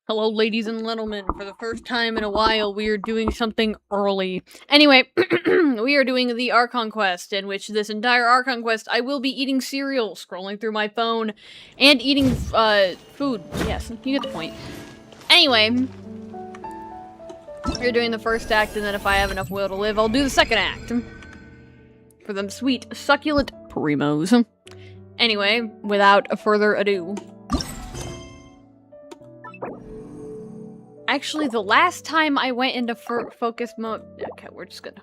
Hello, ladies and gentlemen. For the first time in a while, we are doing something early. Anyway, we are doing the Archon quest, in which this entire Archon quest, I will be eating cereal, scrolling through my phone, and eating, food. Yes, you get the point. Anyway, we're doing the first act, and then if I have enough will to live, I'll do the second act. For them sweet, succulent primos. Anyway, without further ado. Actually, the last time I went into focus mode... Okay, we're just gonna...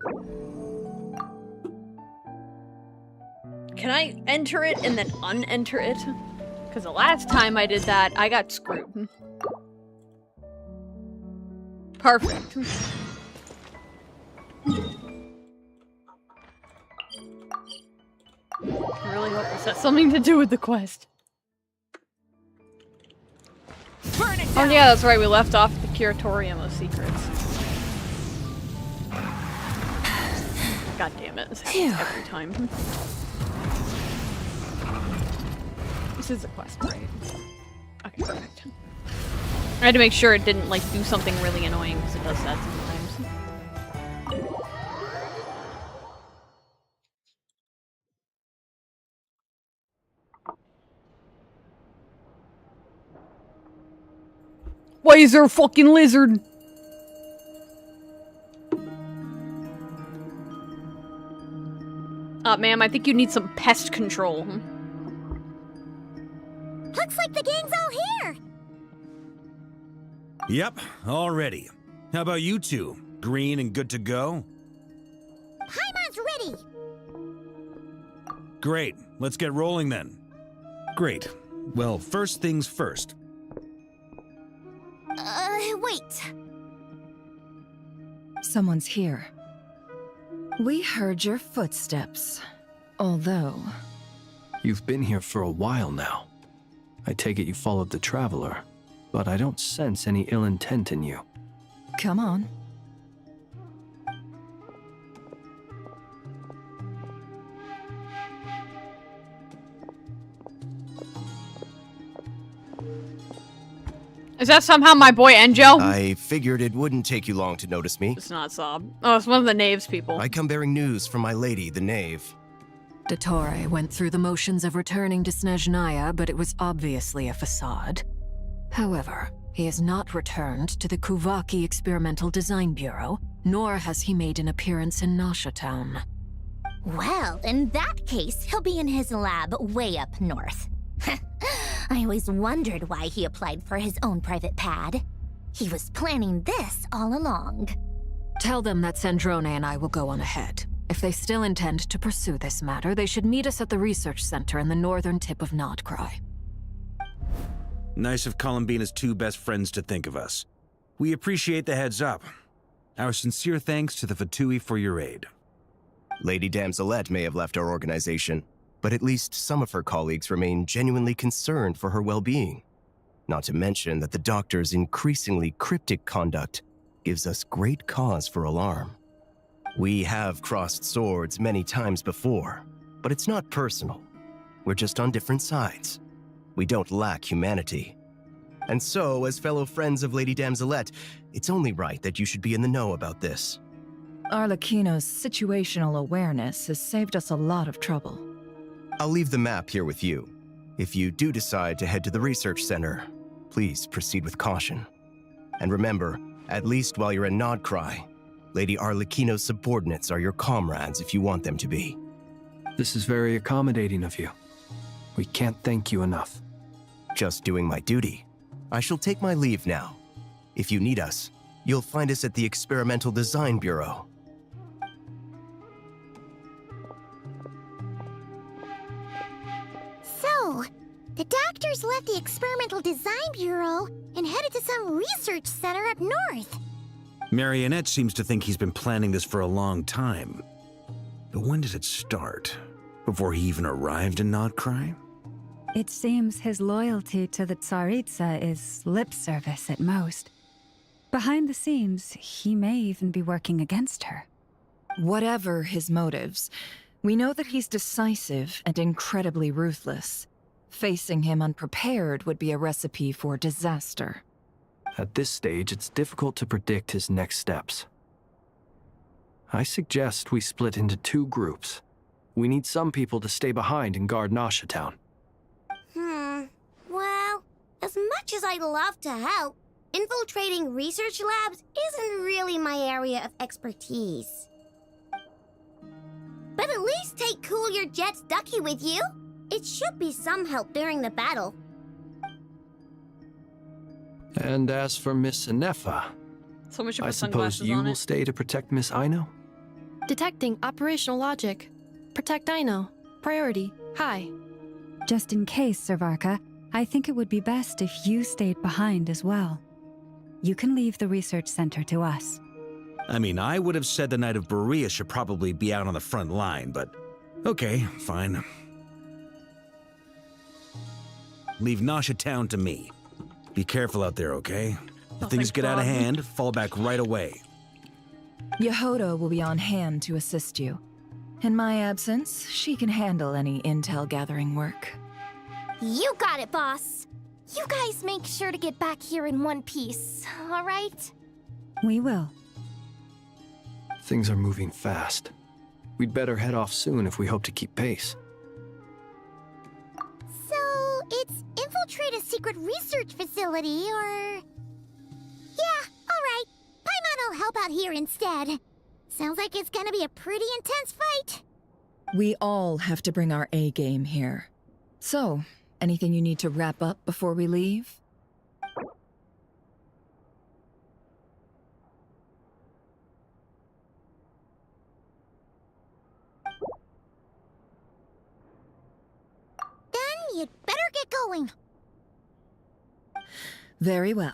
Can I enter it and then unenter it? Because the last time I did that, I got screwed. Perfect. I really hope this has something to do with the quest. Oh yeah, that's right, we left off the curatorium of secrets. God damn it, this happens every time. This is a quest, right? Okay, perfect. I had to make sure it didn't, like, do something really annoying, because it does that sometimes. Why is there a fucking lizard? Ma'am, I think you need some pest control. Looks like the gang's all here! Yep, all ready. How about you two? Green and good to go? Paimon's ready! Great, let's get rolling then. Great. Well, first things first. Wait. Someone's here. We heard your footsteps. Although... You've been here for a while now. I take it you followed the Traveler, but I don't sense any ill intent in you. Come on. Is that somehow my boy Enjo? I figured it wouldn't take you long to notice me. It's not Sob. Oh, it's one of the Knaves people. I come bearing news from my lady, the Knave. Dottore went through the motions of returning to Snezhnaya, but it was obviously a facade. However, he has not returned to the Kuvaki Experimental Design Bureau, nor has he made an appearance in Nasha Town. Well, in that case, he'll be in his lab way up north. I always wondered why he applied for his own private pad. He was planning this all along. Tell them that Sandrone and I will go on ahead. If they still intend to pursue this matter, they should meet us at the research center in the northern tip of Nod-Krai. Nice of Columbina's two best friends to think of us. We appreciate the heads up. Our sincere thanks to the Fatui for your aid. Lady Damselette may have left our organization, but at least some of her colleagues remain genuinely concerned for her well-being. Not to mention that the doctor's increasingly cryptic conduct gives us great cause for alarm. We have crossed swords many times before, but it's not personal. We're just on different sides. We don't lack humanity. And so, as fellow friends of Lady Damselette, it's only right that you should be in the know about this. Arlecchino's situational awareness has saved us a lot of trouble. I'll leave the map here with you. If you do decide to head to the research center, please proceed with caution. And remember, at least while you're in Nod-Krai, Lady Arlecchino's subordinates are your comrades if you want them to be. This is very accommodating of you. We can't thank you enough. Just doing my duty. I shall take my leave now. If you need us, you'll find us at the Experimental Design Bureau. So, the doctors left the Experimental Design Bureau and headed to some research center up north. Marionette seems to think he's been planning this for a long time. But when did it start? Before he even arrived in Nod-Krai? It seems his loyalty to the Tsaritsa is lip service at most. Behind the scenes, he may even be working against her. Whatever his motives, we know that he's decisive and incredibly ruthless. Facing him unprepared would be a recipe for disaster. At this stage, it's difficult to predict his next steps. I suggest we split into 2 groups. We need some people to stay behind and guard Nasha Town. Well, as much as I'd love to help, infiltrating research labs isn't really my area of expertise. But at least take Cool Your Jet's Ducky with you. It should be some help during the battle. And as for Miss Inefa, So much I put suppose sunglasses you on will it. stay to protect Miss Aino? Detecting operational logic. Protect Aino. Priority. High. Just in case, Servarka, I think it would be best if you stayed behind as well. You can leave the research center to us. I mean, I would have said the Knight of Berea should probably be out on the front line, but okay, fine. Leave Nasha Town to me. Be careful out there, okay? If things thank get out of God. hand, fall back right away. Yehoda will be on hand to assist you. In my absence, she can handle any intel gathering work. You got it, boss. You guys make sure to get back here in one piece, all right? We will. Things are moving fast. We'd better head off soon if we hope to keep pace. So, it's infiltrate a secret research facility, or... Yeah, alright. Paimon will help out here instead. Sounds like it's gonna be a pretty intense fight. We all have to bring our A game here. So, anything you need to wrap up before we leave? Then you'd better get going. Very well.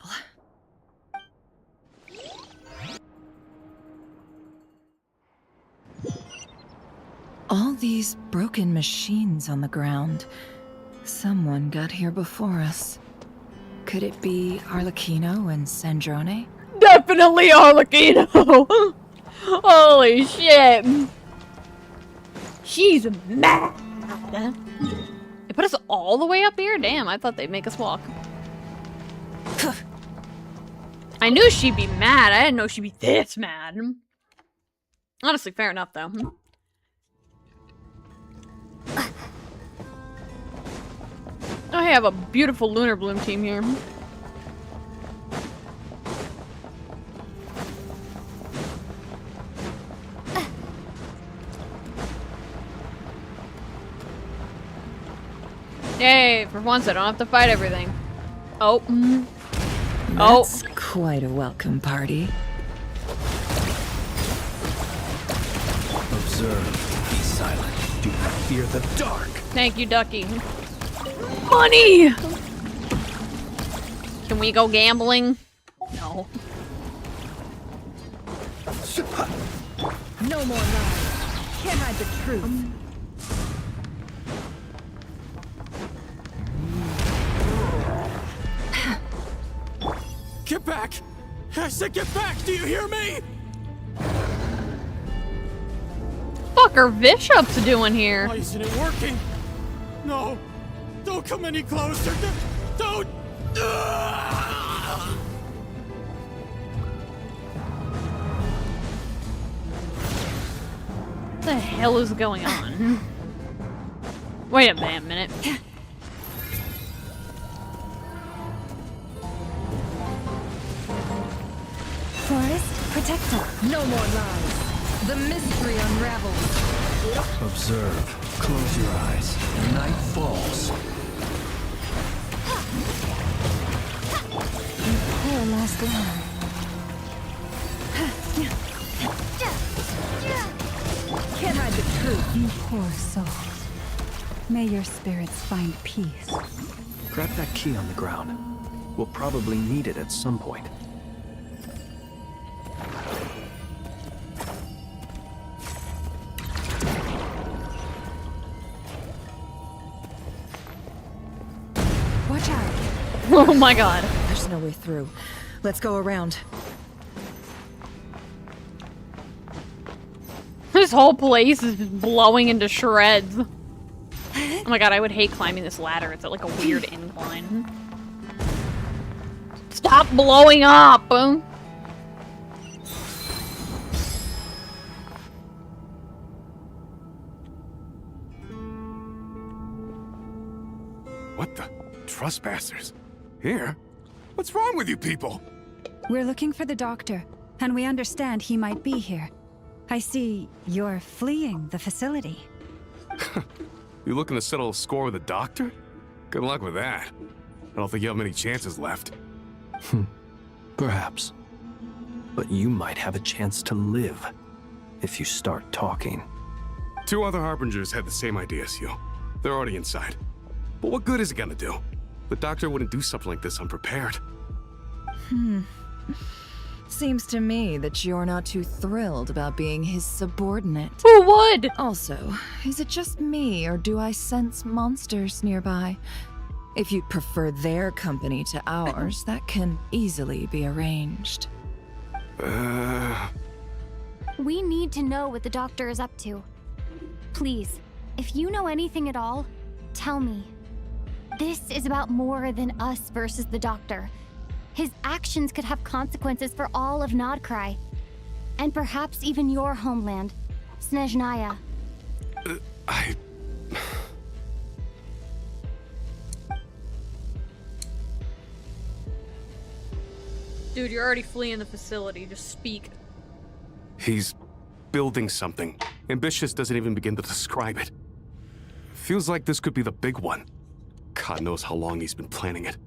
All these broken machines on the ground. Someone got here before us. Could it be Arlecchino and Sandrone? Definitely Arlecchino! Holy shit! She's mad! They put us all the way up here? Damn, I thought they'd make us walk. I knew she'd be mad. I didn't know she'd be this mad. Honestly, fair enough, though. Oh, hey, I have a beautiful Lunar Bloom team here. Yay, for once I don't have to fight everything. Oh. That's quite a welcome party. Observe. Be silent. Do not fear the dark. Thank you, Ducky. Money! Can we go gambling? No. No more lies. Can't hide the truth. Get back! I said get back! Do you hear me? Fuck are Bishop's doing here? Why isn't it working? No! Don't come any closer! Don't! What the hell is going on? Wait a damn minute. Forest, protector. No more lies. The mystery unravels. Observe. Close your eyes. Night falls. Will last long. Can't hide the truth. You poor souls. May your spirits find peace. Grab that key on the ground. We'll probably need it at some point. Watch out. Oh my god. There's no way through. Let's go around. This whole place is just blowing into shreds. Oh my god, I would hate climbing this ladder. It's at like a weird incline. stop blowing up? What the? Trespassers? Here? What's wrong with you people? We're looking for the doctor, and we understand he might be here. I see you're fleeing the facility. You looking to settle a score with a doctor? Good luck with that. I don't think you have many chances left. Perhaps. But you might have a chance to live if you start talking. 2 other Harbingers had the same idea as you. They're already inside. But what good is it gonna do? The doctor wouldn't do something like this unprepared. Seems to me that you're not too thrilled about being his subordinate. Who would? Also, is it just me, or do I sense monsters nearby? If you'd prefer their company to ours, that can easily be arranged. We need to know what the doctor is up to. Please, if you know anything at all, tell me. This is about more than us versus the doctor. His actions could have consequences for all of Nod-Krai. And perhaps even your homeland, Snezhnaya. Dude, you're already fleeing the facility. Just speak. He's building something. Ambitious doesn't even begin to describe it. Feels like this could be the big one. God knows how long he's been planning it.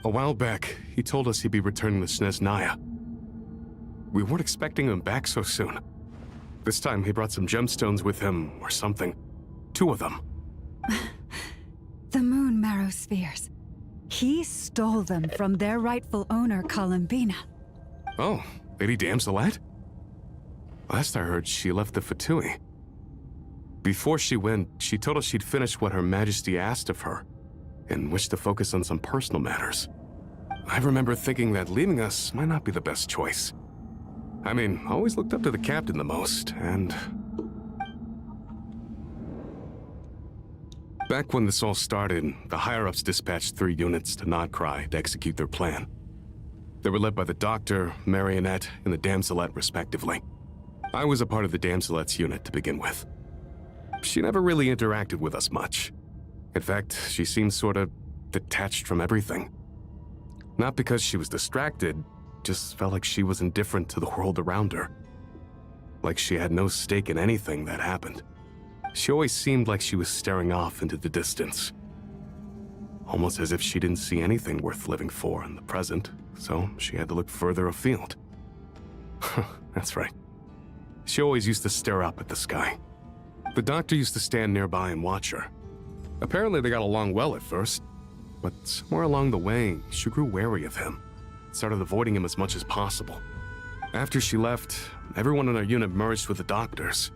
A while back, he told us he'd be returning to Snezhnaya. We weren't expecting him back so soon. This time he brought some gemstones with him, or something. 2 of them. The moon marrow spheres. He stole them from their rightful owner, Columbina. Oh, Lady Damselet? Last I heard, she left the Fatui. Before she went, she told us she'd finished what Her Majesty asked of her, and wished to focus on some personal matters. I remember thinking that leaving us might not be the best choice. I mean, I always looked up to the captain the most, and... Back when this all started, the higher-ups dispatched 3 units to Nod-Krai to execute their plan. They were led by the Doctor, Marionette, and the Damselet, respectively. I was a part of the Damselet's unit to begin with. She never really interacted with us much. In fact, she seemed sort of detached from everything. Not because she was distracted, just felt like she was indifferent to the world around her. Like she had no stake in anything that happened. She always seemed like she was staring off into the distance. Almost as if she didn't see anything worth living for in the present, so she had to look further afield. That's right. She always used to stare up at the sky. The Doctor used to stand nearby and watch her. Apparently they got along well at first, but somewhere along the way, she grew wary of him, started avoiding him as much as possible. After she left, everyone in our unit merged with the Doctor's.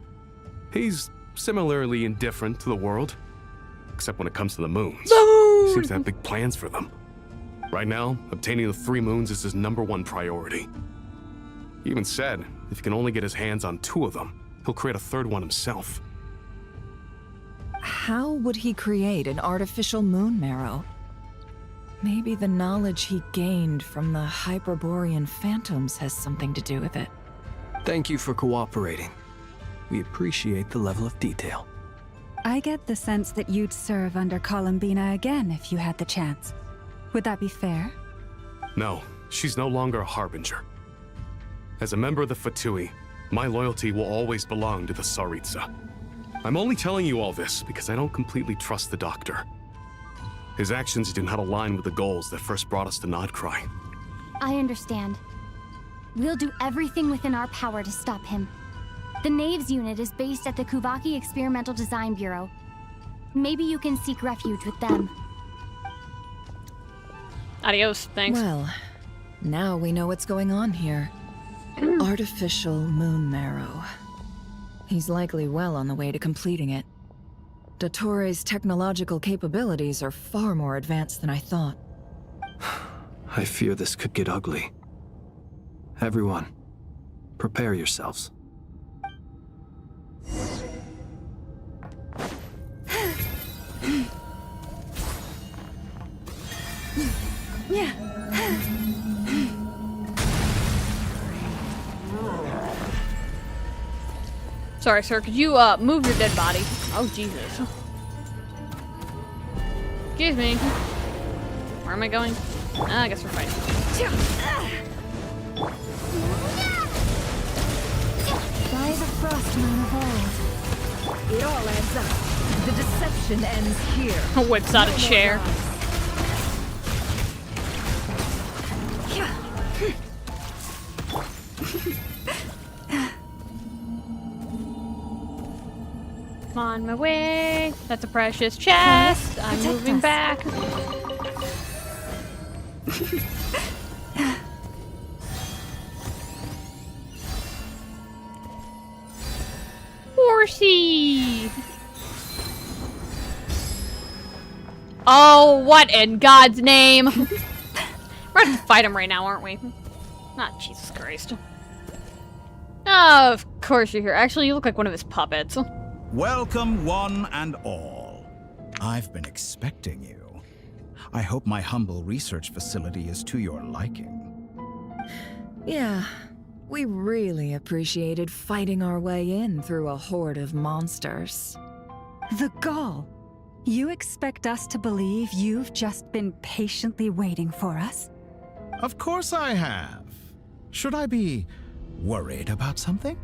He's similarly indifferent to the world, except when it comes to the moons. He seems to have big plans for them. Right now, obtaining the 3 moons is his #1 priority. He even said, if he can only get his hands on 2 of them, he'll create a 3rd one himself. How would he create an artificial moon marrow? Maybe the knowledge he gained from the Hyperborean phantoms has something to do with it. Thank you for cooperating. We appreciate the level of detail. I get the sense that you'd serve under Columbina again if you had the chance. Would that be fair? No, she's no longer a Harbinger. As a member of the Fatui, my loyalty will always belong to the Tsaritsa. I'm only telling you all this because I don't completely trust the Doctor. His actions do not align with the goals that first brought us to Nod-Krai. I understand. We'll do everything within our power to stop him. The Knaves unit is based at the Kuvaki Experimental Design Bureau. Maybe you can seek refuge with them. Adios, thanks. Well, now we know what's going on here. Artificial moon marrow. He's likely well on the way to completing it. Dottore's technological capabilities are far more advanced than I thought. I fear this could get ugly. Everyone, prepare yourselves. Sorry, sir. Could you move your dead body? Oh Jesus. Excuse me. Where am I going? I guess we're fighting. By the Frostmoon of old. It all adds up. The deception ends here. Whips out a chair. I'm on my way. That's a precious chest. I'm moving back. Horsey. Oh, what in God's name? We're gonna fight him right now, aren't we? Not Jesus Christ. Oh, of course you're here. Actually, you look like one of his puppets. Welcome, one and all. I've been expecting you. I hope my humble research facility is to your liking. Yeah, we really appreciated fighting our way in through a horde of monsters. The gall. You expect us to believe you've just been patiently waiting for us? Of course I have. Should I be worried about something?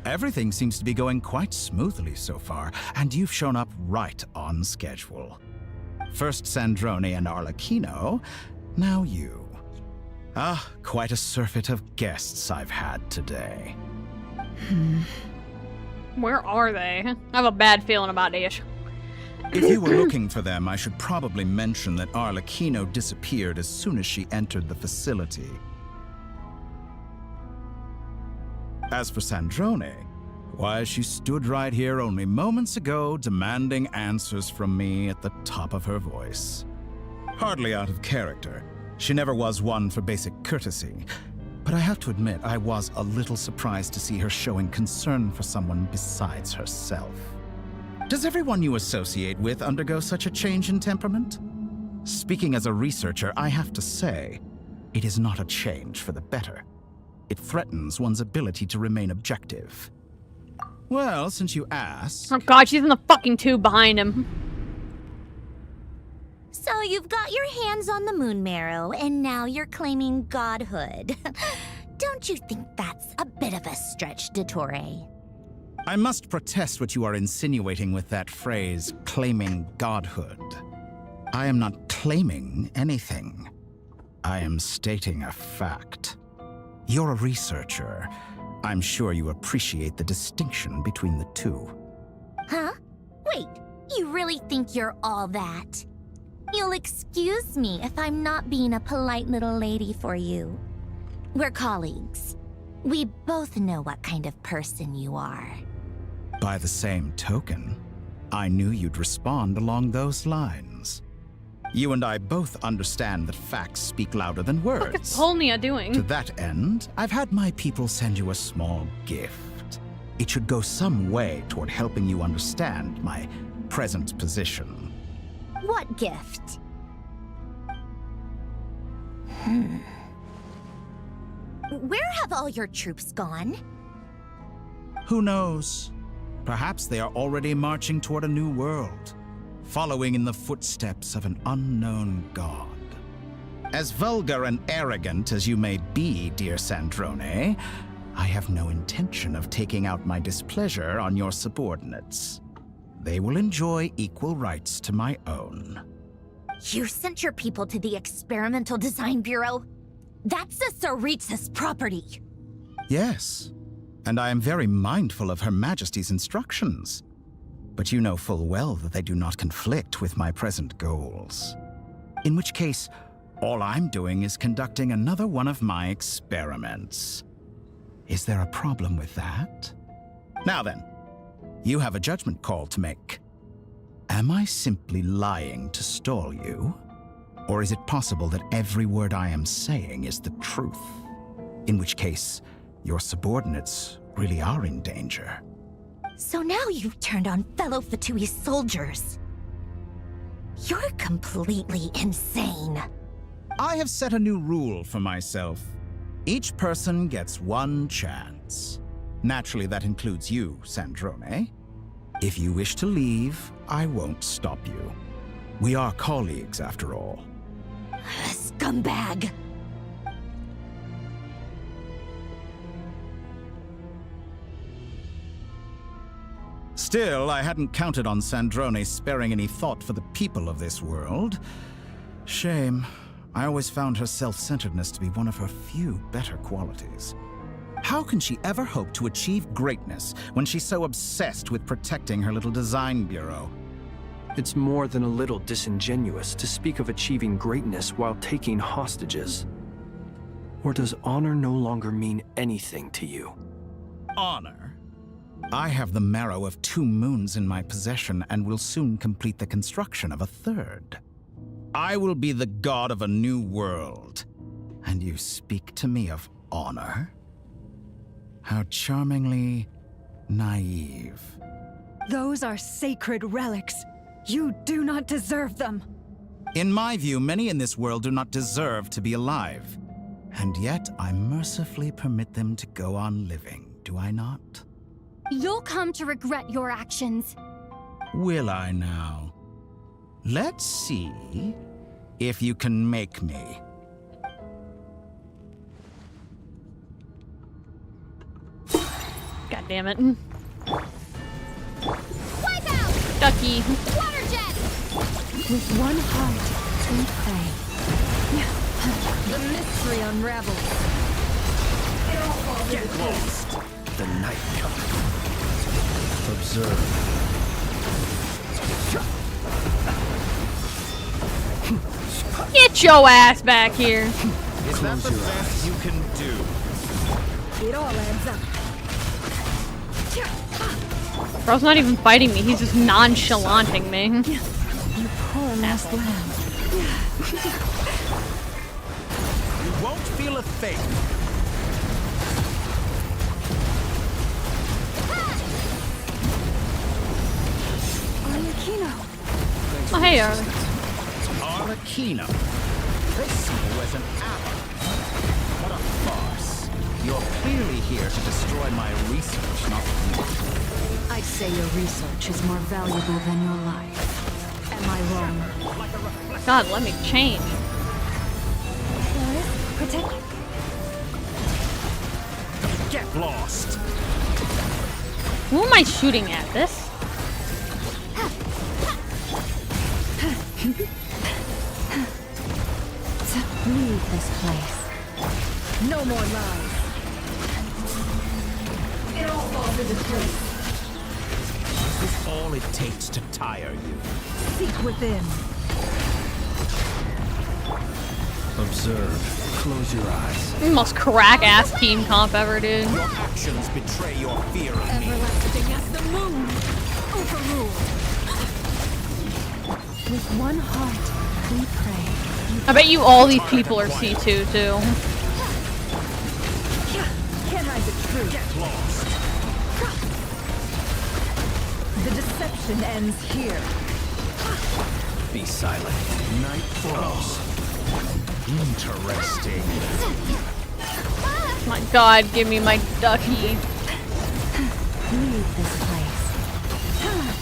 Everything seems to be going quite smoothly so far, and you've shown up right on schedule. First Sandrone and Arlecchino, now you. Ah, quite a surfeit of guests I've had today. Where are they? I have a bad feeling about Ish. If you were looking for them, I should probably mention that Arlecchino disappeared as soon as she entered the facility. As for Sandrone, why, she stood right here only moments ago demanding answers from me at the top of her voice. Hardly out of character. She never was one for basic courtesy. But I have to admit, I was a little surprised to see her showing concern for someone besides herself. Does everyone you associate with undergo such a change in temperament? Speaking as a researcher, I have to say, it is not a change for the better. It threatens one's ability to remain objective. Well, since you asked... Oh God, she's in the fucking tube behind him. So you've got your hands on the moon marrow, and now you're claiming godhood. Don't you think that's a bit of a stretch, Dottore? I must protest what you are insinuating with that phrase, claiming godhood. I am not claiming anything. I am stating a fact. You're a researcher. I'm sure you appreciate the distinction between the two. Huh? Wait, you really think you're all that? You'll excuse me if I'm not being a polite little lady for you. We're colleagues. We both know what kind of person you are. By the same token, I knew you'd respond along those lines. You and I both understand that facts speak louder than words. What's Polnia doing? To that end, I've had my people send you a small gift. It should go some way toward helping you understand my present position. What gift? Where have all your troops gone? Who knows? Perhaps they are already marching toward a new world, following in the footsteps of an unknown god. As vulgar and arrogant as you may be, dear Sandrone, I have no intention of taking out my displeasure on your subordinates. They will enjoy equal rights to my own. You sent your people to the Experimental Design Bureau? That's the Tsaritsa's property. Yes, and I am very mindful of Her Majesty's instructions. But you know full well that they do not conflict with my present goals. In which case, all I'm doing is conducting another one of my experiments. Is there a problem with that? Now then, you have a judgment call to make. Am I simply lying to stall you? Or is it possible that every word I am saying is the truth? In which case, your subordinates really are in danger. So now you've turned on fellow Fatui soldiers. You're completely insane. I have set a new rule for myself. Each person gets one chance. Naturally, that includes you, Sandrone. If you wish to leave, I won't stop you. We are colleagues, after all. Scumbag! Still, I hadn't counted on Sandrone sparing any thought for the people of this world. Shame. I always found her self-centeredness to be one of her few better qualities. How can she ever hope to achieve greatness when she's so obsessed with protecting her little design bureau? It's more than a little disingenuous to speak of achieving greatness while taking hostages. Or does honor no longer mean anything to you? Honor? I have the marrow of 2 moons in my possession and will soon complete the construction of a 3rd. I will be the god of a new world. And you speak to me of honor? How charmingly naive. Those are sacred relics. You do not deserve them. In my view, many in this world do not deserve to be alive. And yet, I mercifully permit them to go on living, do I not? You'll come to regret your actions. Will I now? Let's see if you can make me. God damn it. Wipe out! Ducky. Water jet! With one heart, we pray. The mystery unravels. Get lost! The night comes. Observe. Get your ass back here. Is that the best you can do? It all adds up. Bro's not even fighting me, he's just nonchalanting me. You poor lost lamb. You won't feel a thing. Arlecchino. Oh, hey, Arlie. Arlecchino. They see you as an ally. What a farce. You're clearly here to destroy my research, not you. I'd say your research is more valuable than your life. Am I wrong? God, let me change. Protect. Get lost. Who am I shooting at? This? Leave this place. No more lies. It all falls into place. Is this all it takes to tire you? Seek within. Observe. Close your eyes. Most crack ass team comp ever, dude. Your actions betray your fear of me. Everlasting as the moon. Overruled. With one heart, we pray. I bet you all these people are C2 too. Can't hide the truth. Get lost. The deception ends here. Be silent. Night falls. Interesting. My God, give me my ducky. Leave this place.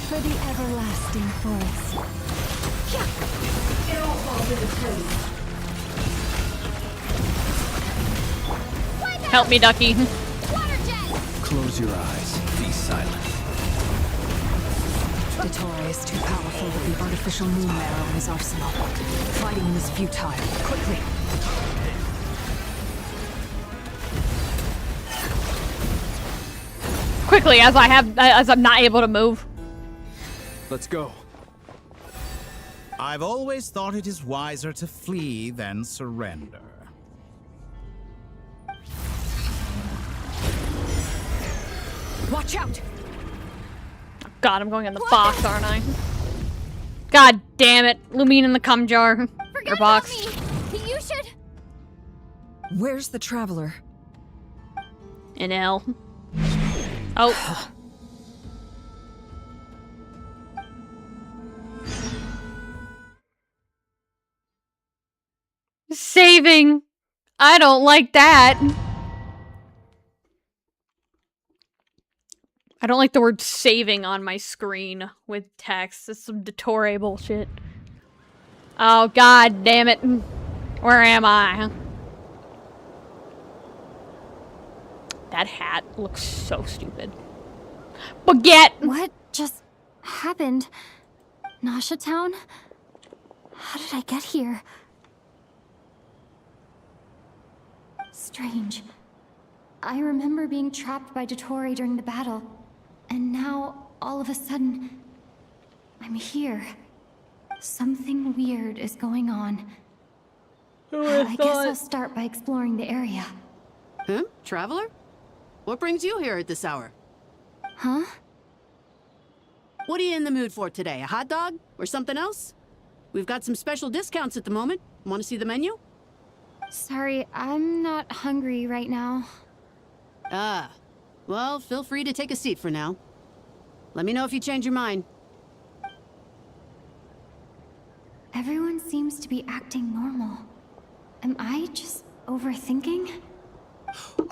For the everlasting forest. It all falls into place. Help me, ducky. Water jet! Close your eyes. Be silent. Dottore is too powerful with the artificial moon marrow in his arsenal. Fighting him is futile. Quickly! Quickly, as I'm not able to move. Let's go. I've always thought it is wiser to flee than surrender. Watch out! God, I'm going in the box, aren't I? God damn it. Lumine in the cum jar. Forget Or box. about me! You should... Where's the traveler? In L. Oh. Saving. I don't like that. I don't like the word saving on my screen with text. It's some Dottore bullshit. Oh, god damn it. Where am I? That hat looks so stupid. Baguette! What just happened? Nasha Town? How did I get here? Strange. I remember being trapped by Dottore during the battle, and now, all of a sudden, I'm here. Something weird is going on. I guess I'll start by exploring the area. Huh? Traveler? What brings you here at this hour? Huh? What are you in the mood for today? A hot dog? Or something else? We've got some special discounts at the moment. Want to see the menu? Sorry, I'm not hungry right now. Ah. Well, feel free to take a seat for now. Let me know if you change your mind. Everyone seems to be acting normal. Am I just overthinking?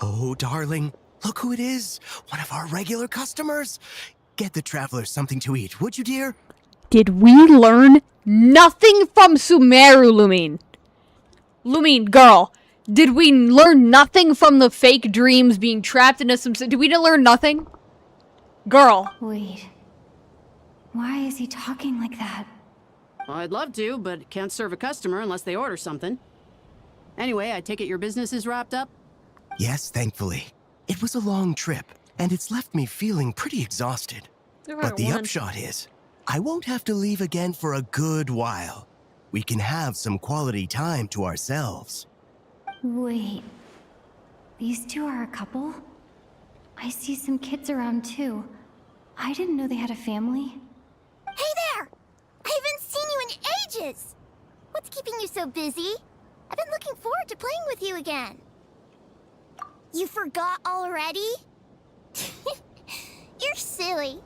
Oh, darling. Look who it is. One of our regular customers. Get the traveler something to eat, would you, dear? Did we learn nothing from Sumeru, Lumine? Lumine, girl. Did we learn nothing from the fake dreams being trapped into some... Did we learn nothing? Girl. Wait. Why is he talking like that? Well, I'd love to, but can't serve a customer unless they order something. Anyway, I take it your business is wrapped up? Yes, thankfully. It was a long trip, and it's left me feeling pretty exhausted. But the upshot is, I won't have to leave again for a good while. We can have some quality time to ourselves. Wait. These two are a couple? I see some kids around too. I didn't know they had a family. Hey there! I haven't seen you in ages! What's keeping you so busy? I've been looking forward to playing with you again. You forgot already? You're silly.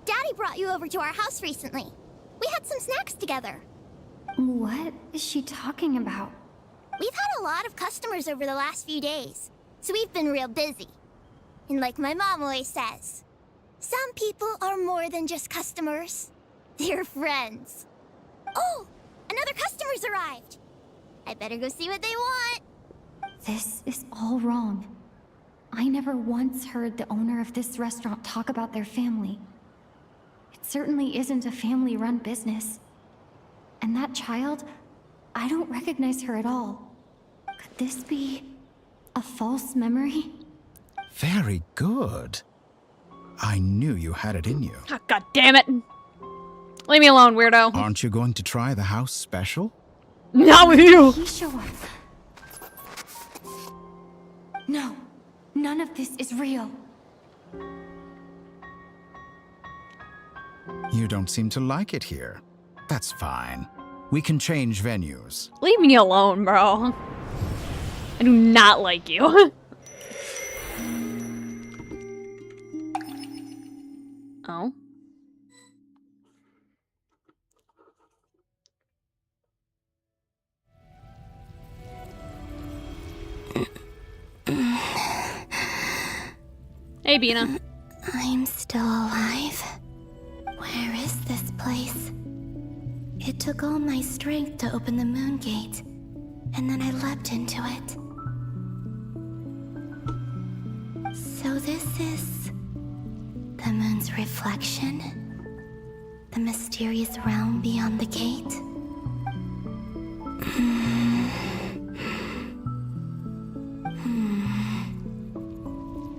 Daddy brought you over to our house recently. We had some snacks together. What is she talking about? We've had a lot of customers over the last few days, so we've been real busy. And like my mom always says, some people are more than just customers. They're friends. Oh, another customer's arrived. I better go see what they want. This is all wrong. I never once heard the owner of this restaurant talk about their family. It certainly isn't a family-run business. And that child, I don't recognize her at all. Could this be a false memory? Very good. I knew you had it in you. Oh, God damn it. Leave me alone, weirdo. Aren't you going to try the house special? Not with you. He show up. No, none of this is real. You don't seem to like it here. That's fine. We can change venues. Leave me alone, bro. I do not like you. Oh. Hey, Bina. I'm still alive. Where is this place? It took all my strength to open the moon gate, and then I leapt into it. So this is the moon's reflection? The mysterious realm beyond the gate?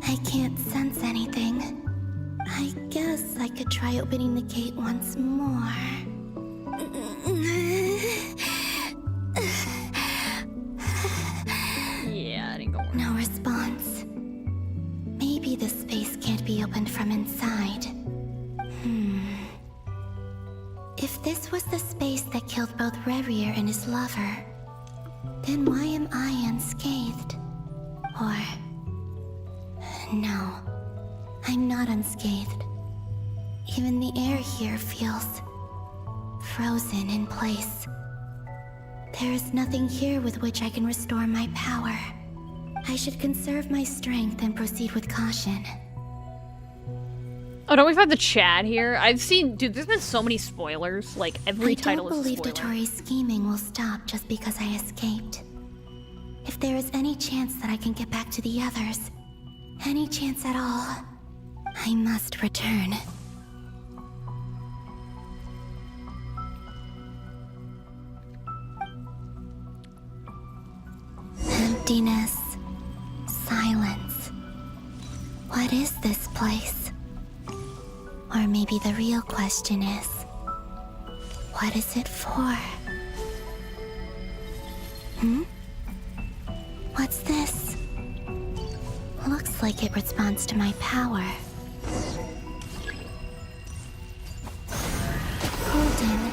I can't sense anything. I guess I could try opening the gate once more. Yeah, it ain't going. No response. Maybe the space can't be opened from inside. If this was the space that killed both Revier and his lover, then why am I unscathed? Or... no, I'm not unscathed. Even the air here feels frozen in place. There is nothing here with which I can restore my power. I should conserve my strength and proceed with caution. Oh, don't we find the Chad here? I've seen, dude, there's been so many spoilers. Like, every title is a spoiler. I don't believe Dotori's scheming will stop just because I escaped. If there is any chance that I can get back to the others, any chance at all, I must return. Emptiness. Silence. What is this place? Or maybe the real question is, what is it for? What's this? Looks like it responds to my power. Golden.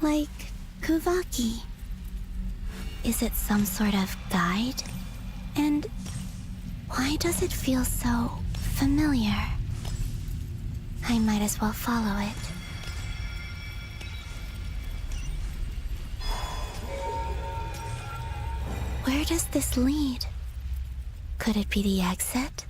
Like Kuvaki. Is it some sort of guide? And why does it feel so familiar? I might as well follow it. Where does this lead? Could it be the exit?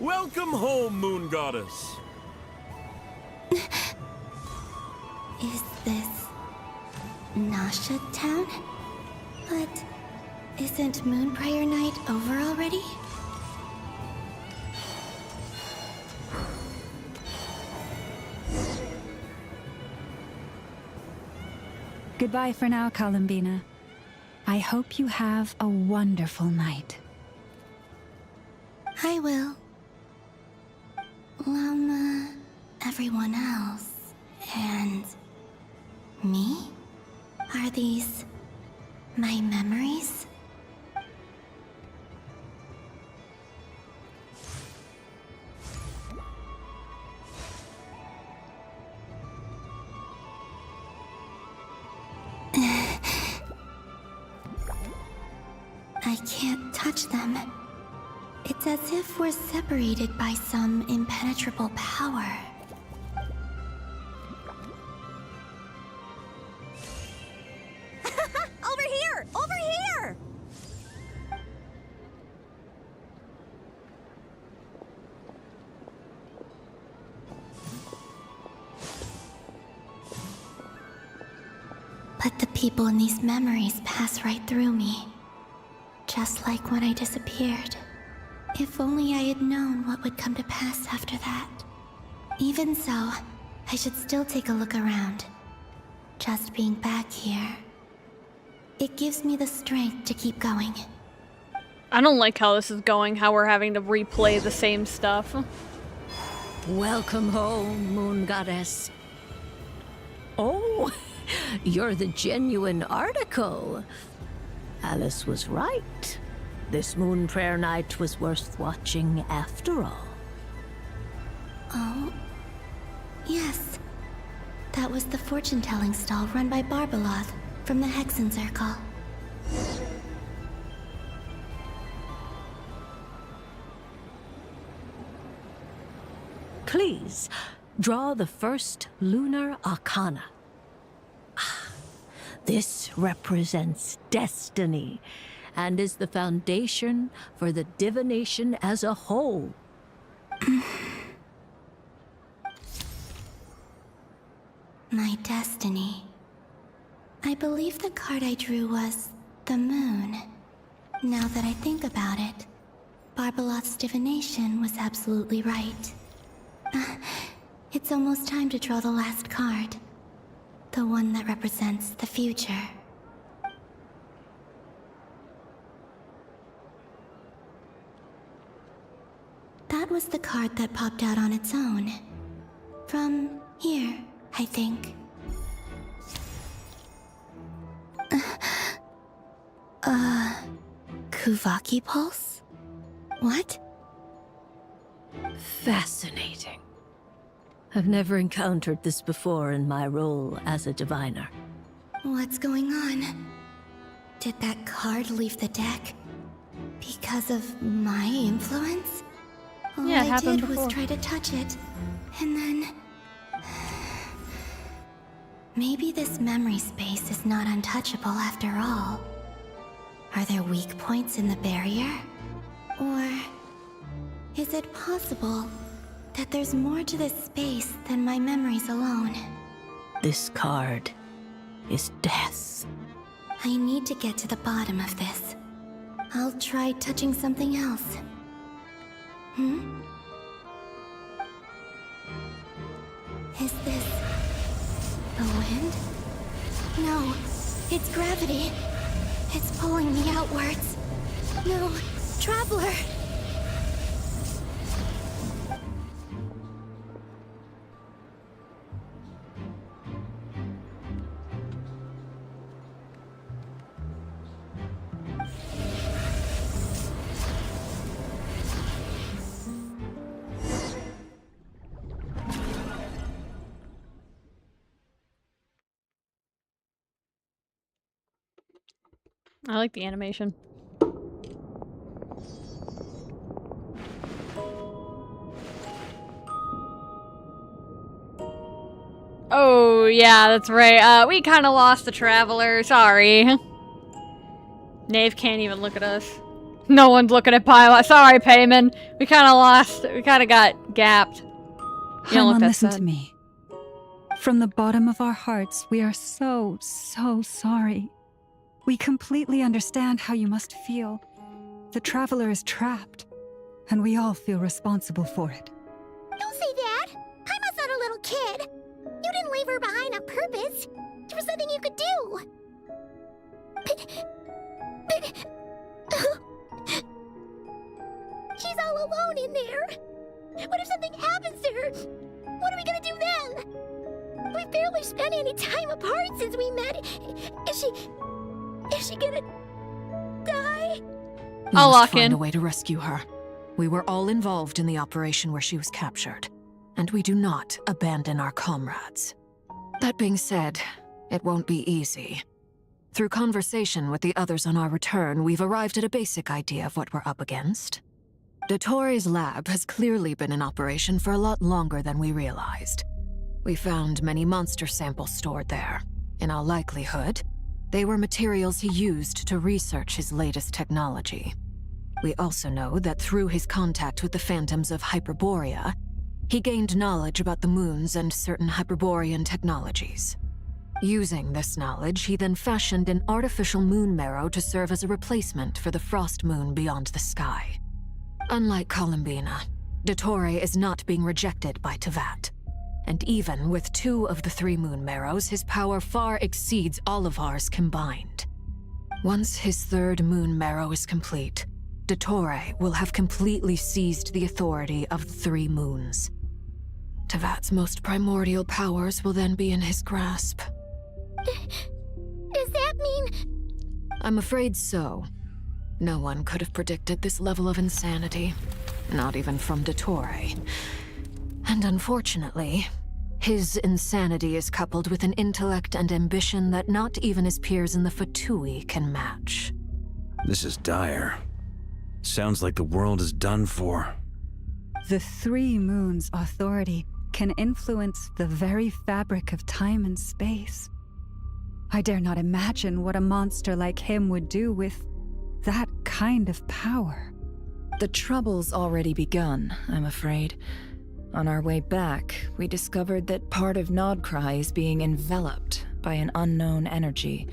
Welcome home, Moon Goddess. Is this Nasha Town? But isn't Moon Prayer Night over already? Goodbye for now, Columbina. I hope you have a wonderful night. I will. Llama, everyone else, and me? Are these my memories? I can't touch them. It's as if we're separated by some impenetrable power. Over here! Over here! But the people in these memories pass right through me. Just like when I disappeared. If only I had known what would come to pass after that. Even so, I should still take a look around. Just being back here, it gives me the strength to keep going. I don't like how this is going, how we're having to replay the same stuff. Welcome home, Moon Goddess. Oh, you're the genuine article. Alice was right. This Moon Prayer Night was worth watching after all. Oh, yes. That was the fortune-telling stall run by Barbeloth from the Hexen Circle. Please, draw the first lunar arcana. This represents destiny and is the foundation for the divination as a whole. My destiny. I believe the card I drew was the moon. Now that I think about it, Barbeloth's divination was absolutely right. It's almost time to draw the last card. The one that represents the future. That was the card that popped out on its own. From here, I think. Kuvaki Pulse? What? Fascinating. I've never encountered this before in my role as a diviner. What's going on? Did that card leave the deck? Because of my influence? All Yeah, it I happened did before. was try to touch it, and then... Maybe this memory space is not untouchable after all. Are there weak points in the barrier? Or is it possible that there's more to this space than my memories alone? This card is death. I need to get to the bottom of this. I'll try touching something else. Is this the wind? No, it's gravity. It's pulling me outwards. No, Traveler! I like the animation. Oh, yeah, that's right. We kind of lost the Traveler. Sorry. Knave can't even look at us. No one's looking at Pilot. Sorry, Payman. We kind of lost. We kind of got gapped. You don't look Paimon, that listen sad. to me. From the bottom of our hearts, we are so sorry. We completely understand how you must feel. The Traveler is trapped, and we all feel responsible for it. Don't say that! Paimon's not a little kid! You didn't leave her behind on purpose! There was nothing you could do! But... She's all alone in there! What if something happens to her? What are we gonna do then? We've barely spent any time apart since we met. Is she gonna die? We I'll must lock find in. a way to rescue her. We were all involved in the operation where she was captured, and we do not abandon our comrades. That being said, it won't be easy. Through conversation with the others on our return, we've arrived at a basic idea of what we're up against. Dottore's lab has clearly been in operation for a lot longer than we realized. We found many monster samples stored there. In all likelihood, they were materials he used to research his latest technology. We also know that through his contact with the phantoms of Hyperborea, he gained knowledge about the moons and certain Hyperborean technologies. Using this knowledge, he then fashioned an artificial moon marrow to serve as a replacement for the frost moon beyond the sky. Unlike Columbina, Dottore is not being rejected by Teyvat. And even with 2 of the 3 moon marrows, his power far exceeds all of ours combined. Once his 3rd moon marrow is complete, Dottore will have completely seized the authority of the 3 moons. Teyvat's most primordial powers will then be in his grasp. Does that mean... I'm afraid so. No one could have predicted this level of insanity, not even from Dottore. And unfortunately, his insanity is coupled with an intellect and ambition that not even his peers in the Fatui can match. This is dire. Sounds like the world is done for. The 3 moons' authority can influence the very fabric of time and space. I dare not imagine what a monster like him would do with that kind of power. The trouble's already begun, I'm afraid. On our way back, we discovered that part of Nod-Krai is being enveloped by an unknown energy.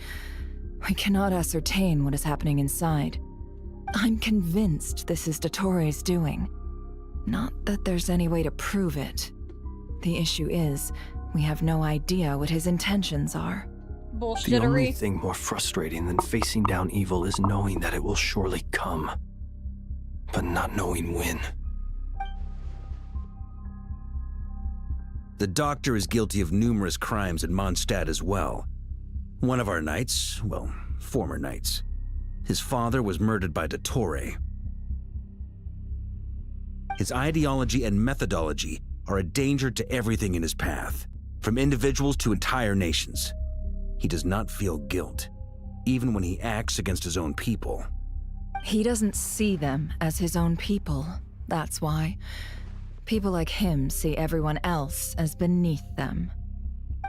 We cannot ascertain what is happening inside. I'm convinced this is Dottore's doing. Not that there's any way to prove it. The issue is, we have no idea what his intentions are. The only Bullshittery. thing more frustrating than facing down evil is knowing that it will surely come, but not knowing when. The doctor is guilty of numerous crimes in Mondstadt as well. One of our knights, well, former knights, his father was murdered by Dottore. His ideology and methodology are a danger to everything in his path, from individuals to entire nations. He does not feel guilt, even when he acts against his own people. He doesn't see them as his own people, that's why. People like him see everyone else as beneath them.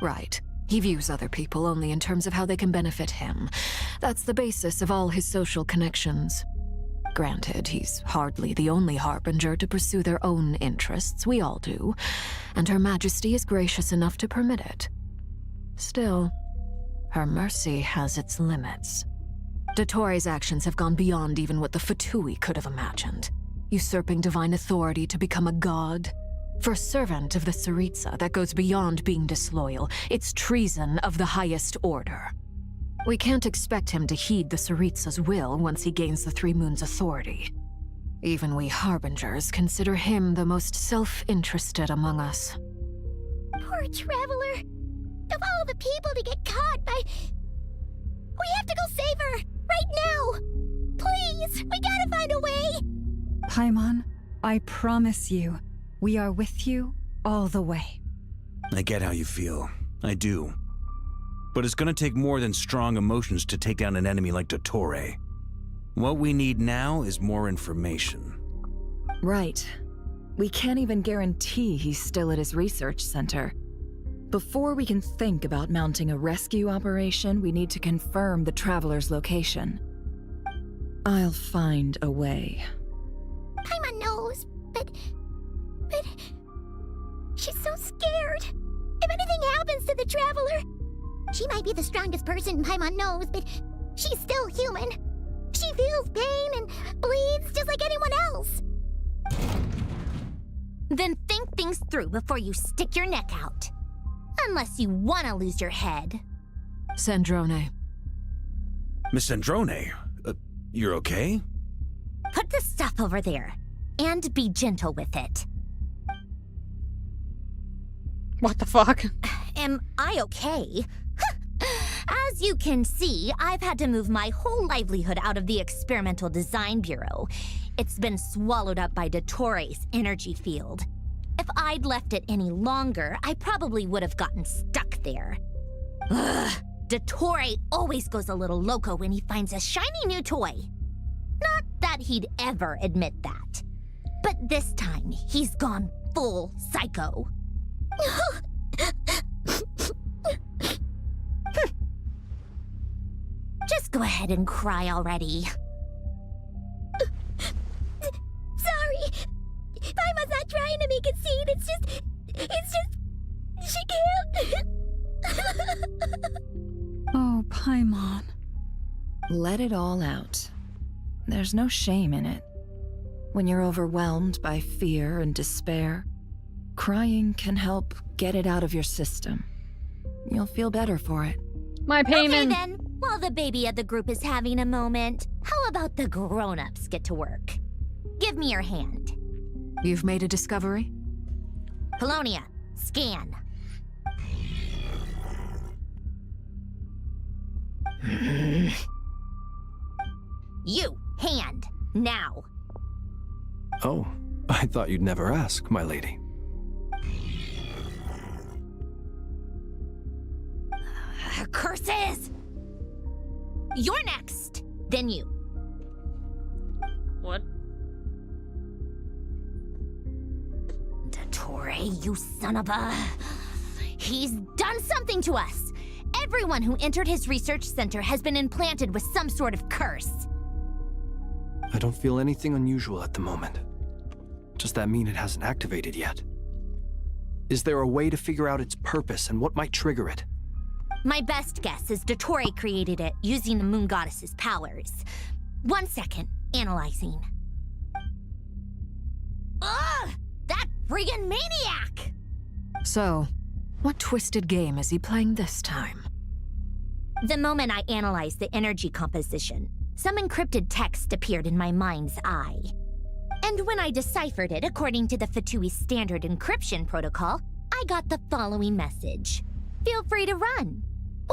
Right. He views other people only in terms of how they can benefit him. That's the basis of all his social connections. Granted, he's hardly the only harbinger to pursue their own interests. We all do. And Her Majesty is gracious enough to permit it. Still, her mercy has its limits. Dottoro's actions have gone beyond even what the Fatui could have imagined. Usurping divine authority to become a god. For a servant of the Tsaritsa, that goes beyond being disloyal. It's treason of the highest order. We can't expect him to heed the Tsaritsa's will once he gains the Three Moons' authority. Even we Harbingers consider him the most self-interested among us. Poor Traveler. Of all the people to get caught by... We have to go save her! Right now! Please! We gotta find a way! Paimon, I promise you, we are with you all the way. I get how you feel. I do. But it's gonna take more than strong emotions to take down an enemy like Dottore. What we need now is more information. Right. We can't even guarantee he's still at his research center. Before we can think about mounting a rescue operation, we need to confirm the Traveler's location. I'll find a way. Paimon knows, but... She's so scared. If anything happens to the Traveler... She might be the strongest person Paimon knows, but she's still human. She feels pain and bleeds just like anyone else. Then think things through before you stick your neck out. Unless you want to lose your head. Sandrone. Miss Sandrone, you're okay? Put the stuff over there, and be gentle with it. What the fuck? Am I okay? As you can see, I've had to move my whole livelihood out of the Experimental Design Bureau. It's been swallowed up by Dottoro's energy field. If I'd left it any longer, I probably would have gotten stuck there. Ugh, Dottore always goes a little loco when he finds a shiny new toy. Not that he'd ever admit that. But this time, he's gone full psycho. Just go ahead and cry already. Sorry. Paimon's not trying to make it seem. It's just... She can't. Oh, Paimon. Let it all out. There's no shame in it. When you're overwhelmed by fear and despair, crying can help get it out of your system. You'll feel better for it. My payment. Okay then, while the baby of the group is having a moment, how about the grown-ups get to work? Give me your hand. You've made a discovery? Polonia, scan. You, hand, now. Oh, I thought you'd never ask, my lady. Curses! You're next, then you. What? Dottore, you son of a... He's done something to us! Everyone who entered his research center has been implanted with some sort of curse. I don't feel anything unusual at the moment. Does that mean it hasn't activated yet? Is there a way to figure out its purpose and what might trigger it? My best guess is Dottore created it using the Moon Goddess's powers. 1 second, analyzing. Ugh! That friggin' maniac! So, what twisted game is he playing this time? The moment I analyzed the energy composition, some encrypted text appeared in my mind's eye. And when I deciphered it according to the Fatui standard encryption protocol, I got the following message. Feel free to run,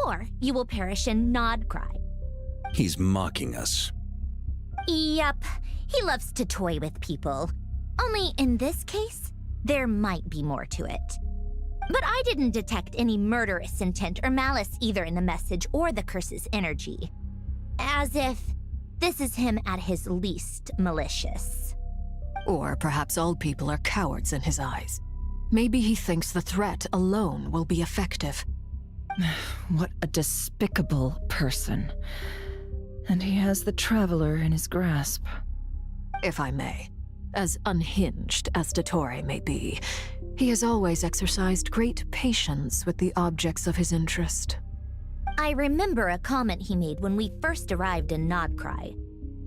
or you will perish in Nod-Krai. He's mocking us. Yep, he loves to toy with people. Only in this case, there might be more to it. But I didn't detect any murderous intent or malice either in the message or the curse's energy. As if This is him at his least malicious. Or perhaps all people are cowards in his eyes. Maybe he thinks the threat alone will be effective. What a despicable person. And he has the Traveler in his grasp. If I may, as unhinged as Dottore may be, he has always exercised great patience with the objects of his interest. I remember a comment he made when we first arrived in Nod-Krai.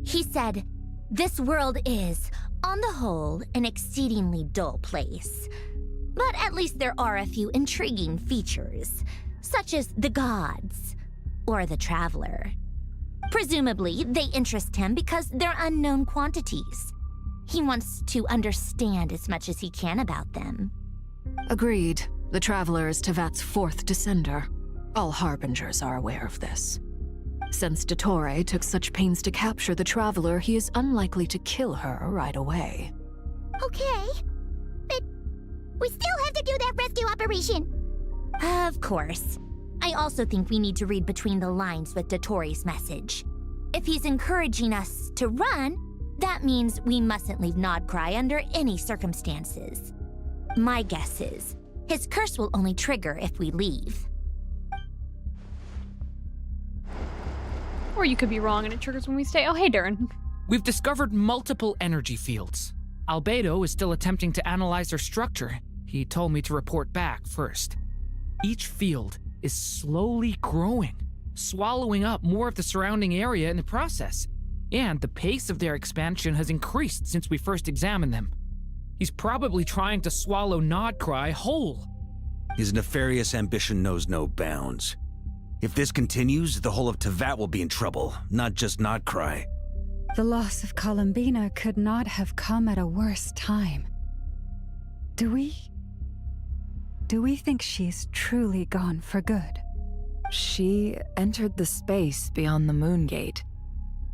He said, "This world is, on the whole, an exceedingly dull place. But at least there are a few intriguing features, such as the gods, or the Traveler. Presumably, they interest him because they're unknown quantities. He wants to understand as much as he can about them." Agreed. The Traveler is Tevat's fourth descender. All Harbingers are aware of this. Since Dottore took such pains to capture the Traveler, he is unlikely to kill her right away. Okay, but we still have to do that rescue operation. Of course. I also think we need to read between the lines with Dottore's message. If he's encouraging us to run, that means we mustn't leave Nod-Krai under any circumstances. My guess is, his curse will only trigger if we leave. Or you could be wrong and it triggers when we stay. Oh, hey, Darren. We've discovered multiple energy fields. Albedo is still attempting to analyze their structure. He told me to report back first. Each field is slowly growing, swallowing up more of the surrounding area in the process. And the pace of their expansion has increased since we first examined them. He's probably trying to swallow Nod-Krai whole. His nefarious ambition knows no bounds. If this continues, the whole of Tevat will be in trouble, not just Nod-Krai. The loss of Columbina could not have come at a worse time. Do we think she's truly gone for good? She entered the space beyond the Moon Gate,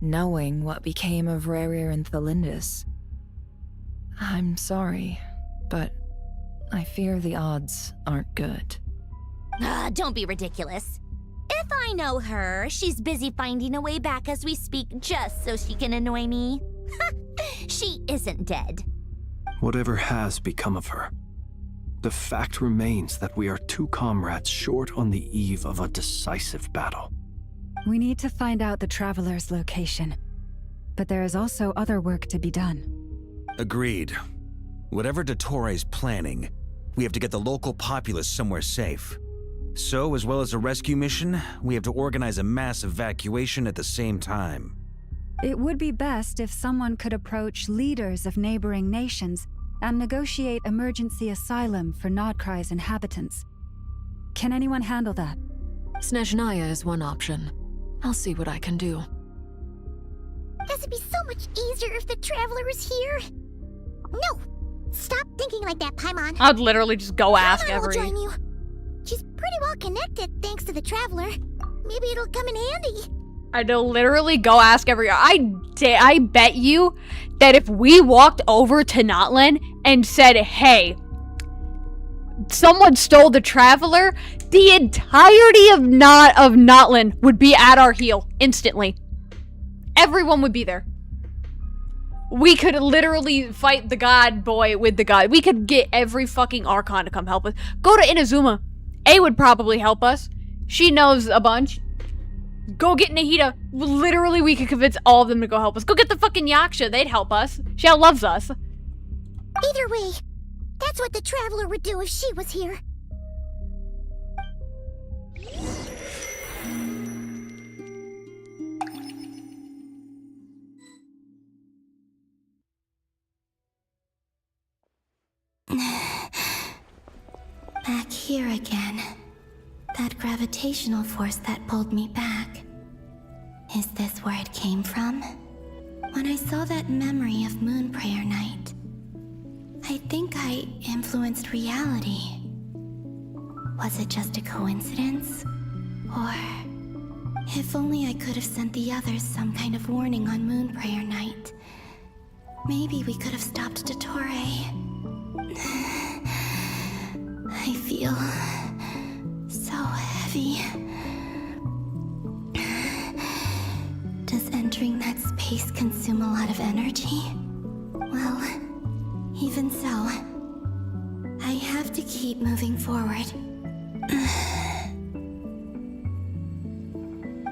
knowing what became of Rerir and Thalindus. I'm sorry, but I fear the odds aren't good. Don't be ridiculous. If I know her, she's busy finding a way back as we speak just so she can annoy me. She isn't dead. Whatever has become of her, the fact remains that we are two comrades short on the eve of a decisive battle. We need to find out the Traveler's location, but there is also other work to be done. Agreed. Whatever Dottore's planning, we have to get the local populace somewhere safe. So, as well as a rescue mission, we have to organize a mass evacuation at the same time. It would be best if someone could approach leaders of neighboring nations and negotiate emergency asylum for Nod-Krai's inhabitants. Can anyone handle that? Snezhnaya is one option. I'll see what I can do. This would be so much easier if the Traveler was here. No! Stop thinking like that, Paimon. I'd literally just go ask Paimon will every... join you. She's pretty well connected thanks to the Traveler. Maybe it'll come in handy. I'd literally go ask every... I bet you that if we walked over to Notland and said, hey, someone stole the Traveler, the entirety of Notland would be at our heel instantly. Everyone would be there. We could literally fight the god boy with the god. We could get every fucking Archon to come help us. Go to Inazuma. A would probably help us. She knows a bunch. Go get Nahida. Literally, we could convince all of them to go help us. Go get the fucking Yaksha. They'd help us. She loves us. Either way, that's what the Traveler would do if she was here. Back here again. That gravitational force that pulled me back. Is this where it came from? When I saw that memory of Moon Prayer Night, I think I influenced reality. Was it just a coincidence? Or... if only I could have sent the others some kind of warning on Moon Prayer Night. Maybe we could have stopped Dottore. I feel so heavy. Does entering that space pace consume a lot of energy? Well, even so, I have to keep moving forward.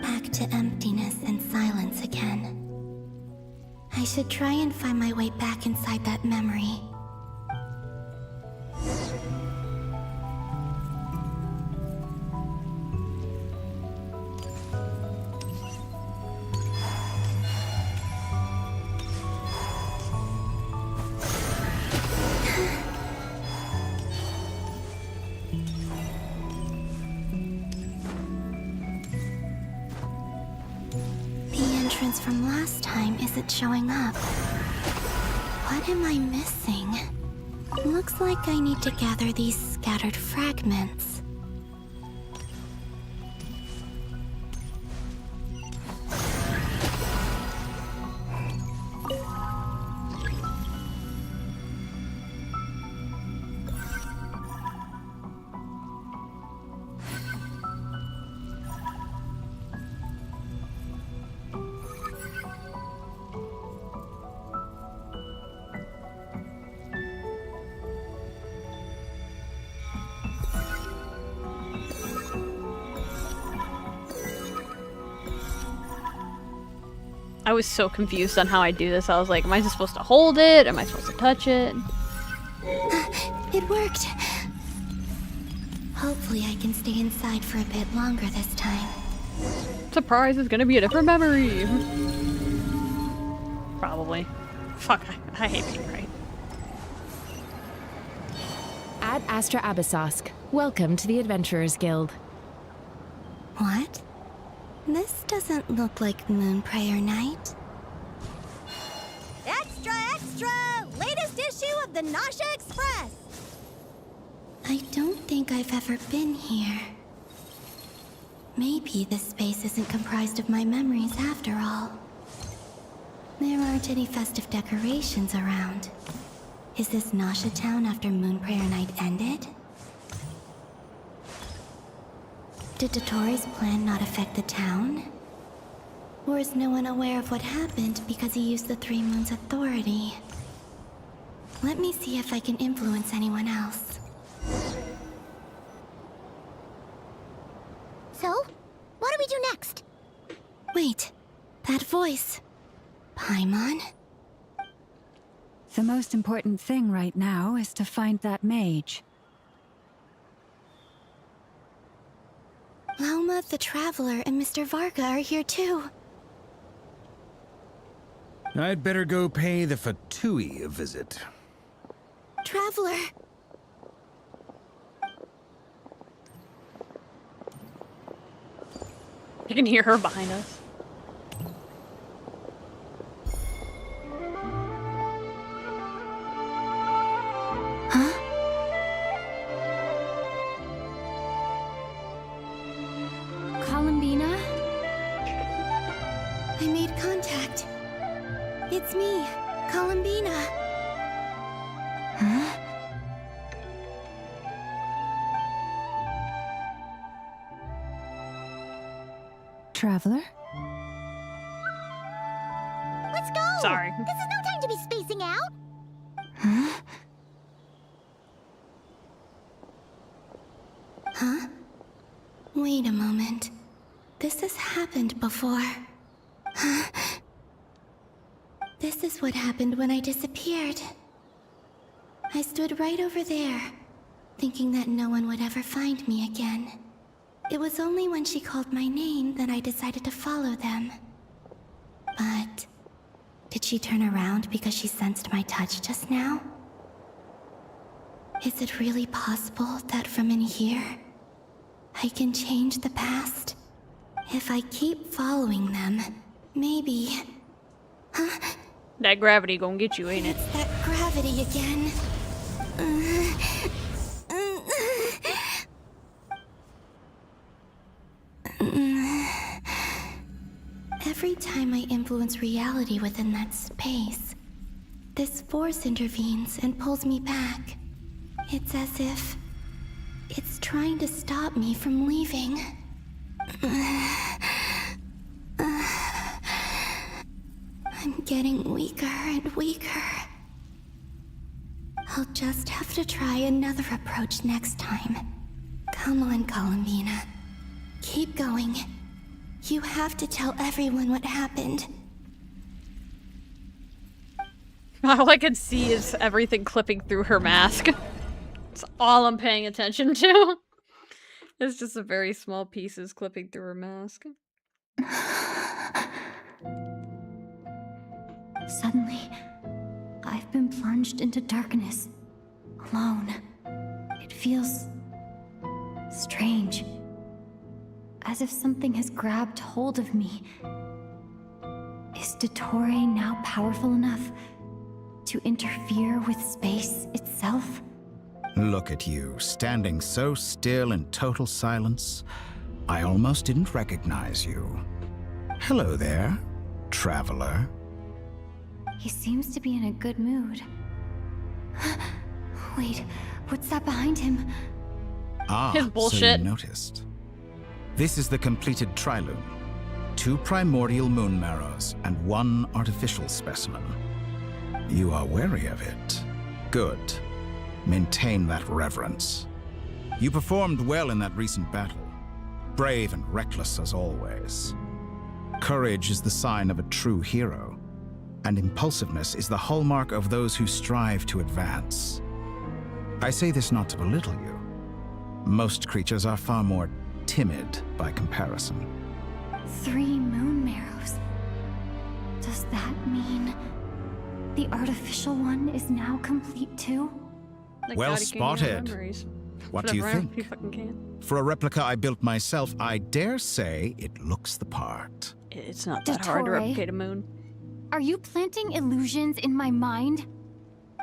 Back to emptiness and silence again. I should try and find my way back inside that memory. From last time isn't showing up. What am I missing? Looks like I need to gather these scattered fragments. I was so confused on how I do this. I was like, am I just supposed to hold it? Am I supposed to touch it? It worked. Hopefully I can stay inside for a bit longer this time. Surprise, it's gonna be a different memory. Probably. Fuck, I hate being right. Ad Astra Abyssosk. Welcome to the Adventurers Guild. What? This doesn't look like Moonprayer Night. Extra, extra! Latest issue of the Nasha Express! I don't think I've ever been here. Maybe this space isn't comprised of my memories after all. There aren't any festive decorations around. Is this Nasha Town after Moonprayer Night ended? Did Dottoro's plan not affect the town? Or is no one aware of what happened because he used the Three Moons' authority? Let me see if I can influence anyone else. So, what do we do next? Wait, that voice. Paimon? The most important thing right now is to find that mage. Lauma the Traveler and Mr. Varga are here too. I'd better go pay the Fatui a visit. Traveler! You can hear her behind us. Columbina? I made contact. It's me, Columbina. Huh? Traveler? Let's go! Sorry. This is no time to be spacing out! Huh? Huh? Wait a moment. This has happened before. Huh? This is what happened when I disappeared. I stood right over there, thinking that no one would ever find me again. It was only when she called my name that I decided to follow them. But did she turn around because she sensed my touch just now? Is it really possible that from in here, I can change the past? If I keep following them, maybe... Huh? That gravity gonna get you, ain't it? It's that gravity again. Every time I influence reality within that space, this force intervenes and pulls me back. It's as if it's trying to stop me from leaving. getting weaker and weaker. I'll just have to try another approach next time. Come on, Columbina. Keep going. You have to tell everyone what happened. All I can see is everything clipping through her mask. That's all I'm paying attention to. It's just a very small pieces clipping through her mask. Suddenly, I've been plunged into darkness, alone. It feels strange, as if something has grabbed hold of me. Is Dottore now powerful enough to interfere with space itself? Look at you, standing so still in total silence. I almost didn't recognize you. Hello there, traveler. He seems to be in a good mood. Wait, what's that behind him? Ah, His bullshit. So you noticed. This is the completed Triloom. 2 primordial moon marrows and 1 artificial specimen. You are wary of it. Good. Maintain that reverence. You performed well in that recent battle. Brave and reckless as always. Courage is the sign of a true hero, and impulsiveness is the hallmark of those who strive to advance. I say this not to belittle you. Most creatures are far more timid by comparison. 3 moon marrows. Does that mean the artificial one is now complete too? Thank Well God he can't get spotted. memories. What do you Whatever, think? he fucking can. For a replica I built myself, I dare say it looks the part. It's not that hard to Dottore. replicate a moon. Are you planting illusions in my mind?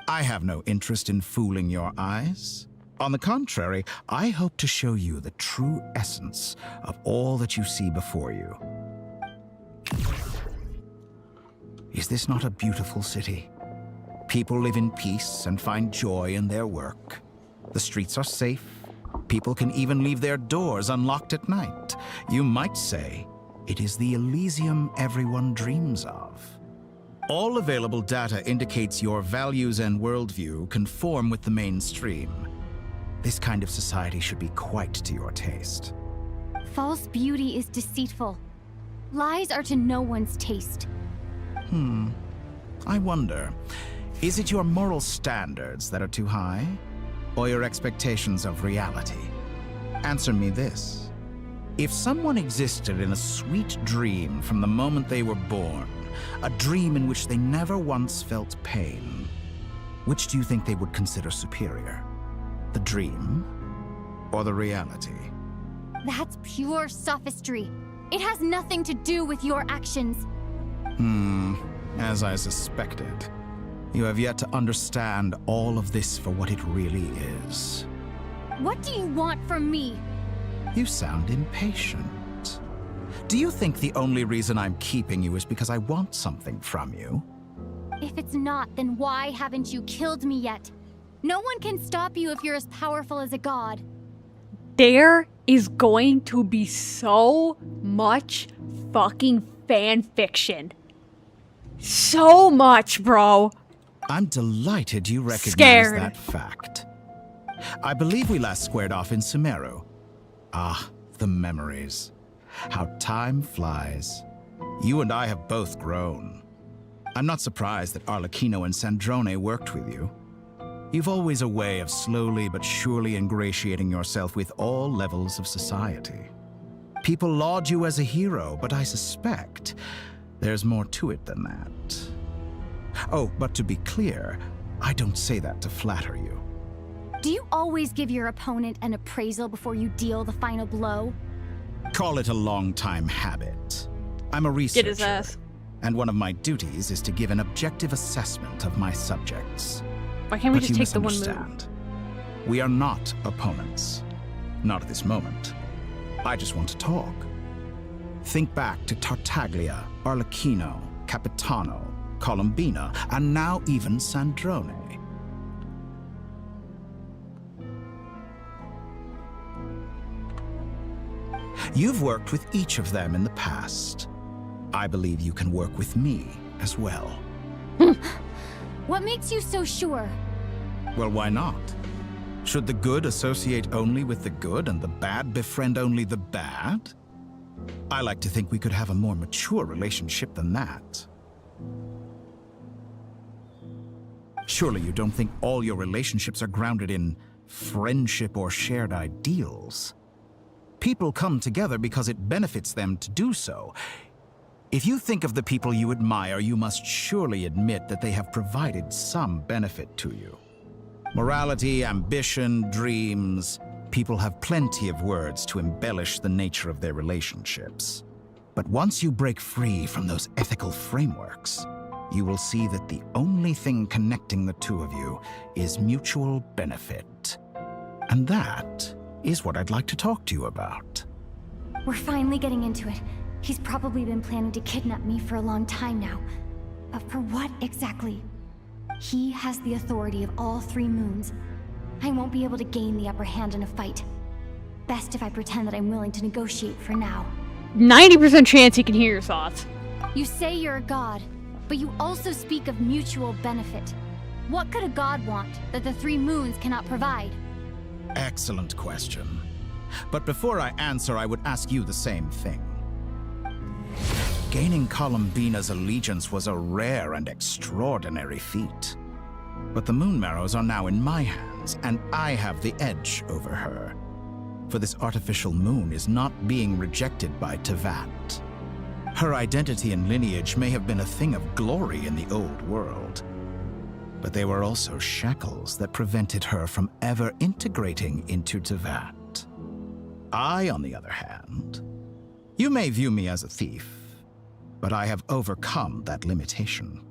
I have no interest in fooling your eyes. On the contrary, I hope to show you the true essence of all that you see before you. Is this not a beautiful city? People live in peace and find joy in their work. The streets are safe. People can even leave their doors unlocked at night. You might say it is the Elysium everyone dreams of. All available data indicates your values and worldview conform with the mainstream. This kind of society should be quite to your taste. False beauty is deceitful. Lies are to no one's taste. I wonder, is it your moral standards that are too high? Or your expectations of reality? Answer me this. If someone existed in a sweet dream from the moment they were born, a dream in which they never once felt pain, which do you think they would consider superior? The dream or the reality? That's pure sophistry. It has nothing to do with your actions. As I suspected. You have yet to understand all of this for what it really is. What do you want from me? You sound impatient. Do you think the only reason I'm keeping you is because I want something from you? If it's not, then why haven't you killed me yet? No one can stop you if you're as powerful as a god. There is going to be so much fucking fan fiction. So much, bro. I'm delighted you recognize Scared. that fact. I believe we last squared off in Sumeru. Ah, the memories. How time flies. You and I have both grown. I'm not surprised that Arlecchino and Sandrone worked with you. You've always a way of slowly but surely ingratiating yourself with all levels of society. People laud you as a hero, but I suspect there's more to it than that. Oh, but to be clear, I don't say that to flatter you. Do you always give your opponent an appraisal before you deal the final blow? Call it a long-time habit. I'm a researcher. Get his ass. And one of my duties is to give an objective assessment of my subjects. Why can't we But just you take the one move? misunderstand. We are not opponents. Not at this moment. I just want to talk. Think back to Tartaglia, Arlecchino, Capitano, Columbina, and now even Sandrone. You've worked with each of them in the past. I believe you can work with me as well. What makes you so sure? Well, why not? Should the good associate only with the good and the bad befriend only the bad? I like to think we could have a more mature relationship than that. Surely you don't think all your relationships are grounded in friendship or shared ideals. People come together because it benefits them to do so. If you think of the people you admire, you must surely admit that they have provided some benefit to you. Morality, ambition, dreams. People have plenty of words to embellish the nature of their relationships. But once you break free from those ethical frameworks, you will see that the only thing connecting the two of you is mutual benefit. And that is what I'd like to talk to you about. We're finally getting into it. He's probably been planning to kidnap me for a long time now. But for what exactly? He has the authority of all 3 moons. I won't be able to gain the upper hand in a fight. Best if I pretend that I'm willing to negotiate for now. 90% chance he can hear your thoughts. You say you're a god, but you also speak of mutual benefit. What could a god want that the 3 moons cannot provide? Excellent question. But before I answer, I would ask you the same thing. Gaining Columbina's allegiance was a rare and extraordinary feat. But the Moon Marrows are now in my hands, and I have the edge over her. For this artificial moon is not being rejected by Tevat. Her identity and lineage may have been a thing of glory in the old world, but they were also shackles that prevented her from ever integrating into Tevat. I, on the other hand, you may view me as a thief, but I have overcome that limitation.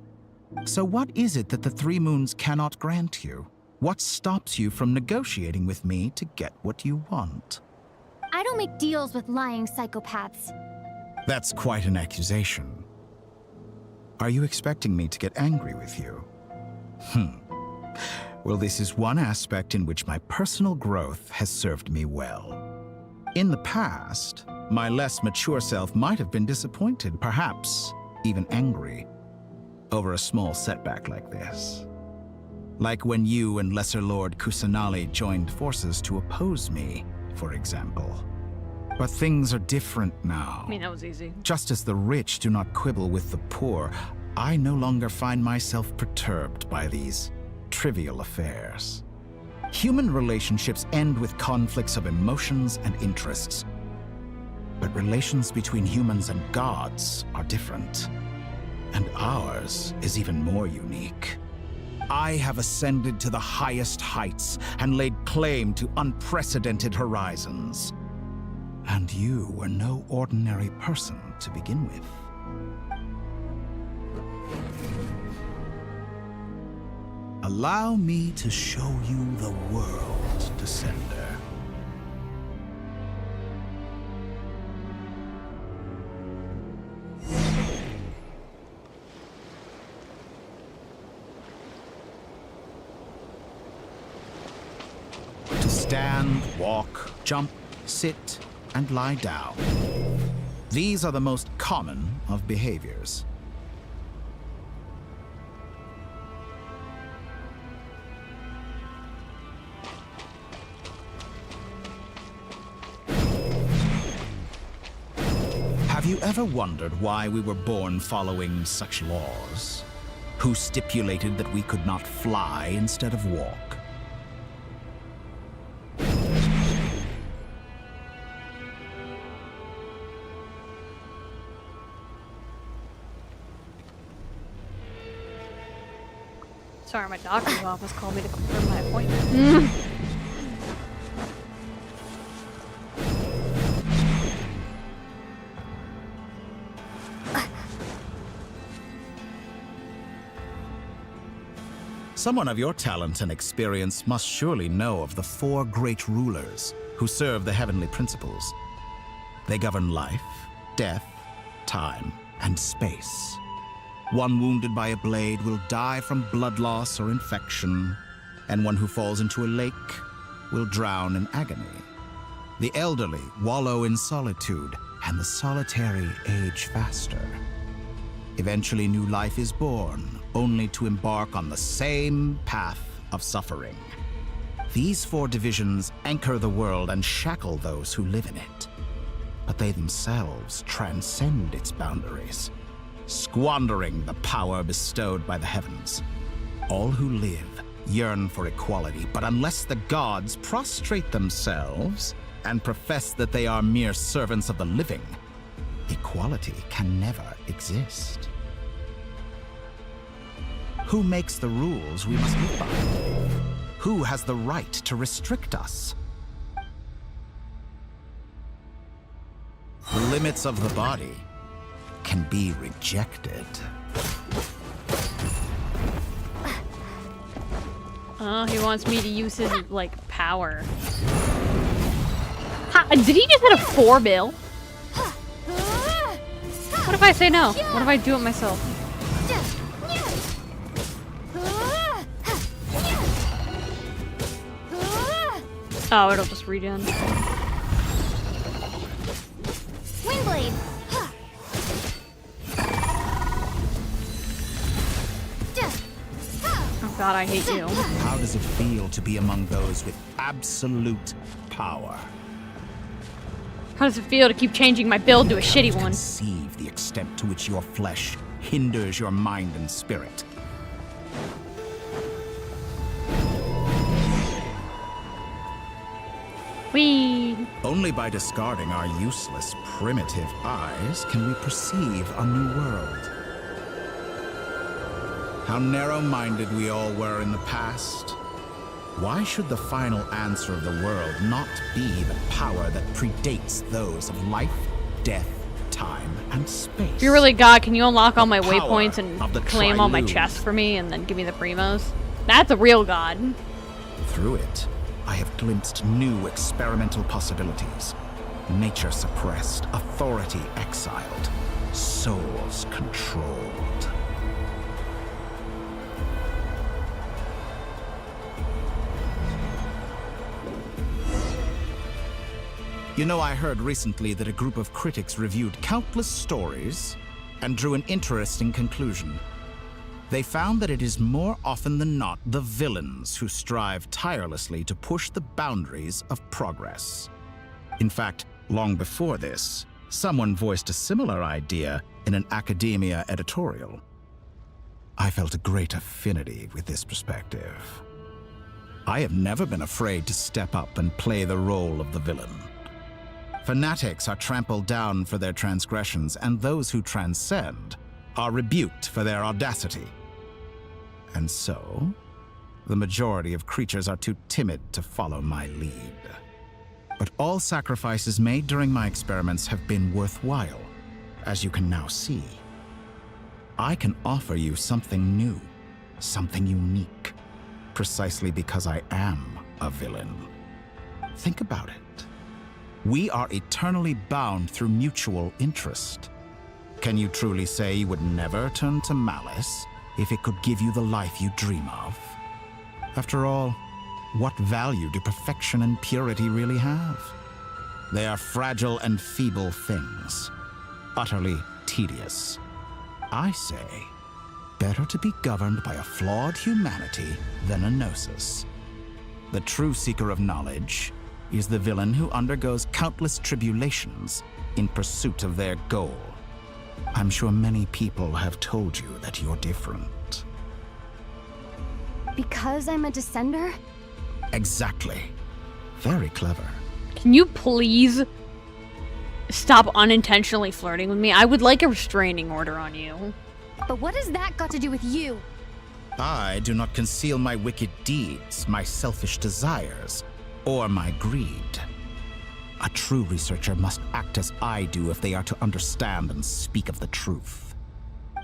So what is it that the 3 moons cannot grant you? What stops you from negotiating with me to get what you want? I don't make deals with lying psychopaths. That's quite an accusation. Are you expecting me to get angry with you? Well, this is one aspect in which my personal growth has served me well. In the past, my less mature self might have been disappointed, perhaps even angry, over a small setback like this. Like when you and Lesser Lord Kusanali joined forces to oppose me, for example. But things are different now. I mean, that was easy. Just as the rich do not quibble with the poor, I no longer find myself perturbed by these trivial affairs. Human relationships end with conflicts of emotions and interests. But relations between humans and gods are different. And ours is even more unique. I have ascended to the highest heights and laid claim to unprecedented horizons. And you were no ordinary person to begin with. Allow me to show you the world, Descender. To stand, walk, jump, sit, and lie down. These are the most common of behaviors. Have you ever wondered why we were born following such laws? Who stipulated that we could not fly instead of walk? Sorry, my doctor's office called me to confirm my appointment. Someone of your talent and experience must surely know of the 4 great rulers who serve the heavenly principles. They govern life, death, time, and space. One wounded by a blade will die from blood loss or infection, and one who falls into a lake will drown in agony. The elderly wallow in solitude, and the solitary age faster. Eventually, new life is born, only to embark on the same path of suffering. These 4 divisions anchor the world and shackle those who live in it. But they themselves transcend its boundaries, squandering the power bestowed by the heavens. All who live yearn for equality, but unless the gods prostrate themselves and profess that they are mere servants of the living, equality can never exist. Who makes the rules we must live by? Who has the right to restrict us? The limits of the body can be rejected. Oh, he wants me to use his, like, power. Did he just hit a 4 bill? What if I say no? What if I do it myself? Oh, it'll just regen. Wingblade! Oh god, I hate you. How does it feel to be among those with absolute power? How does it feel to keep changing my build to a shitty one? Conceive the extent to which your flesh hinders your mind and spirit. Whee! Only by discarding our useless, primitive eyes can we perceive a new world. How narrow-minded we all were in the past. Why should the final answer of the world not be the power that predates those of life, death, time, and space? If you're really God, can you unlock all my Power waypoints and of the claim all my Trilude. chests for me and then give me the primos? That's a real God. Through it, I have glimpsed new experimental possibilities. Nature suppressed, authority exiled, souls controlled. You know, I heard recently that a group of critics reviewed countless stories and drew an interesting conclusion. They found that it is more often than not the villains who strive tirelessly to push the boundaries of progress. In fact, long before this, someone voiced a similar idea in an academia editorial. I felt a great affinity with this perspective. I have never been afraid to step up and play the role of the villain. Fanatics are trampled down for their transgressions, and those who transcend are rebuked for their audacity. And so, the majority of creatures are too timid to follow my lead. But all sacrifices made during my experiments have been worthwhile, as you can now see. I can offer you something new, something unique, precisely because I am a villain. Think about it. We are eternally bound through mutual interest. Can you truly say you would never turn to malice if it could give you the life you dream of? After all, what value do perfection and purity really have? They are fragile and feeble things, utterly tedious. I say, better to be governed by a flawed humanity than a gnosis. The true seeker of knowledge is the villain who undergoes countless tribulations in pursuit of their goal. I'm sure many people have told you that you're different. Because I'm a descender? Exactly. Very clever. Can you please stop unintentionally flirting with me? I would like a restraining order on you. But what has that got to do with you? I do not conceal my wicked deeds, my selfish desires, or my greed. A true researcher must act as I do if they are to understand and speak of the truth.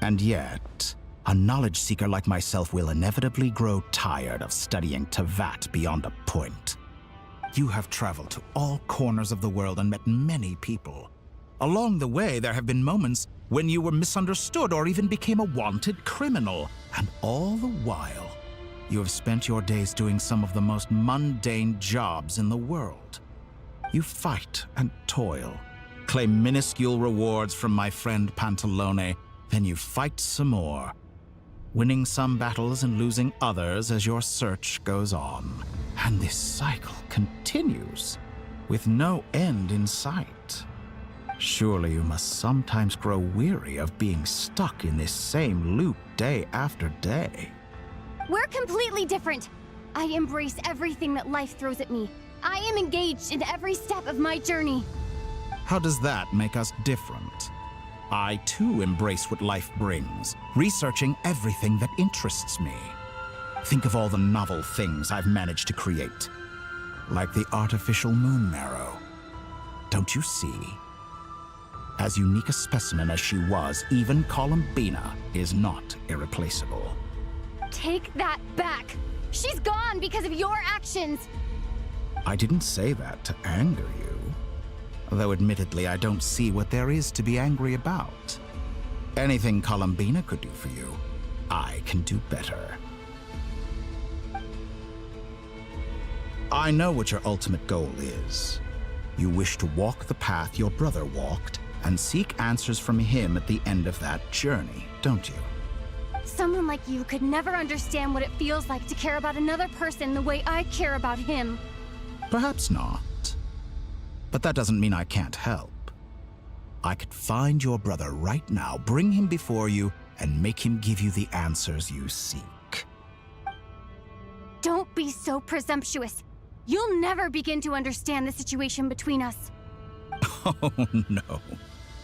And yet, a knowledge seeker like myself will inevitably grow tired of studying Tevat beyond a point. You have traveled to all corners of the world and met many people. Along the way, there have been moments when you were misunderstood or even became a wanted criminal. And all the while, you have spent your days doing some of the most mundane jobs in the world. You fight and toil, claim minuscule rewards from my friend Pantalone, Then you fight some more, winning some battles and losing others as your search goes on. And this cycle continues, with no end in sight. Surely you must sometimes grow weary of being stuck in this same loop day after day. We're completely different. I embrace everything that life throws at me. I am engaged in every step of my journey. How does that make us different? I too embrace what life brings, researching everything that interests me. Think of all the novel things I've managed to create, like the artificial moon marrow. Don't you see? As unique a specimen as she was, even Columbina is not irreplaceable. Take that back. She's gone because of your actions. I didn't say that to anger you. Though admittedly, I don't see what there is to be angry about. Anything Columbina could do for you, I can do better. I know what your ultimate goal is. You wish to walk the path your brother walked and seek answers from him at the end of that journey, don't you? Someone like you could never understand what it feels like to care about another person the way I care about him. Perhaps not. But that doesn't mean I can't help. I could find your brother right now, bring him before you, and make him give you the answers you seek. Don't be so presumptuous. You'll never begin to understand the situation between us. Oh, no.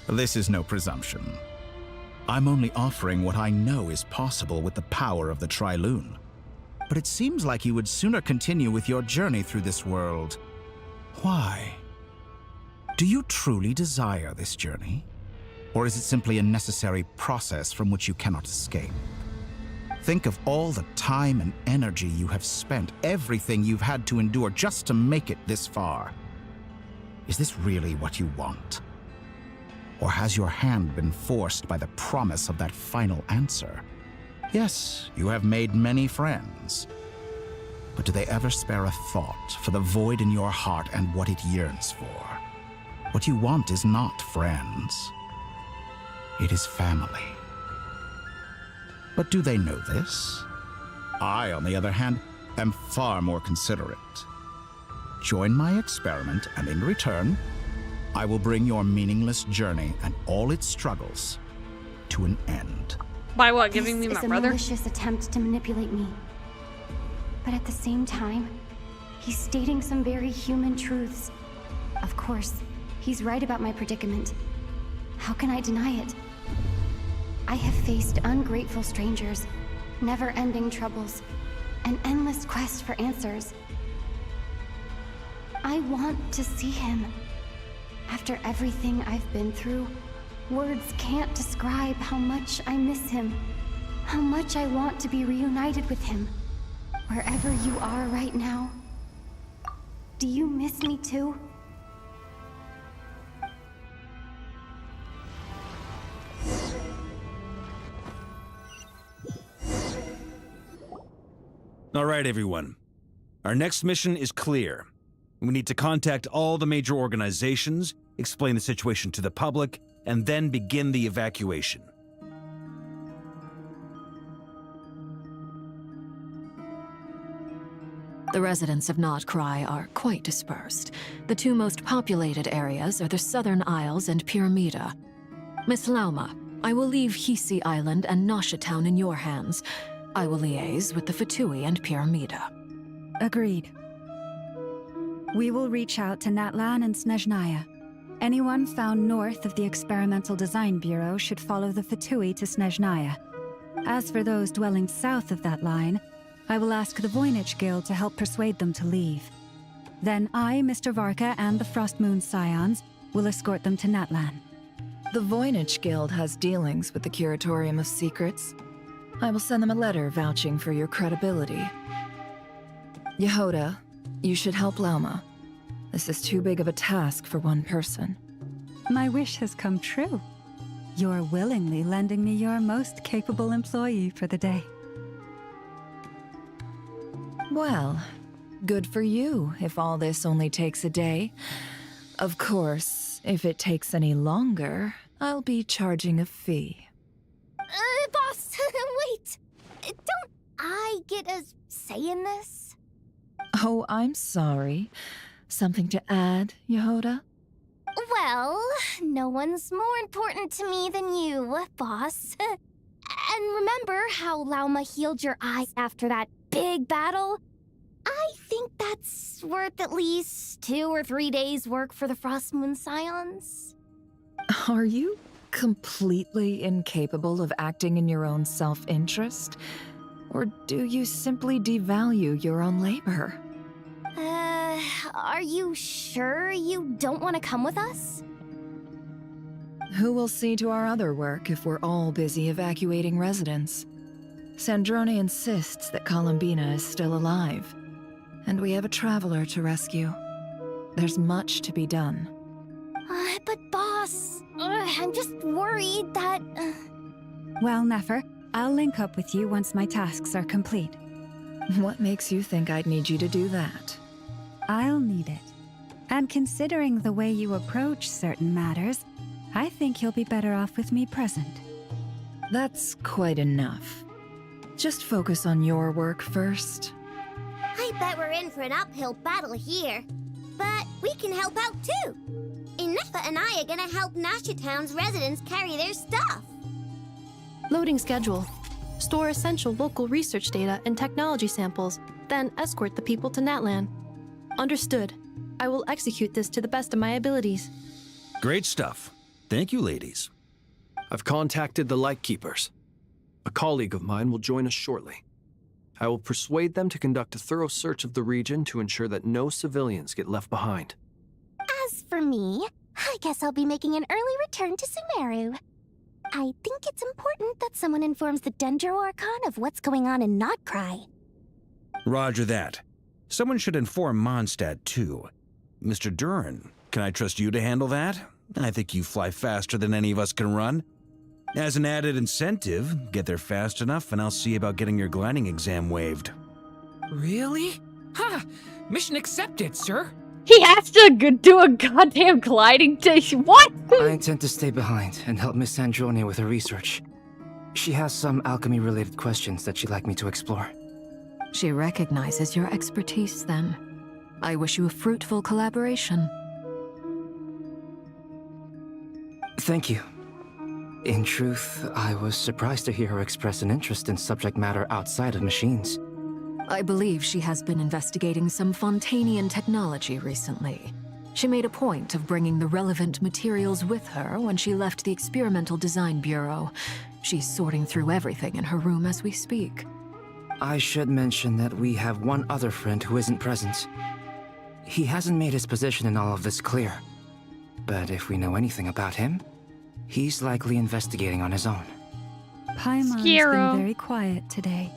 This is no presumption. I'm only offering what I know is possible with the power of the Trilune. But it seems like you would sooner continue with your journey through this world. Why? Do you truly desire this journey? Or is it simply a necessary process from which you cannot escape? Think of all the time and energy you have spent, everything you've had to endure just to make it this far. Is this really what you want? Or has your hand been forced by the promise of that final answer? Yes, you have made many friends. But do they ever spare a thought for the void in your heart and what it yearns for? What you want is not friends. It is family. But do they know this? I, on the other hand, am far more considerate. Join my experiment, and in return, I will bring your meaningless journey and all its struggles to an end. By what? Giving me my brother? This is a malicious attempt to manipulate me. But at the same time, he's stating some very human truths. Of course, he's right about my predicament. How can I deny it? I have faced ungrateful strangers, never-ending troubles, an endless quest for answers. I want to see him. After everything I've been through, words can't describe how much I miss him, how much I want to be reunited with him. Wherever you are right now, do you miss me too? All right, everyone. Our next mission is clear. We need to contact all the major organizations, explain the situation to the public, and then begin the evacuation. The residents of Nod-Krai are quite dispersed. The two most populated areas are the Southern Isles and Pyramida. Miss Lauma, I will leave Hisi Island and Nasha Town in your hands. I will liaise with the Fatui and Pyramida. Agreed. We will reach out to Natlan and Snezhnaya. Anyone found north of the Experimental Design Bureau should follow the Fatui to Snezhnaya. As for those dwelling south of that line, I will ask the Voynich Guild to help persuade them to leave. Then I, Mr. Varka, and the Frostmoon Scions will escort them to Natlan. The Voynich Guild has dealings with the Curatorium of Secrets. I will send them a letter vouching for your credibility. Yehoda, you should help Lauma. This is too big of a task for one person. My wish has come true. You're willingly lending me your most capable employee for the day. Well, good for you if all this only takes a day. Of course, if it takes any longer, I'll be charging a fee. Boss, wait. Don't I get a say in this? Oh, I'm sorry. Something to add, Yehoda? Well, no one's more important to me than you, boss. And remember how Lauma healed your eyes after that big battle? I think that's worth at least 2 or 3 days' work for the Frost Moon Scions. Are you completely incapable of acting in your own self-interest? Or do you simply devalue your own labor? Are you sure you don't want to come with us? Who will see to our other work if we're all busy evacuating residents? Sandrone insists that Columbina is still alive, and we have a traveler to rescue. There's much to be done. But boss, I'm just worried that... Well, Nefer, I'll link up with you once my tasks are complete. What makes you think I'd need you to do that? I'll need it. And considering the way you approach certain matters, I think you'll be better off with me present. That's quite enough. Just focus on your work first. I bet we're in for an uphill battle here. But we can help out too. Inefa and I are gonna help Nasha Town's residents carry their stuff. Loading schedule. Store essential local research data and technology samples, then escort the people to Natlan. Understood. I will execute this to the best of my abilities. Great stuff. Thank you, ladies. I've contacted the Lightkeepers. A colleague of mine will join us shortly. I will persuade them to conduct a thorough search of the region to ensure that no civilians get left behind. As for me, I guess I'll be making an early return to Sumeru. I think it's important that someone informs the Dendro Archon of what's going on in Nod-Krai. Roger that. Someone should inform Mondstadt, too. Mr. Duran, can I trust you to handle that? I think you fly faster than any of us can run. As an added incentive, get there fast enough and I'll see about getting your gliding exam waived. Really? Ha! Mission accepted, sir. He has to do a goddamn gliding station. What? I intend to stay behind and help Miss Sandrone with her research. She has some alchemy-related questions that she'd like me to explore. She recognizes your expertise, then. I wish you a fruitful collaboration. Thank you. In truth, I was surprised to hear her express an interest in subject matter outside of machines. I believe she has been investigating some Fontanian technology recently. She made a point of bringing the relevant materials with her when she left the Experimental Design Bureau. She's sorting through everything in her room as we speak. I should mention that we have one other friend who isn't present. He hasn't made his position in all of this clear. But if we know anything about him, he's likely investigating on his own. Paimon's been very quiet today.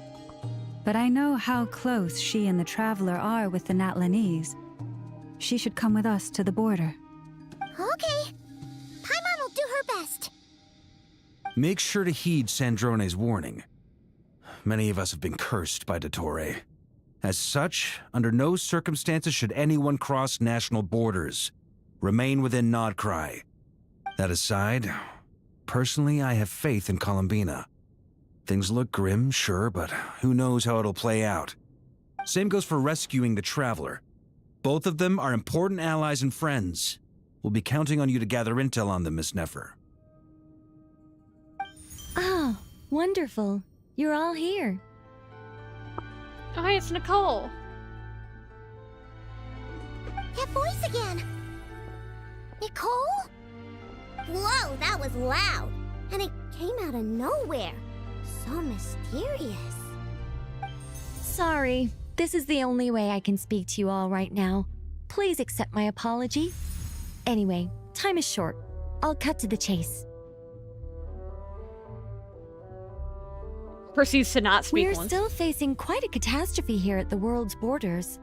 But I know how close she and the Traveler are with the Natlanese. She should come with us to the border. Okay. Paimon will do her best. Make sure to heed Sandrone's warning. Many of us have been cursed by Dottore. As such, under no circumstances should anyone cross national borders. Remain within Nod-Krai. That aside, personally I have faith in Columbina. Things look grim, sure, but who knows how it'll play out. Same goes for rescuing the Traveler. Both of them are important allies and friends. We'll be counting on you to gather intel on them, Miss Nefer. Oh, wonderful. You're all here. Oh, hey, it's Nicole. That voice again. Nicole? Whoa, that was loud. And it came out of nowhere. So mysterious. Sorry, this is the only way I can speak to you all right now. Please accept my apology. Anyway, time is short. I'll cut to the chase. Proceeds to not speak We're once. still facing quite a catastrophe here at the world's borders.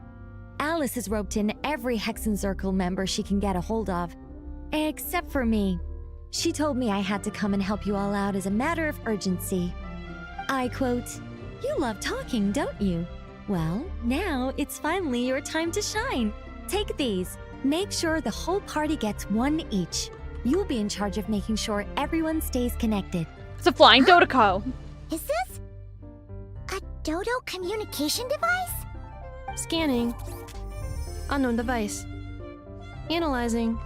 Alice has roped in every Hexencircle member she can get a hold of. Except for me. She told me I had to come and help you all out as a matter of urgency. I quote, "You love talking, don't you? Well, now it's finally your time to shine. Take these. Make sure the whole party gets one each. You'll be in charge of making sure everyone stays connected. It's a flying Dodoco. Is this a Dodo communication device? Scanning. Unknown device. Analyzing.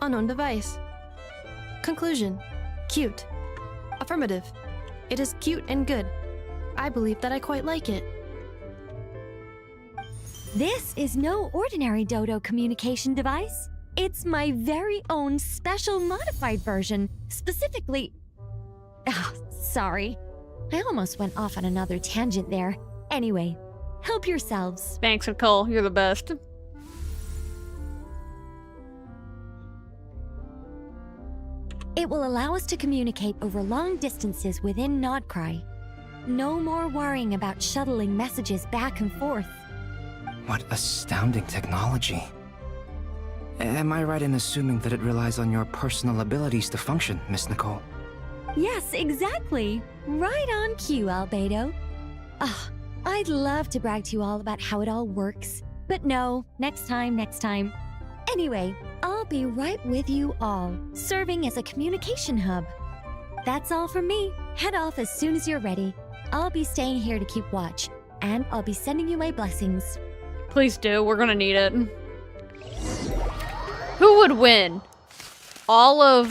Unknown device. Conclusion. Cute. Affirmative. It is cute and good. I believe that I quite like it. This is no ordinary Dodo communication device. It's my very own special modified version, specifically... Ah, sorry. I almost went off on another tangent there. Anyway, help yourselves. Thanks, Nicole. You're the best. It will allow us to communicate over long distances within Nod-Krai. No more worrying about shuttling messages back and forth. What astounding technology. Am I right in assuming that it relies on your personal abilities to function, Miss Nicole? Yes, exactly. Right on cue, Albedo. Ah, I'd love to brag to you all about how it all works. But no, next time. Anyway, I'll be right with you all, serving as a communication hub. That's all from me. Head off as soon as you're ready. I'll be staying here to keep watch, and I'll be sending you my blessings. Please do. We're gonna need it. Who would win? All of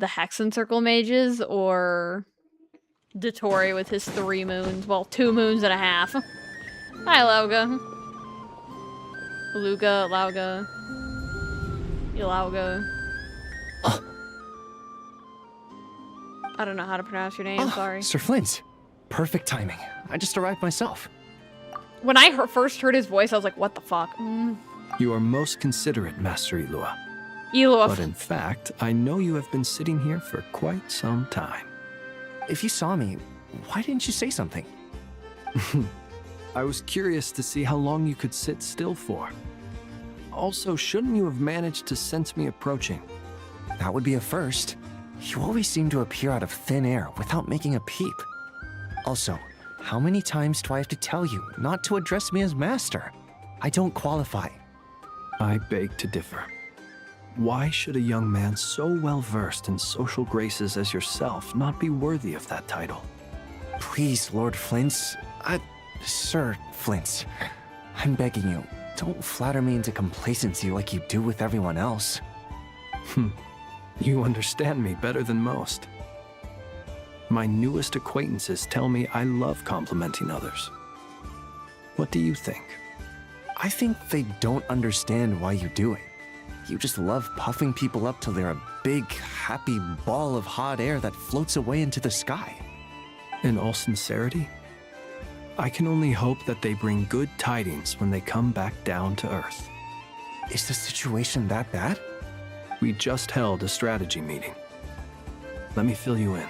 the Hexen Circle mages, or Dottore with his 3 moons? Well, 2 moons and a half. Hi, Lauga. Beluga, Lauga. Ilauga. I don't know how to pronounce your name, sorry. Sir Flint. Perfect timing. I just arrived myself. When I first heard his voice, I was like, what the fuck? You are most considerate, Master Ilua. Ilua. But in fact, I know you have been sitting here for quite some time. If you saw me, why didn't you say something? I was curious to see how long you could sit still for. Also, shouldn't you have managed to sense me approaching? That would be a first. You always seem to appear out of thin air without making a peep. Also, how many times do I have to tell you not to address me as master? I don't qualify. I beg to differ. Why should a young man so well versed in social graces as yourself not be worthy of that title? Please, Lord Flint. Sir Flint. I'm begging you, don't flatter me into complacency like you do with everyone else. You understand me better than most. My newest acquaintances tell me I love complimenting others. What do you think? I think they don't understand why you do it. You just love puffing people up till they're a big, happy ball of hot air that floats away into the sky. In all sincerity, I can only hope that they bring good tidings when they come back down to Earth. Is the situation that bad? We just held a strategy meeting. Let me fill you in.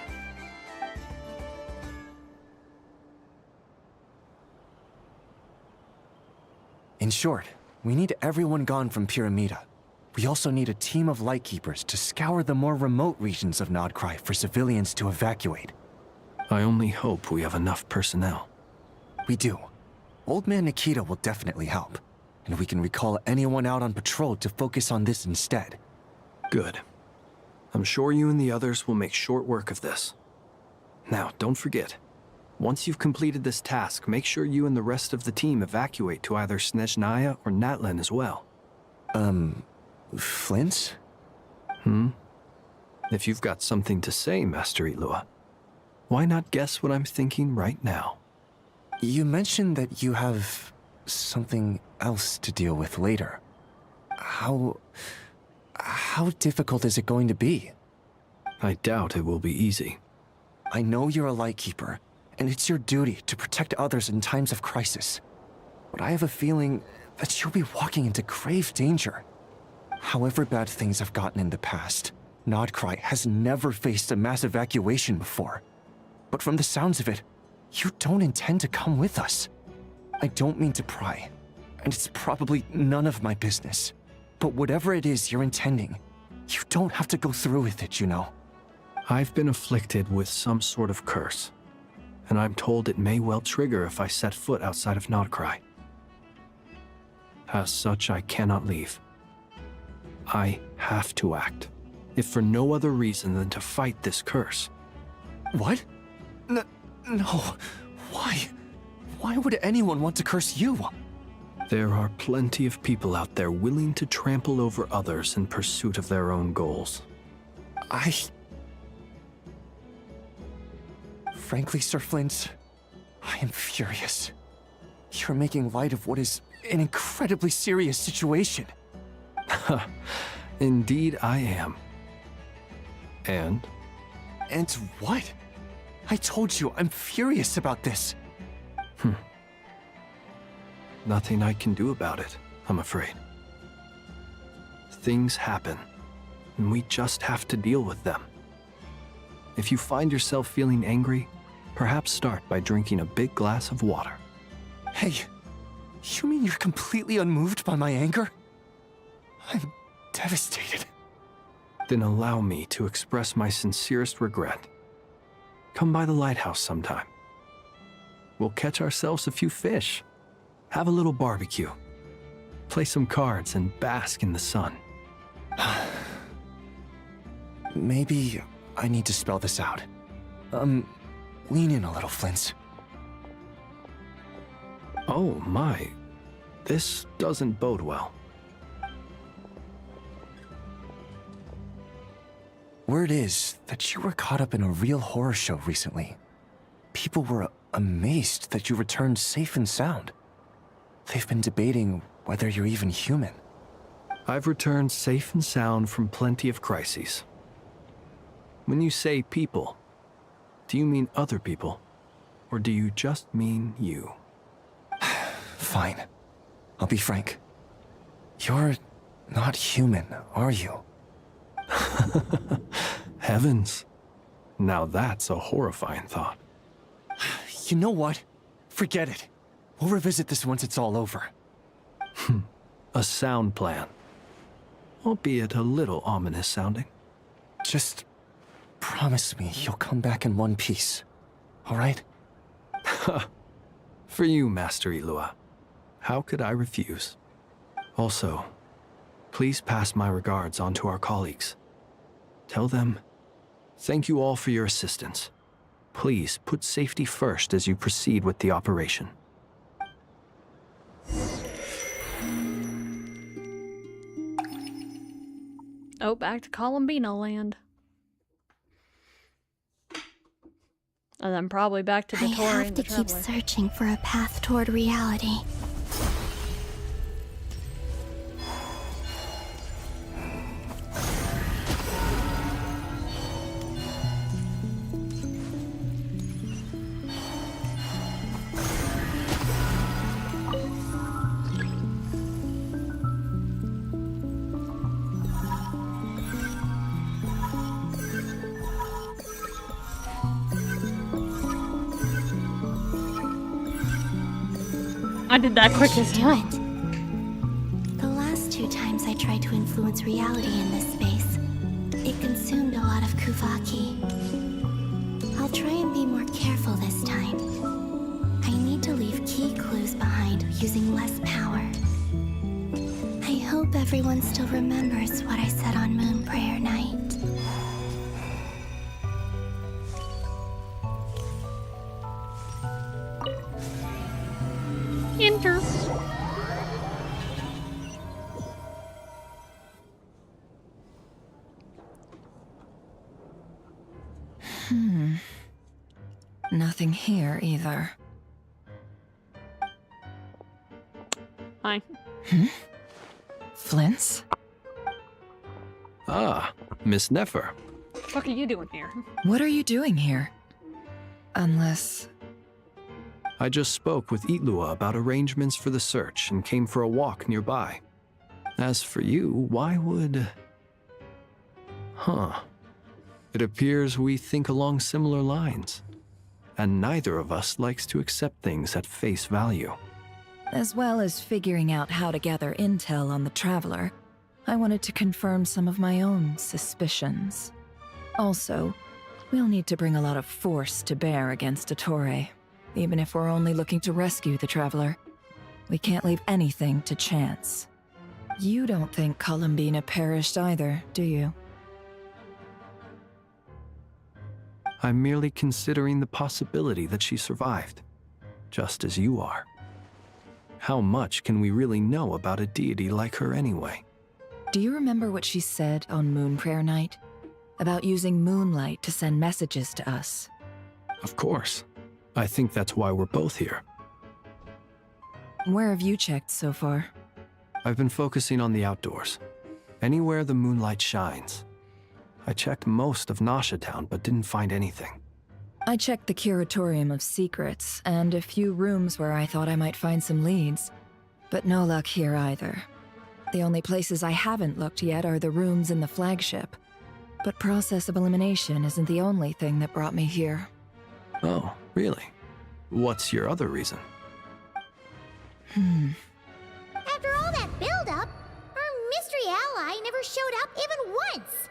In short, we need everyone gone from Pyramida. We also need a team of Lightkeepers to scour the more remote regions of Nod-Krai for civilians to evacuate. I only hope we have enough personnel. We do. Old Man Nikita will definitely help, and we can recall anyone out on patrol to focus on this instead. Good. I'm sure you and the others will make short work of this. Now, don't forget, once you've completed this task, make sure you and the rest of the team evacuate to either Snezhnaya or Natlan as well. Flint? If you've got something to say, Master Ilua, why not guess what I'm thinking right now? You mentioned that you have something else to deal with later. How difficult is it going to be? I doubt it will be easy. I know you're a Lightkeeper, and it's your duty to protect others in times of crisis. But I have a feeling that you'll be walking into grave danger. However bad things have gotten in the past, Nod-Krai has never faced a mass evacuation before. But from the sounds of it, you don't intend to come with us. I don't mean to pry, and it's probably none of my business. But whatever it is you're intending, you don't have to go through with it, you know. I've been afflicted with some sort of curse, and I'm told it may well trigger if I set foot outside of Nod-Krai. As such, I cannot leave. I have to act, if for no other reason than to fight this curse. What? No. Why? Why would anyone want to curse you? There are plenty of people out there willing to trample over others in pursuit of their own goals. Frankly, Sir Flint, I am furious. You're making light of what is an incredibly serious situation. Indeed I am. And? And what? I told you, I'm furious about this. Nothing I can do about it, I'm afraid. Things happen, and we just have to deal with them. If you find yourself feeling angry, perhaps start by drinking a big glass of water. Hey, you mean you're completely unmoved by my anger? I'm devastated. Then allow me to express my sincerest regret. Come by the lighthouse sometime. We'll catch ourselves a few fish, have a little barbecue, play some cards, and bask in the sun. Maybe I need to spell this out. Lean in a little, Flint. Oh my, this doesn't bode well. Word is that you were caught up in a real horror show recently. People were amazed that you returned safe and sound. They've been debating whether you're even human. I've returned safe and sound from plenty of crises. When you say people, do you mean other people? Or do you just mean you? Fine. I'll be frank. You're not human, are you? Heavens. Now that's a horrifying thought. You know what? Forget it. We'll revisit this once it's all over. A sound plan. Albeit a little ominous sounding. Just promise me you'll come back in one piece, all right? For you, Master Ilua. How could I refuse? Also, please pass my regards on to our colleagues. Tell them, thank you all for your assistance. Please put safety first as you proceed with the operation. Oh, back to Columbina land. And then probably back to the I Tory have and to the keep Traveler. searching for a path toward reality. I did that quick as Do hell. it. The last 2 times I tried to influence reality in this space, it consumed a lot of Kuvaki. I'll try and be more careful this time. I need to leave key clues behind using less power. I hope everyone still remembers what I said on Moon Prayer Night. Enter. Nothing here either. Hi. Flint's? Ah, Miss Nefer. What the fuck are you doing here? What are you doing here? Unless... I just spoke with Ilua about arrangements for the search and came for a walk nearby. As for you, why would... It appears we think along similar lines. And neither of us likes to accept things at face value. As well as figuring out how to gather intel on the Traveler, I wanted to confirm some of my own suspicions. Also, we'll need to bring a lot of force to bear against Dottore, even if we're only looking to rescue the Traveler. We can't leave anything to chance. You don't think Columbina perished either, do you? I'm merely considering the possibility that she survived, just as you are. How much can we really know about a deity like her anyway? Do you remember what she said on Moon Prayer Night? About using moonlight to send messages to us? Of course. I think that's why we're both here. Where have you checked so far? I've been focusing on the outdoors. Anywhere the moonlight shines. I checked most of Nasha Town, but didn't find anything. I checked the Curatorium of Secrets, and a few rooms where I thought I might find some leads. But no luck here either. The only places I haven't looked yet are the rooms in the flagship. But process of elimination isn't the only thing that brought me here. Oh, really? What's your other reason? After all that build-up, our mystery ally never showed up even once!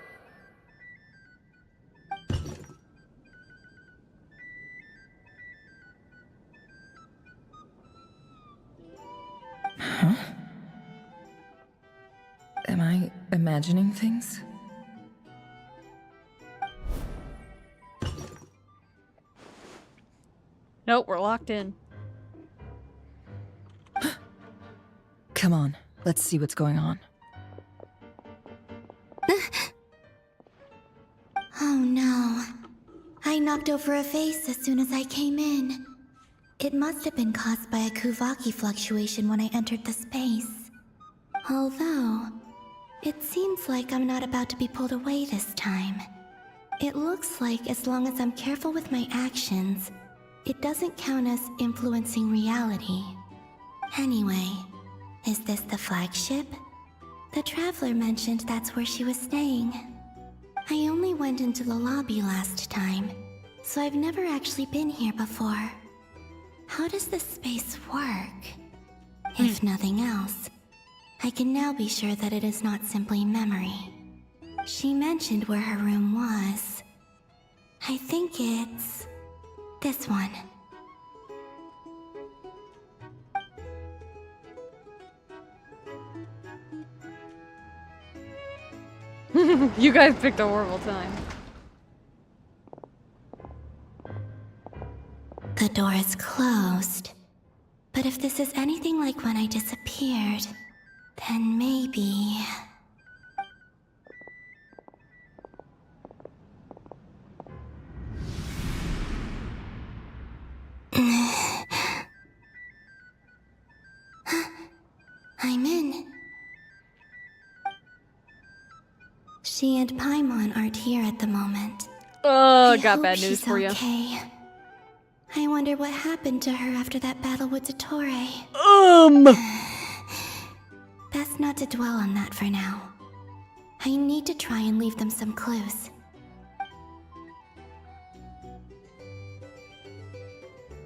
Huh? Am I imagining things? Nope, we're locked in. Come on, let's see what's going on. Oh no. I knocked over a vase as soon as I came in. It must have been caused by a Kuvaki fluctuation when I entered the space. Although, it seems like I'm not about to be pulled away this time. It looks like as long as I'm careful with my actions, it doesn't count as influencing reality. Anyway, is this the flagship? The Traveler mentioned that's where she was staying. I only went into the lobby last time, so I've never actually been here before. How does this space work? If nothing else, I can now be sure that it is not simply memory. She mentioned where her room was. I think it's this one. You guys picked a horrible time. The door is closed. But if this is anything like when I disappeared, then maybe... I'm in. She and Paimon aren't here at the moment. Oh, I got hope bad news she's for you. okay. I wonder what happened to her after that battle with Dottore. Best not to dwell on that for now. I need to try and leave them some clues.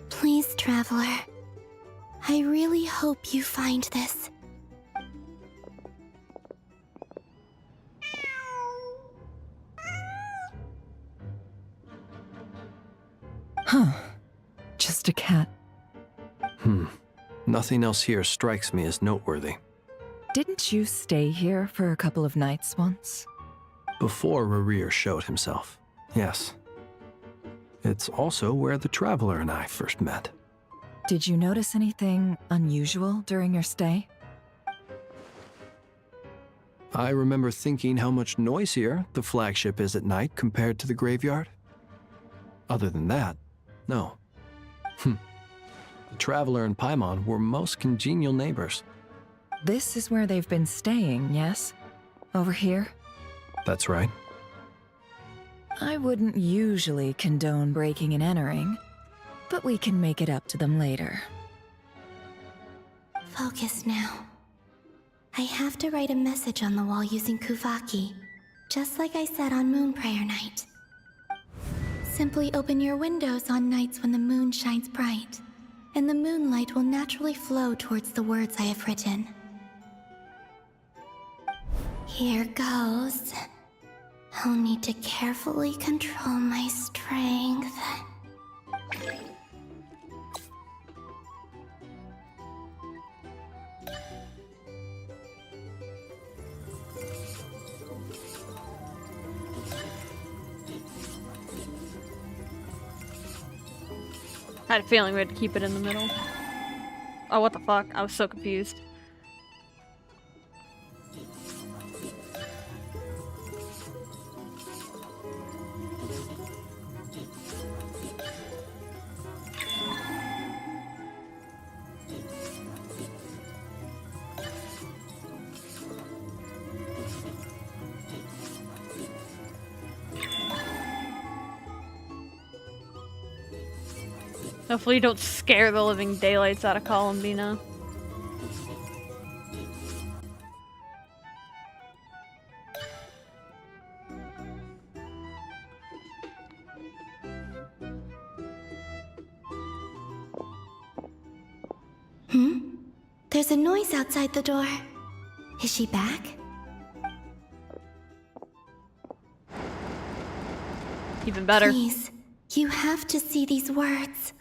Please, Traveler. I really hope you find this. Huh. Just a cat. Nothing else here strikes me as noteworthy. Didn't you stay here for a couple of nights once? Before Rerir showed himself, yes. It's also where the Traveler and I first met. Did you notice anything unusual during your stay? I remember thinking how much noisier the flagship is at night compared to the graveyard. Other than that, no. The Traveler and Paimon were most congenial neighbors. This is where they've been staying, yes? Over here? That's right. I wouldn't usually condone breaking and entering, but we can make it up to them later. Focus now. I have to write a message on the wall using Kuvaki, just like I said on Moon Prayer Night. Simply open your windows on nights when the moon shines bright, and the moonlight will naturally flow towards the words I have written. Here goes. I'll need to carefully control my strength. I had a feeling we had to keep it in the middle. Oh, what the fuck? I was so confused. Hopefully you don't scare the living daylights out of Columbina. There's a noise outside the door. Is she back? Even better. Please, you have to see these words.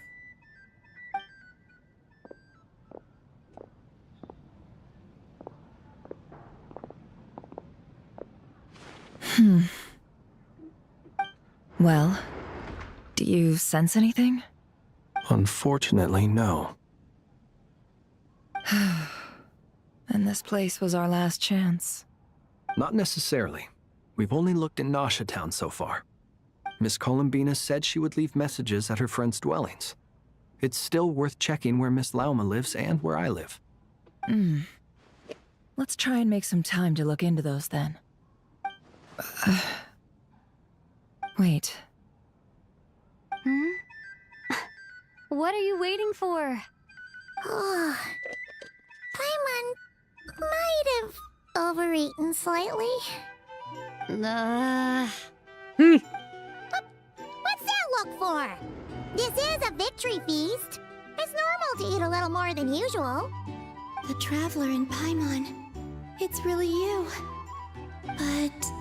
Well, do you sense anything? Unfortunately, no. And this place was our last chance. Not necessarily. We've only looked in Nasha Town so far. Miss Columbina said she would leave messages at her friends' dwellings. It's still worth checking where Miss Lauma lives and where I live. Let's try and make some time to look into those then. Wait. What are you waiting for? Paimon might have overeaten slightly. What's that look for? This is a victory feast. It's normal to eat a little more than usual. The Traveler in Paimon. It's really you. But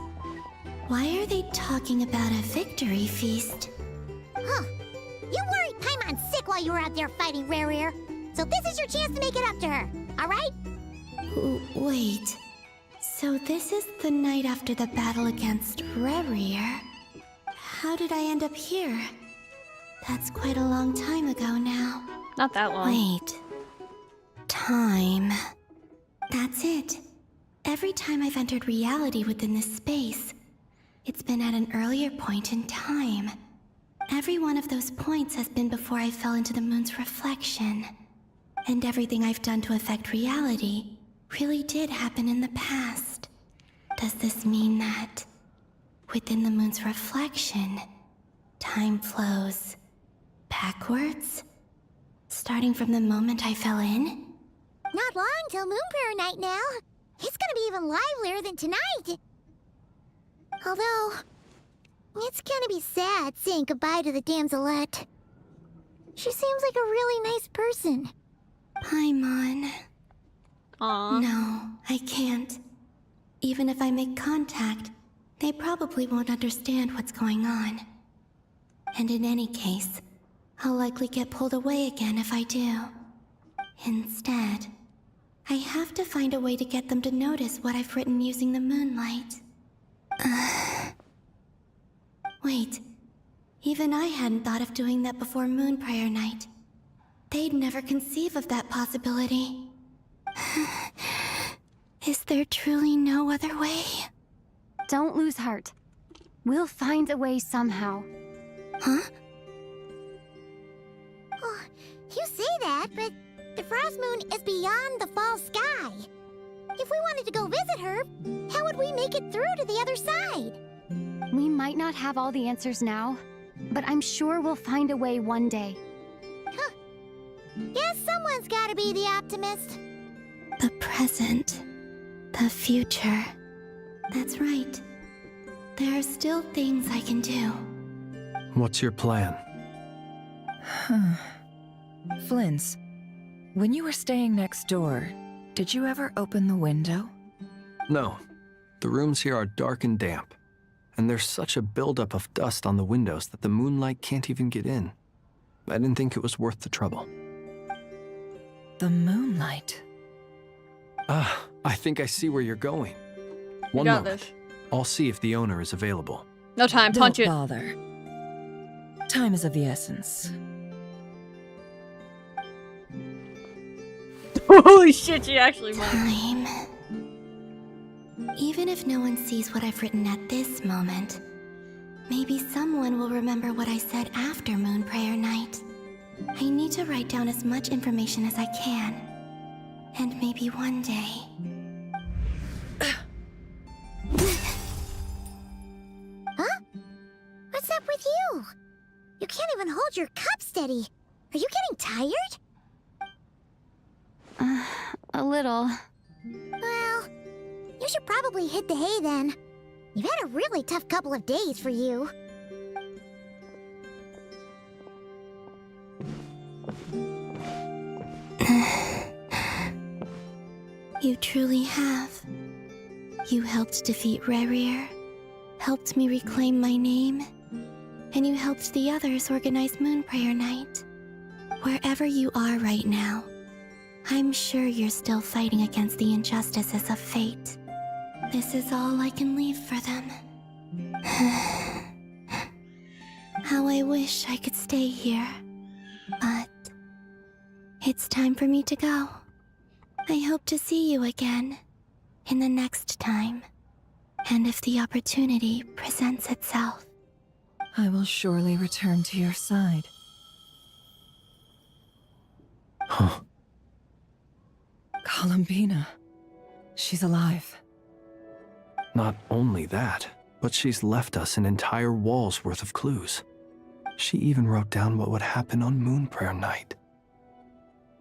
why are they talking about a victory feast? Huh. You worried Paimon's sick while you were out there fighting Rare. So this is your chance to make it up to her, alright? Wait. So this is the night after the battle against Rare. How did I end up here? That's quite a long time ago now. Not that long. Wait. Time. That's it. Every time I've entered reality within this space, it's been at an earlier point in time. Every one of those points has been before I fell into the moon's reflection. And everything I've done to affect reality really did happen in the past. Does this mean that within the moon's reflection, time flows backwards? Starting from the moment I fell in? Not long till Moon Prayer Night now. It's gonna be even livelier than tonight. Although, it's gonna be sad saying goodbye to the damselette. She seems like a really nice person. Paimon. Aww. No, I can't. Even if I make contact, they probably won't understand what's going on. And in any case, I'll likely get pulled away again if I do. Instead, I have to find a way to get them to notice what I've written using the moonlight. Wait, even I hadn't thought of doing that before Moon Prayer Night. They'd never conceive of that possibility. Is there truly no other way? Don't lose heart. We'll find a way somehow. Huh? Oh, you say that, but the Frost Moon is beyond the fall sky. If we wanted to go visit her, how would we make it through to the other side? We might not have all the answers now, but I'm sure we'll find a way one day. Huh. Guess someone's gotta be the optimist. The present. The future. That's right. There are still things I can do. What's your plan? Flint's, when you were staying next door, did you ever open the window? No. The rooms here are dark and damp. And there's such a buildup of dust on the windows that the moonlight can't even get in. I didn't think it was worth the trouble. The moonlight? I think I see where you're going. You got this. I'll see if the owner is available. No time, punch it. Don't bother. Time is of the essence. Holy shit, she actually might. Time. Even if no one sees what I've written at this moment, maybe someone will remember what I said after Moon Prayer Night. I need to write down as much information as I can. And maybe one day... Huh? What's up with you? You can't even hold your cup steady. Are you getting tired? A little. Well, you should probably hit the hay then. You've had a really tough couple of days for you. You truly have. You helped defeat Rerir, helped me reclaim my name, and you helped the others organize Moon Prayer Night. Wherever you are right now, I'm sure you're still fighting against the injustices of fate. This is all I can leave for them. How I wish I could stay here. But it's time for me to go. I hope to see you again in the next time. And if the opportunity presents itself. I will surely return to your side. Huh. Columbina. She's alive. Not only that, but she's left us an entire wall's worth of clues. She even wrote down what would happen on Moon Prayer Night.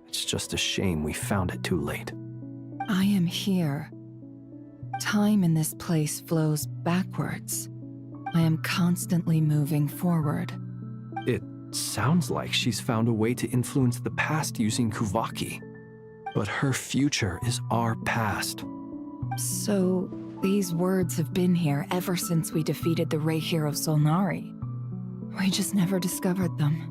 It's just a shame we found it too late. I am here. Time in this place flows backwards. I am constantly moving forward. It sounds like she's found a way to influence the past using Kuvaki. But her future is our past. So, these words have been here ever since we defeated the Ray hero Solnari. We just never discovered them.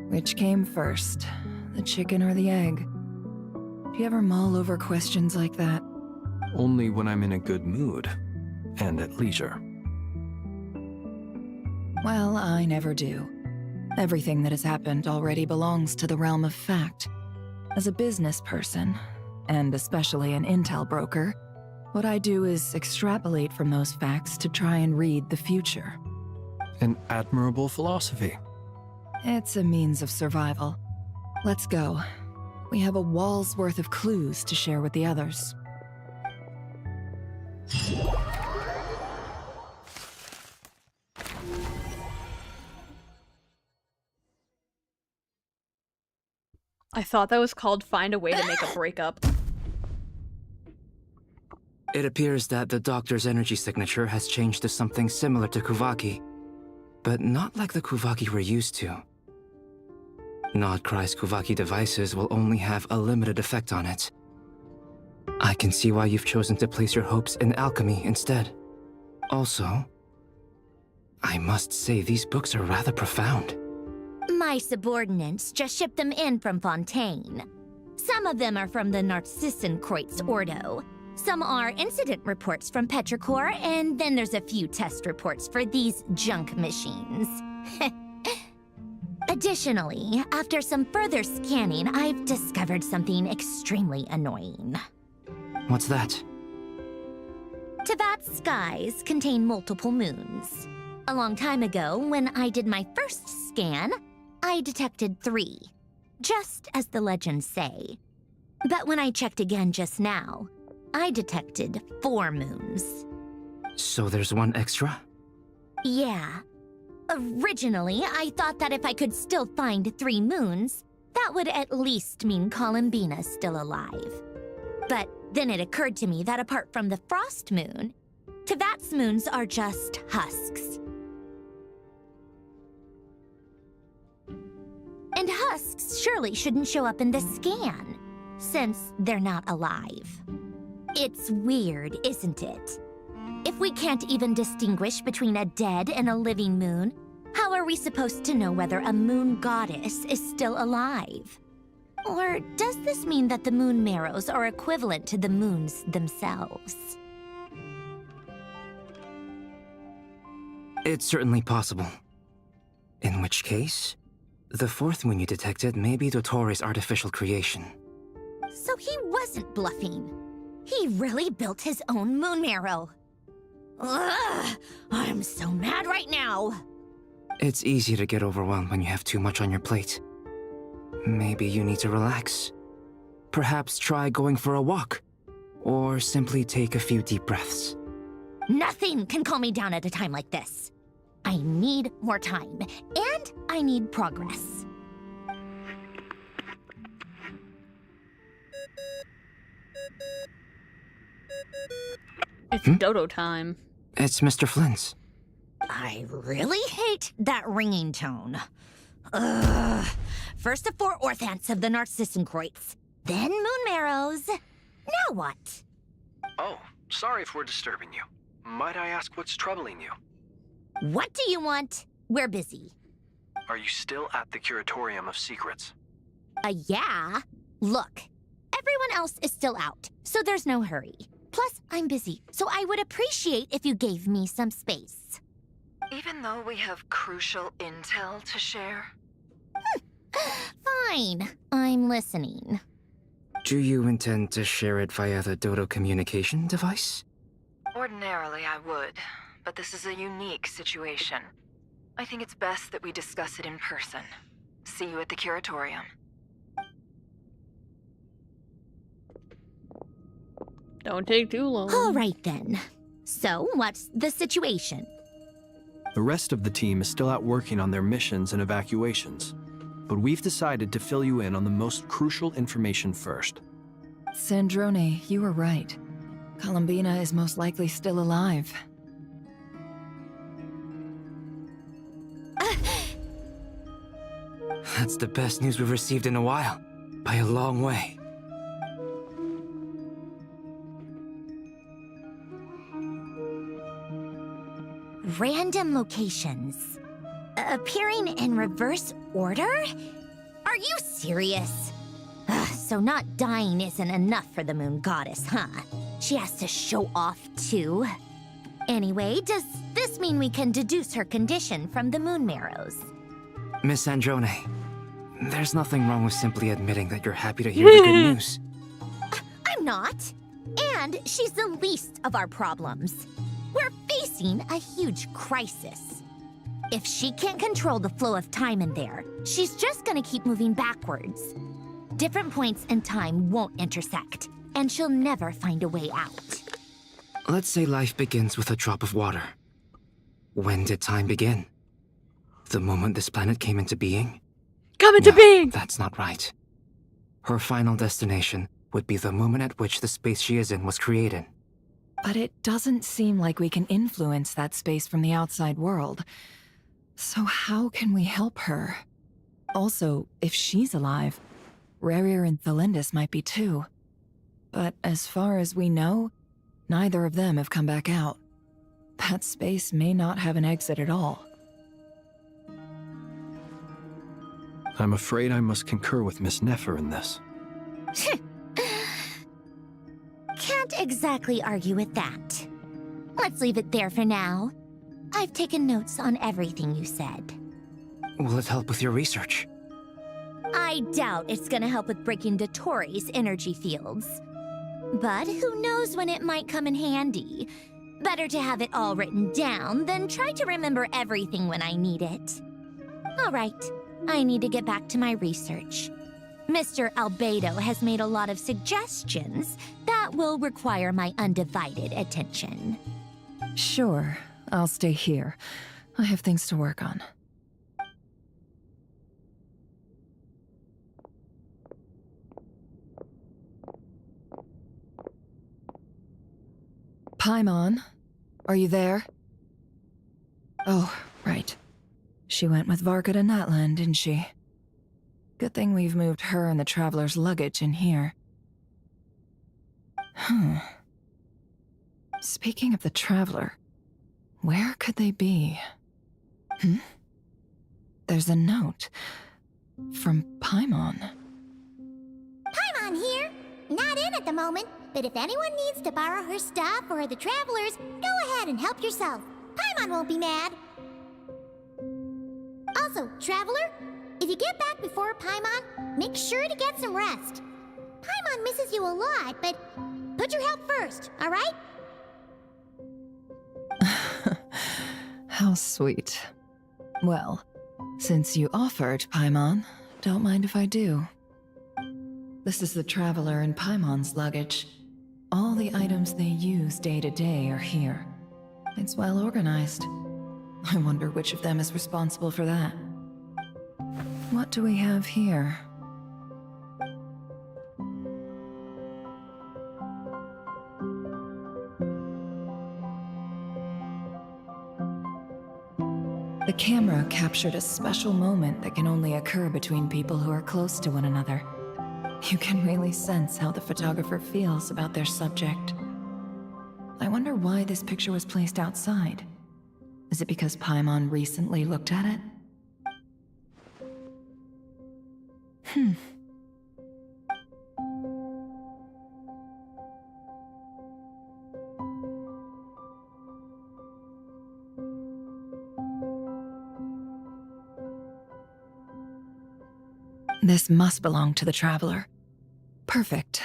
Which came first, the chicken or the egg? Do you ever mull over questions like that? Only when I'm in a good mood, and at leisure. Well, I never do. Everything that has happened already belongs to the realm of fact. As a business person, and especially an intel broker, what I do is extrapolate from those facts to try and read the future. An admirable philosophy. It's a means of survival. Let's go. We have a wall's worth of clues to share with the others. I thought that was called Find a Way to Make a Breakup. It appears that the doctor's energy signature has changed to something similar to Kuvaki, but not like the Kuvaki we're used to. Nod-Krai's Kuvaki devices will only have a limited effect on it. I can see why you've chosen to place your hopes in alchemy instead. Also, I must say these books are rather profound. My subordinates just shipped them in from Fontaine. Some of them are from the Narcissenkreuz Ordo. Some are incident reports from Petrichor, and then there's a few test reports for these junk machines. Additionally, after some further scanning, I've discovered something extremely annoying. What's that? Teyvat's skies contain multiple moons. A long time ago, when I did my first scan, I detected 3, just as the legends say. But when I checked again just now, I detected 4 moons. So there's one extra? Yeah. Originally, I thought that if I could still find 3 moons, that would at least mean Columbina's still alive. But then it occurred to me that apart from the frost moon, Teyvat's moons are just husks. And husks surely shouldn't show up in the scan, since they're not alive. It's weird, isn't it? If we can't even distinguish between a dead and a living moon, how are we supposed to know whether a moon goddess is still alive? Or does this mean that the moon marrows are equivalent to the moons themselves? It's certainly possible. In which case, The fourth moon you detected may be Dottores' artificial creation. So he wasn't bluffing. He really built his own moon marrow. Ugh, I'm so mad right now. It's easy to get overwhelmed when you have too much on your plate. Maybe you need to relax. Perhaps try going for a walk. Or simply take a few deep breaths. Nothing can calm me down at a time like this. I need more time, and I need progress. It's dodo time. It's Mr. Flynn's. I really hate that ringing tone. Ugh. First the 4 orthants of the Narcissenkreuz, then moon marrows. Now what? Oh, sorry if we're disturbing you. Might I ask what's troubling you? What do you want? We're busy. Are you still at the Curatorium of Secrets? Yeah. Look, everyone else is still out, so there's no hurry. Plus, I'm busy, so I would appreciate if you gave me some space. Even though we have crucial intel to share? Fine, I'm listening. Do you intend to share it via the Dodo communication device? Ordinarily, I would, but this is a unique situation. I think it's best that we discuss it in person. See you at the Curatorium. Don't take too long. All right then. So, what's the situation? The rest of the team is still out working on their missions and evacuations, but we've decided to fill you in on the most crucial information first. Sandrone, you were right. Columbina is most likely still alive. That's the best news we've received in a while. By a long way. Random locations. Appearing in reverse order? Are you serious? So not dying isn't enough for the moon goddess, huh? She has to show off too. Anyway, does this mean we can deduce her condition from the moon marrows? Miss Sandrone, there's nothing wrong with simply admitting that you're happy to hear the good news. I'm not. And she's the least of our problems. We're facing a huge crisis. If she can't control the flow of time in there, she's just gonna keep moving backwards. Different points in time won't intersect, and she'll never find a way out. Let's say life begins with a drop of water. When did time begin? The moment this planet came into being? Come into being! That's not right. Her final destination would be the moment at which the space she is in was created. But it doesn't seem like we can influence that space from the outside world. So how can we help her? Also, if she's alive, Rerir and Thalindus might be too. But as far as we know, neither of them have come back out. That space may not have an exit at all. I'm afraid I must concur with Miss Nefer in this. Can't exactly argue with that. Let's leave it there for now. I've taken notes on everything you said. Will it help with your research? I doubt it's gonna help with breaking Dottores' energy fields. But who knows when it might come in handy. Better to have it all written down than try to remember everything when I need it. All right, I need to get back to my research. Mr. Albedo has made a lot of suggestions that will require my undivided attention. Sure, I'll stay here. I have things to work on. Paimon, are you there? Oh, right. She went with Varka to Natlan, didn't she? Good thing we've moved her and the Traveler's luggage in here. Speaking of the Traveler, where could they be? There's a note from Paimon. Paimon here. Not in at the moment, but if anyone needs to borrow her stuff or the Travelers, go ahead and help yourself. Paimon won't be mad. Also, Traveler, if you get back before Paimon, make sure to get some rest. Paimon misses you a lot, but put your health first, alright? How sweet. Well, since you offered, Paimon, don't mind if I do. This is the Traveler and Paimon's luggage. All the items they use day to day are here. It's well organized. I wonder which of them is responsible for that. What do we have here? The camera captured a special moment that can only occur between people who are close to one another. You can really sense how the photographer feels about their subject. I wonder why this picture was placed outside. Is it because Paimon recently looked at it? This must belong to the Traveler. Perfect.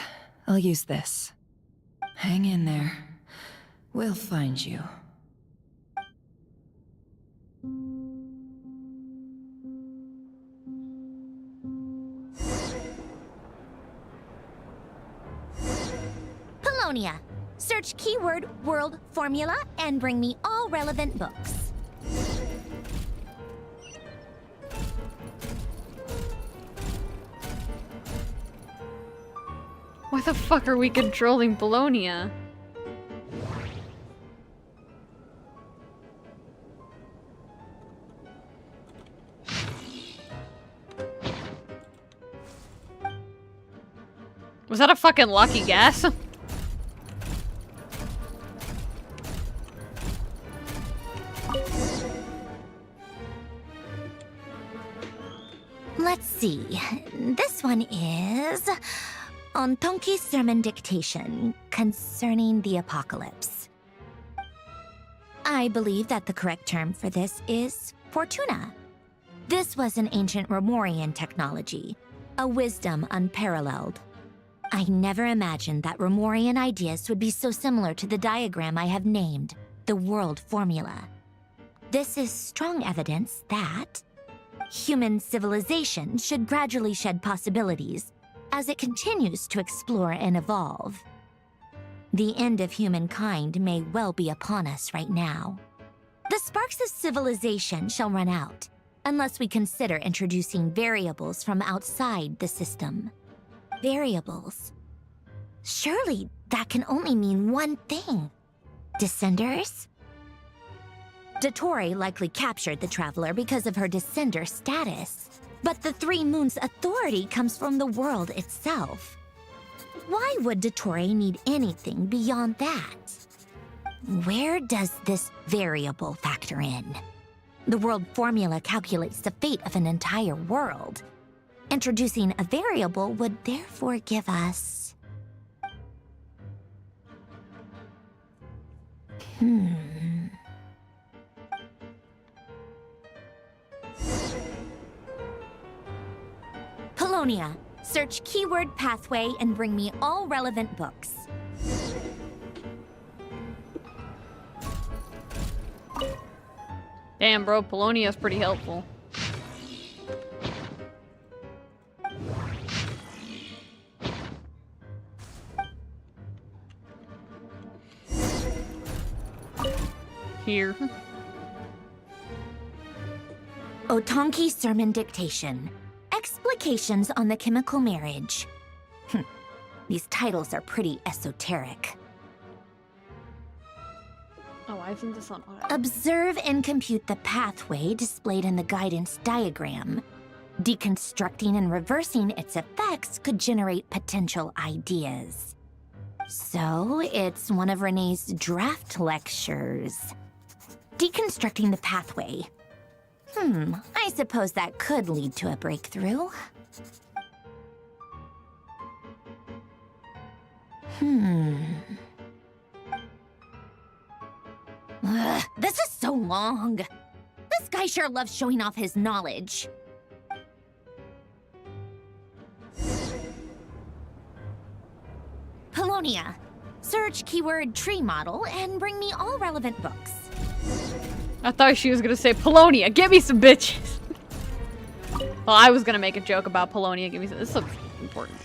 I'll use this. Hang in there. We'll find you. Polonia. Search keyword world formula and bring me all relevant books. Why the fuck are we controlling Polonia? Was that a fucking lucky guess? Let's see. This one is on Tonki's sermon dictation concerning the apocalypse. I believe that the correct term for this is Fortuna. This was an ancient Romorian technology, a wisdom unparalleled. I never imagined that Romorian ideas would be so similar to the diagram I have named, the world formula. This is strong evidence that human civilization should gradually shed possibilities as it continues to explore and evolve. The end of humankind may well be upon us right now. The sparks of civilization shall run out, unless we consider introducing variables from outside the system. Variables. Surely that can only mean one thing. Descenders? Dottore likely captured the Traveler because of her descender status. But the Three Moons' authority comes from the world itself. Why would Dottore need anything beyond that? Where does this variable factor in? The world formula calculates the fate of an entire world. Introducing a variable would therefore give us... Polonia, search keyword pathway and bring me all relevant books. Damn, bro, Polonia's pretty helpful. Here. Otonki sermon dictation. Explications on the chemical marriage. These titles are pretty esoteric. Oh, why isn't this on auto? Observe and compute the pathway displayed in the guidance diagram. Deconstructing and reversing its effects could generate potential ideas. So, it's one of Renee's draft lectures. Deconstructing the pathway. I suppose that could lead to a breakthrough. This is so long. This guy sure loves showing off his knowledge. Polonia. Search keyword tree model and bring me all relevant books. I thought she was gonna say Polonia. Give me some bitches. Well, I was gonna make a joke about Polonia. Give me some. This looks important.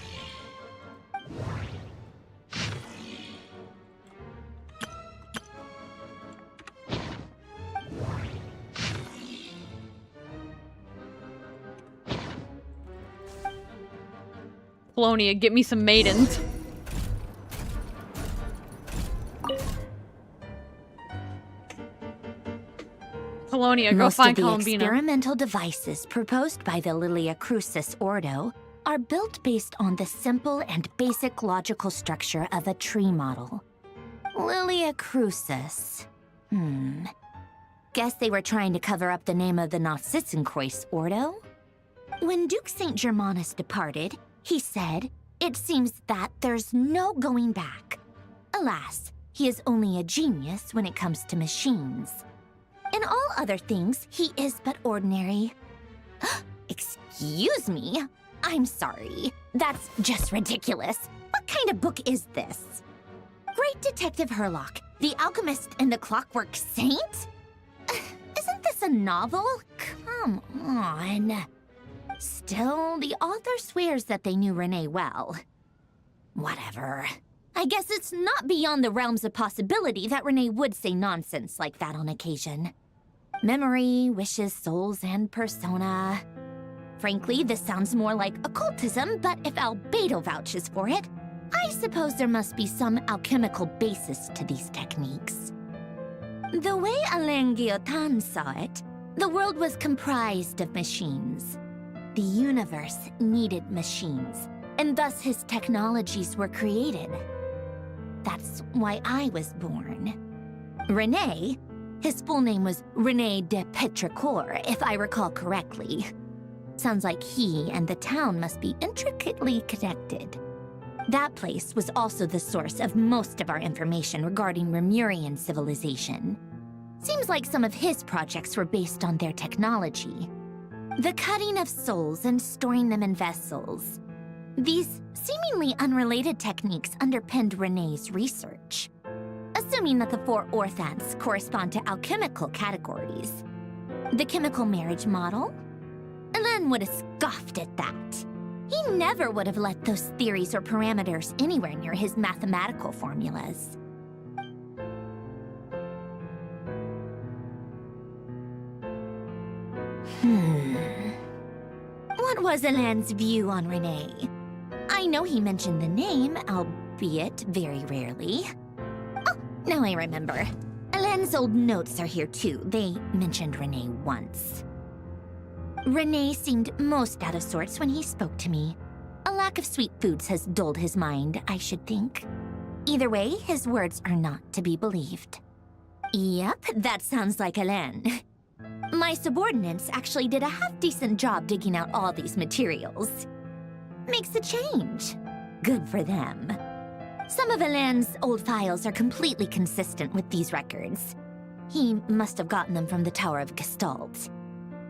Polonia, get me some maidens. Polonia, go Most find of the Columbina. experimental devices proposed by the Lilia Crucis Ordo are built based on the simple and basic logical structure of a tree model. Lilia Crucis. Guess they were trying to cover up the name of the Nod-Krai Ordo? When Duke St. Germanus departed, he said, "It seems that there's no going back." Alas, he is only a genius when it comes to machines. In all other things, he is but ordinary. Excuse me? I'm sorry. That's just ridiculous. What kind of book is this? Great Detective Herlock, the Alchemist and the Clockwork Saint? Isn't this a novel? Come on. Still, the author swears that they knew Renee well. Whatever. I guess it's not beyond the realms of possibility that Renee would say nonsense like that on occasion. Memory, wishes, souls, and persona. Frankly, this sounds more like occultism, but if Albedo vouches for it, I suppose there must be some alchemical basis to these techniques. The way Alain Guillotin saw it, the world was comprised of machines. The universe needed machines, and thus his technologies were created. That's why I was born. Renee, his full name was René de Petrichor, if I recall correctly. Sounds like he and the town must be intricately connected. That place was also the source of most of our information regarding Remurian civilization. Seems like some of his projects were based on their technology. The cutting of souls and storing them in vessels. These seemingly unrelated techniques underpinned Renee's research. Assuming that the 4 orthants correspond to alchemical categories. The chemical marriage model? Alain would have scoffed at that. He never would have let those theories or parameters anywhere near his mathematical formulas. What was Alain's view on Renee? I know he mentioned the name, albeit very rarely. Oh, now I remember. Alain's old notes are here too. They mentioned Renee once. Renee seemed most out of sorts when he spoke to me. A lack of sweet foods has dulled his mind, I should think. Either way, his words are not to be believed. Yep, that sounds like Alain. My subordinates actually did a half-decent job digging out all these materials. Makes a change. Good for them. Some of Alain's old files are completely consistent with these records. He must have gotten them from the Tower of Gestalt.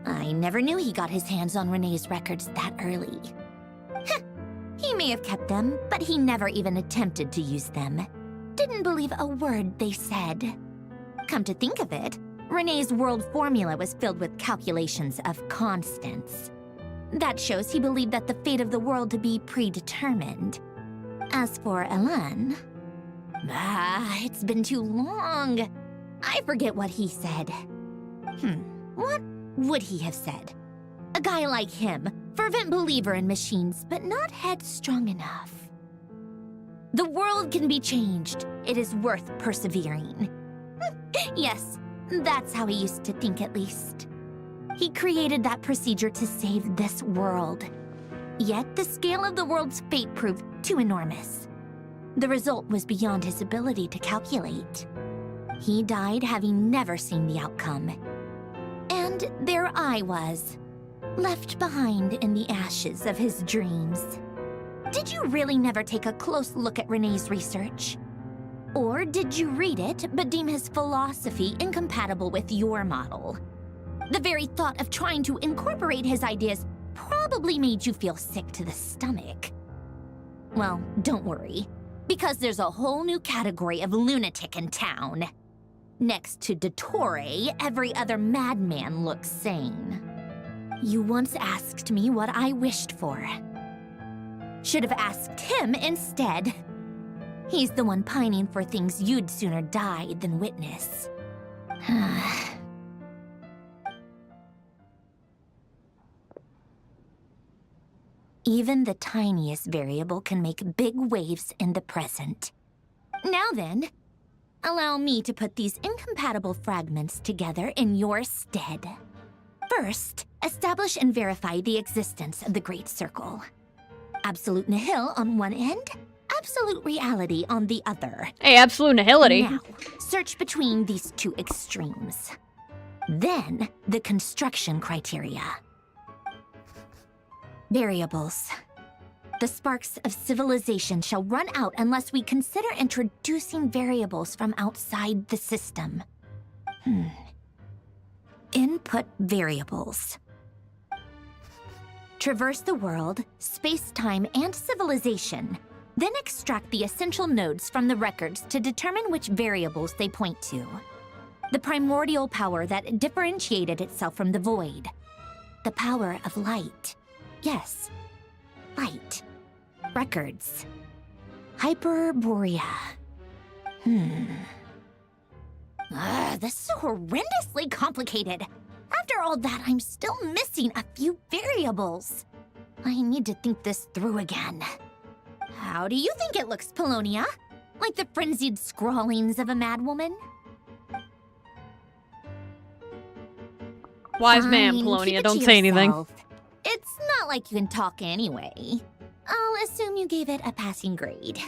I never knew he got his hands on Renee's records that early. He may have kept them, but he never even attempted to use them. Didn't believe a word they said. Come to think of it, Renee's world formula was filled with calculations of constants. That shows he believed that the fate of the world to be predetermined. As for Alain... it's been too long. I forget what he said. What would he have said? A guy like him, fervent believer in machines, but not headstrong enough. The world can be changed. It is worth persevering. Yes, that's how he used to think at least. He created that procedure to save this world. Yet the scale of the world's fate proved too enormous. The result was beyond his ability to calculate. He died having never seen the outcome. And there I was, left behind in the ashes of his dreams. Did you really never take a close look at Renee's research? Or did you read it but deem his philosophy incompatible with your model? The very thought of trying to incorporate his ideas probably made you feel sick to the stomach. Well, don't worry. Because there's a whole new category of lunatic in town. Next to Dottore, every other madman looks sane. You once asked me what I wished for. Should have asked him instead. He's the one pining for things you'd sooner die than witness. Even the tiniest variable can make big waves in the present. Now then, allow me to put these incompatible fragments together in your stead. First, establish and verify the existence of the Great Circle. Absolute nihil on one end, absolute reality on the other. Hey, absolute nihility. Now, search between these two extremes. Then, the construction criteria. Variables. The sparks of civilization shall run out unless we consider introducing variables from outside the system. Input variables. Traverse the world, space-time, and civilization. Then extract the essential nodes from the records to determine which variables they point to. The primordial power that differentiated itself from the void. The power of light. Yes, light. Records. Hyperborea. This is horrendously complicated. After all that, I'm still missing a few variables. I need to think this through again. How do you think it looks, Polonia? Like the frenzied scrawlings of a madwoman? Wise man, Fine, Polonia, keep it don't to say anything. yourself. It's not like you can talk anyway. I'll assume you gave it a passing grade.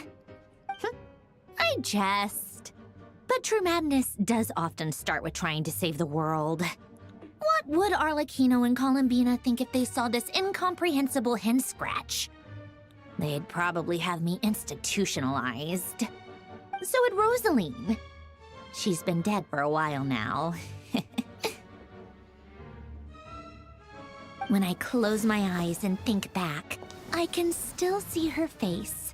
I jest. But true madness does often start with trying to save the world. What would Arlecchino and Columbina think if they saw this incomprehensible hen scratch? They'd probably have me institutionalized. So would Rosaline. She's been dead for a while now. When I close my eyes and think back, I can still see her face.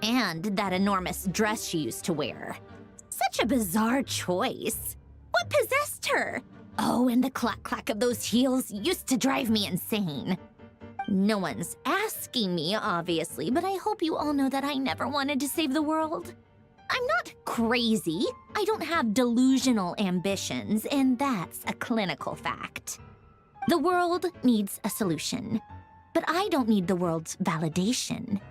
And that enormous dress she used to wear. Such a bizarre choice. What possessed her? Oh, and the clack-clack of those heels used to drive me insane. No one's asking me, obviously, but I hope you all know that I never wanted to save the world. I'm not crazy. I don't have delusional ambitions, and that's a clinical fact. The world needs a solution, but I don't need the world's validation.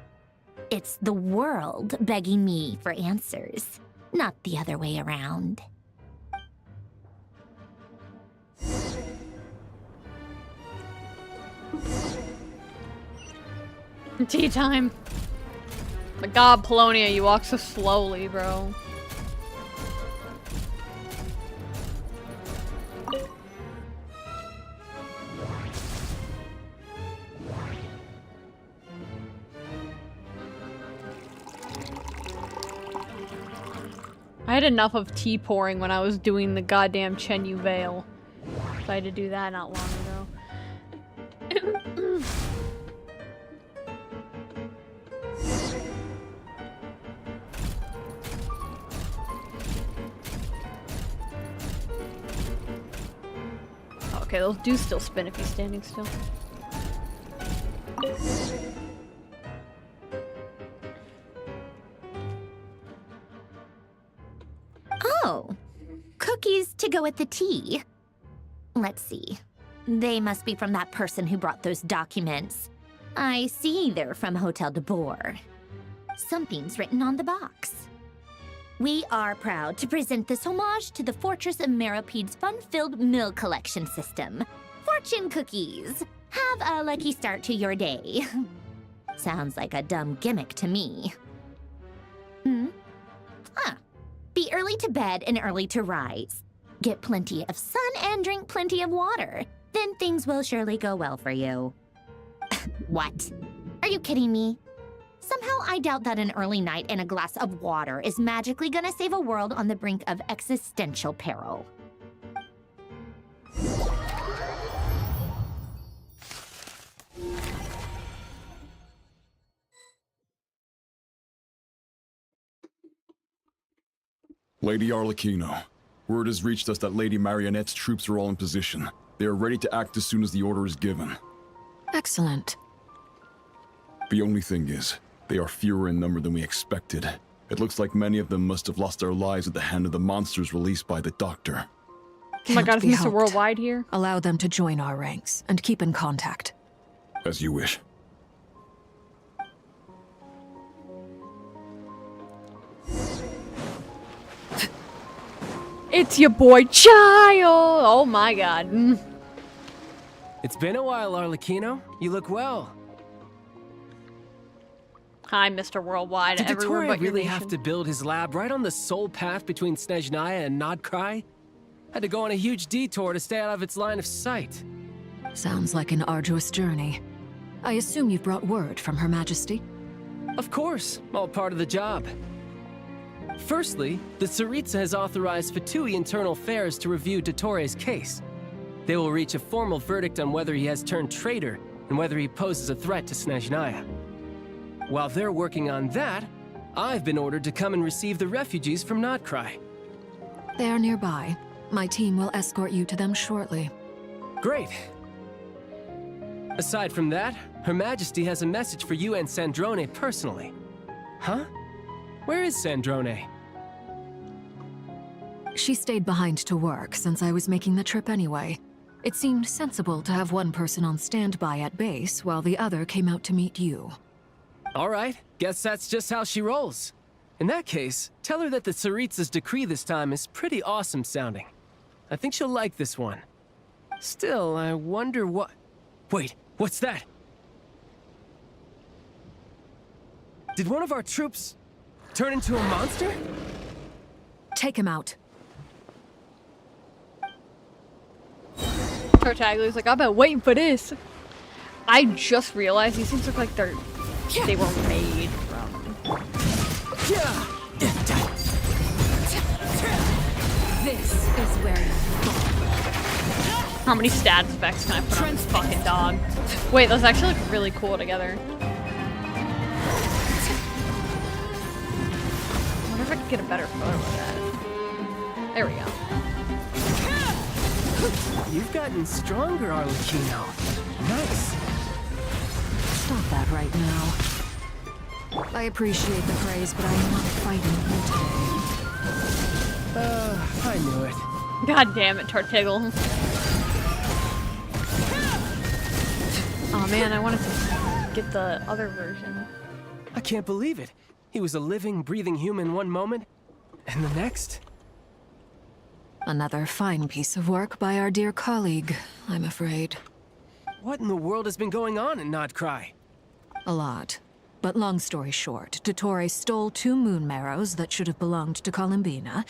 It's the world begging me for answers, not the other way around. Tea time. My god, Polonia, you walk so slowly, bro. I had enough of tea pouring when I was doing the goddamn Chenyu Veil. So I had to do that not long ago. Okay, those do still spin if he's standing still. Oh, cookies to go with the tea. Let's see. They must be from that person who brought those documents. I see they're from Hotel de Boer. Something's written on the box. We are proud to present this homage to the Fortress of Meropede's fun-filled mill collection system. Fortune cookies. Have a lucky start to your day. Sounds like a dumb gimmick to me. Be early to bed and early to rise. Get plenty of sun and drink plenty of water. Then things will surely go well for you. What? Are you kidding me? Somehow I doubt that an early night and a glass of water is magically gonna save a world on the brink of existential peril. Lady Arlecchino, word has reached us that Lady Marionette's troops are all in position. They are ready to act as soon as the order is given. Excellent. The only thing is, they are fewer in number than we expected. It looks like many of them must have lost their lives at the hand of the monsters released by the Doctor. Oh my god, is Mr. Worldwide here? Allow them to join our ranks and keep in contact. As you wish. It's your boy Child! Oh my god. It's been a while, Arlecchino. You look well. Hi, Mr. Worldwide. Did Everywhere Dottore but your really nation. have to build his lab right on the sole path between Snezhnaya and Nod-Krai? Had to go on a huge detour to stay out of its line of sight. Sounds like an arduous journey. I assume you've brought word from Her Majesty? Of course, all part of the job. Firstly, the Tsaritsa has authorized Fatui Internal Affairs to review Dottore's case. They will reach a formal verdict on whether he has turned traitor and whether he poses a threat to Snezhnaya. While they're working on that, I've been ordered to come and receive the refugees from Nod-Krai. They are nearby. My team will escort you to them shortly. Great. Aside from that, Her Majesty has a message for you and Sandrone personally. Huh? Where is Sandrone? She stayed behind to work since I was making the trip anyway. It seemed sensible to have one person on standby at base while the other came out to meet you. All right, guess that's just how she rolls. In that case, tell her that the Tsaritsa's decree this time is pretty awesome sounding. I think she'll like this one. Still, I wonder what... Wait, what's that? Did one of our troops turn into a monster? Take him out. Tartaglia like, I've been waiting for this. I just realized these things look like they were made from. This is where you How many stat specs can I put on this fucking dog? Wait, those actually look really cool together. I wonder if I could get a better photo of that. There we go. You've gotten stronger, Arlecchino. Nice. Stop that right now. I appreciate the praise, but I am not fighting you today. I knew it. God damn it, Tartiggle. Oh man, I wanted to get the other version. I can't believe it. He was a living, breathing human one moment, and the next... Another fine piece of work by our dear colleague, I'm afraid. What in the world has been going on in Nod-Krai? A lot. But long story short, Dottore stole 2 moon marrows that should have belonged to Columbina,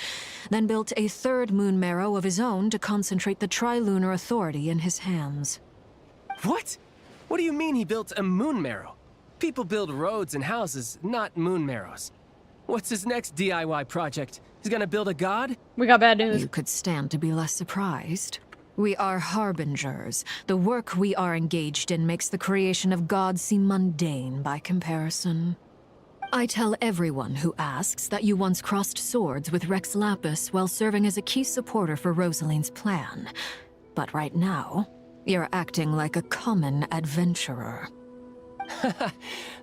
then built a 3rd moon marrow of his own to concentrate the Tri-Lunar Authority in his hands. What? What do you mean he built a moon marrow? People build roads and houses, not moon marrows. What's his next DIY project? He's gonna build a god? We got bad news. You could stand to be less surprised. We are harbingers. The work we are engaged in makes the creation of gods seem mundane by comparison. I tell everyone who asks that you once crossed swords with Rex Lapis while serving as a key supporter for Rosaline's plan. But right now, you're acting like a common adventurer.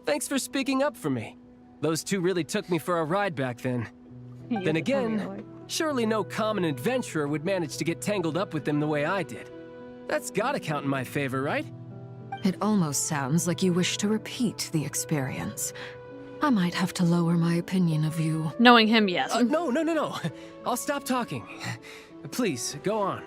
Thanks for speaking up for me. Those 2 really took me for a ride back then. Then again, surely no common adventurer would manage to get tangled up with them the way I did. That's gotta count in my favor, right? It almost sounds like you wish to repeat the experience. I might have to lower my opinion of you. Knowing him, yes. No. I'll stop talking. Please, go on.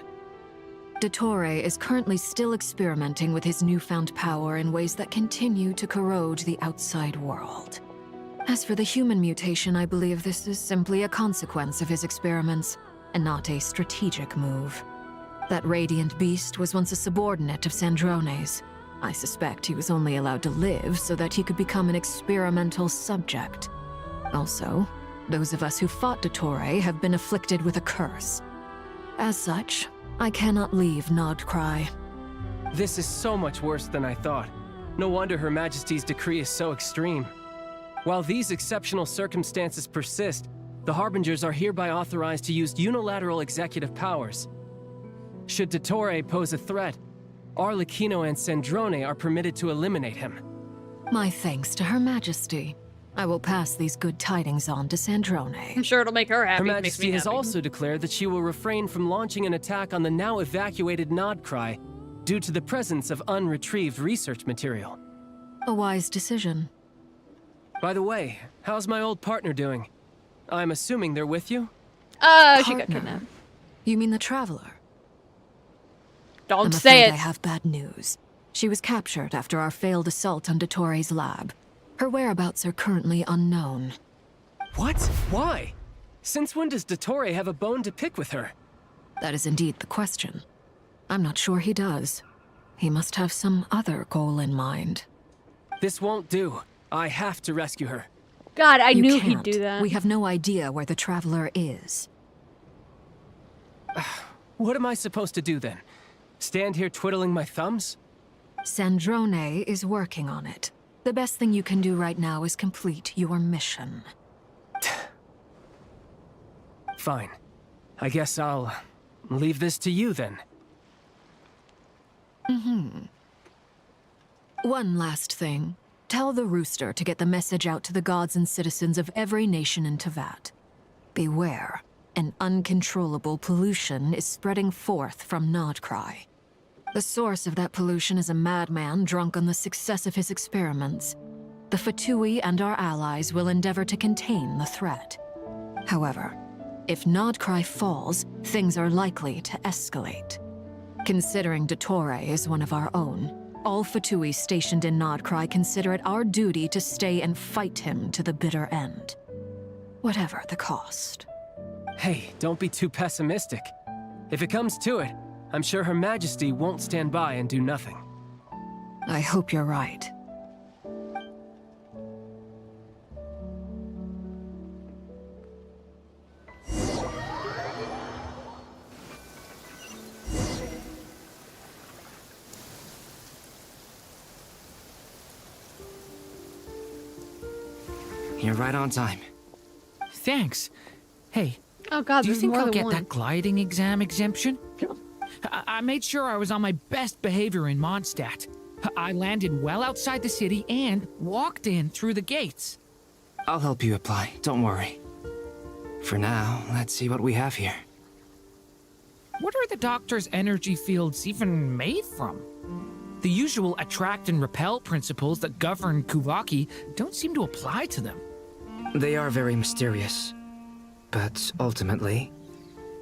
Dottore is currently still experimenting with his newfound power in ways that continue to corrode the outside world. As for the human mutation, I believe this is simply a consequence of his experiments, and not a strategic move. That radiant beast was once a subordinate of Sandrone's. I suspect he was only allowed to live so that he could become an experimental subject. Also, those of us who fought Dottore have been afflicted with a curse. As such, I cannot leave Nod-Krai. This is so much worse than I thought. No wonder Her Majesty's decree is so extreme. While these exceptional circumstances persist, The Harbingers are hereby authorized to use unilateral executive powers. Should Dottore pose a threat, Arlecchino and Sandrone are permitted to eliminate him. My thanks to Her Majesty. I will pass these good tidings on to Sandrone. I'm sure it'll make her happy. Her Makes Majesty me has happy. also declared that she will refrain from launching an attack on the now evacuated Nod-Krai due to the presence of unretrieved research material. A wise decision. By the way, how's my old partner doing? I'm assuming they're with you? She got kidnapped. You mean the Traveler? Don't I'm say afraid it. I have bad news. She was captured after our failed assault on Dottore's lab. Her whereabouts are currently unknown. What? Why? Since when does Dottore have a bone to pick with her? That is indeed the question. I'm not sure he does. He must have some other goal in mind. This won't do. I have to rescue her. God, I You knew he'd can't. do that. We have no idea where the Traveler is. What am I supposed to do then? Stand here twiddling my thumbs? Sandrone is working on it. The best thing you can do right now is complete your mission. Fine. I guess I'll leave this to you then. One last thing. Tell the Rooster to get the message out to the gods and citizens of every nation in Teyvat. Beware. An uncontrollable pollution is spreading forth from Nod-Krai. The source of that pollution is a madman drunk on the success of his experiments. The Fatui and our allies will endeavor to contain the threat. However, if Nod-Krai falls, things are likely to escalate. Considering Dottore is one of our own, all Fatui stationed in Nod-Krai consider it our duty to stay and fight him to the bitter end. Whatever the cost. Hey, don't be too pessimistic. If it comes to it, I'm sure Her Majesty won't stand by and do nothing. I hope you're right. You're right on time. Thanks. Hey, Oh God, do you there's think more I'll than get one. that gliding exam exemption? I made sure I was on my best behavior in Mondstadt. I landed well outside the city and walked in through the gates. I'll help you apply, don't worry. For now, let's see what we have here. What are the Doctor's energy fields even made from? The usual attract and repel principles that govern Kuvaki don't seem to apply to them. They are very mysterious, but ultimately,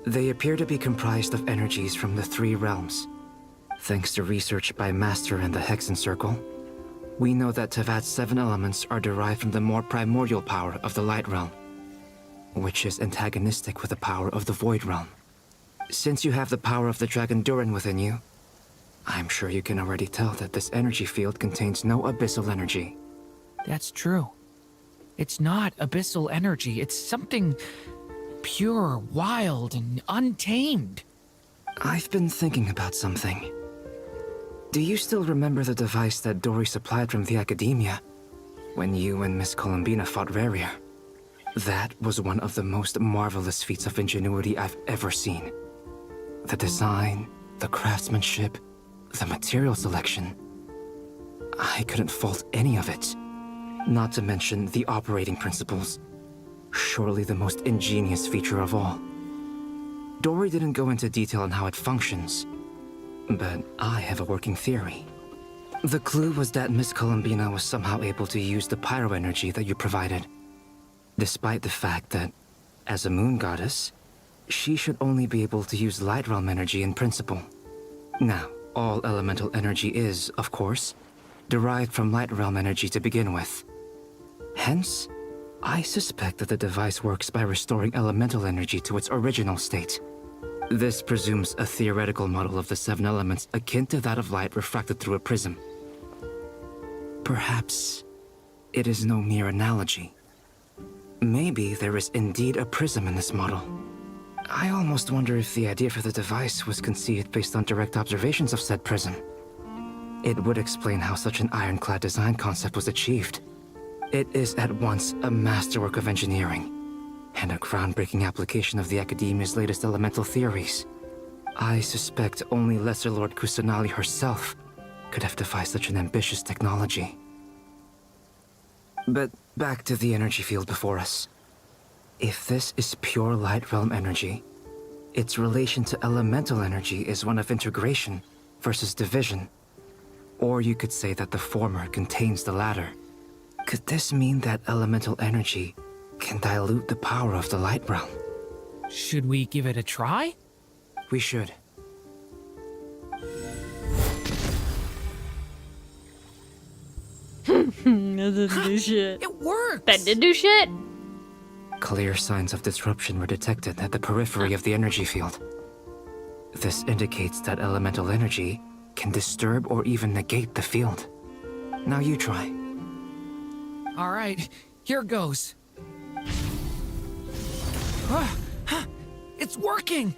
they appear to be comprised of energies from the three realms. Thanks to research by Master and the Hexen Circle, we know that Teyvat's 7 elements are derived from the more primordial power of the Light Realm, which is antagonistic with the power of the Void Realm. Since you have the power of the Dragon Durin within you, I'm sure you can already tell that this energy field contains no abyssal energy. That's true. It's not abyssal energy, it's something pure, wild, and untamed. I've been thinking about something. Do you still remember the device that Dory supplied from the Academia when you and Miss Columbina fought Rarier? That was one of the most marvelous feats of ingenuity I've ever seen. The design, the craftsmanship, the material selection. I couldn't fault any of it. Not to mention the operating principles. Surely the most ingenious feature of all. Dory didn't go into detail on how it functions, but I have a working theory. The clue was that Miss Columbina was somehow able to use the pyro energy that you provided, despite the fact that, as a moon goddess, she should only be able to use light realm energy in principle. Now, all elemental energy is, of course, derived from light realm energy to begin with. Hence, I suspect that the device works by restoring elemental energy to its original state. This presumes a theoretical model of the 7 elements akin to that of light refracted through a prism. Perhaps it is no mere analogy. Maybe there is indeed a prism in this model. I almost wonder if the idea for the device was conceived based on direct observations of said prism. It would explain how such an ironclad design concept was achieved. It is at once a masterwork of engineering and a groundbreaking application of the Academia's latest elemental theories. I suspect only Lesser Lord Kusanali herself could have devised such an ambitious technology. But back to the energy field before us. If this is pure light realm energy, its relation to elemental energy is one of integration versus division. Or you could say that the former contains the latter. Could this mean that elemental energy can dilute the power of the light realm? Should we give it a try? We should. That didn't do shit. It worked! That did do shit? Clear signs of disruption were detected at the periphery of the energy field. This indicates that elemental energy can disturb or even negate the field. Now you try. All right, here goes. It's working!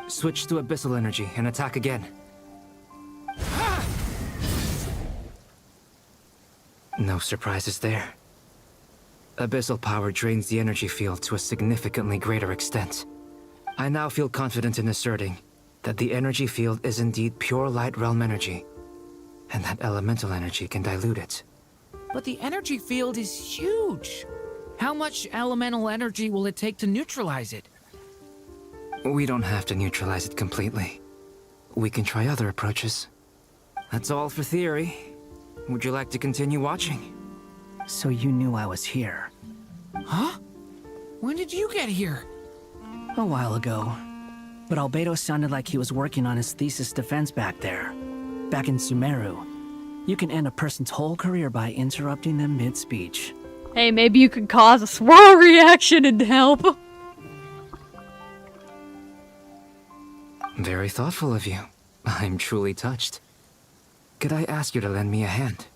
Switch to abyssal energy and attack again. No surprises there. Abyssal power drains the energy field to a significantly greater extent. I now feel confident in asserting that the energy field is indeed pure light realm energy, and that elemental energy can dilute it. But the energy field is huge. How much elemental energy will it take to neutralize it? We don't have to neutralize it completely. We can try other approaches. That's all for theory. Would you like to continue watching? So you knew I was here. Huh? When did you get here? A while ago. But Albedo sounded like he was working on his thesis defense back there. Back in Sumeru. You can end a person's whole career by interrupting them mid-speech. Hey, maybe you could cause a swirl reaction and help. Very thoughtful of you. I'm truly touched. Could I ask you to lend me a hand?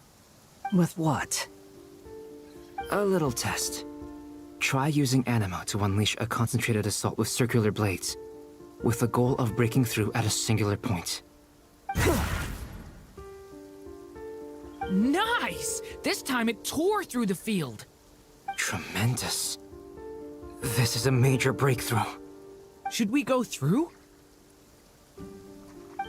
With what? A little test. Try using Animo to unleash a concentrated assault with circular blades, with the goal of breaking through at a singular point. Nice! This time it tore through the field. Tremendous. This is a major breakthrough. Should we go through?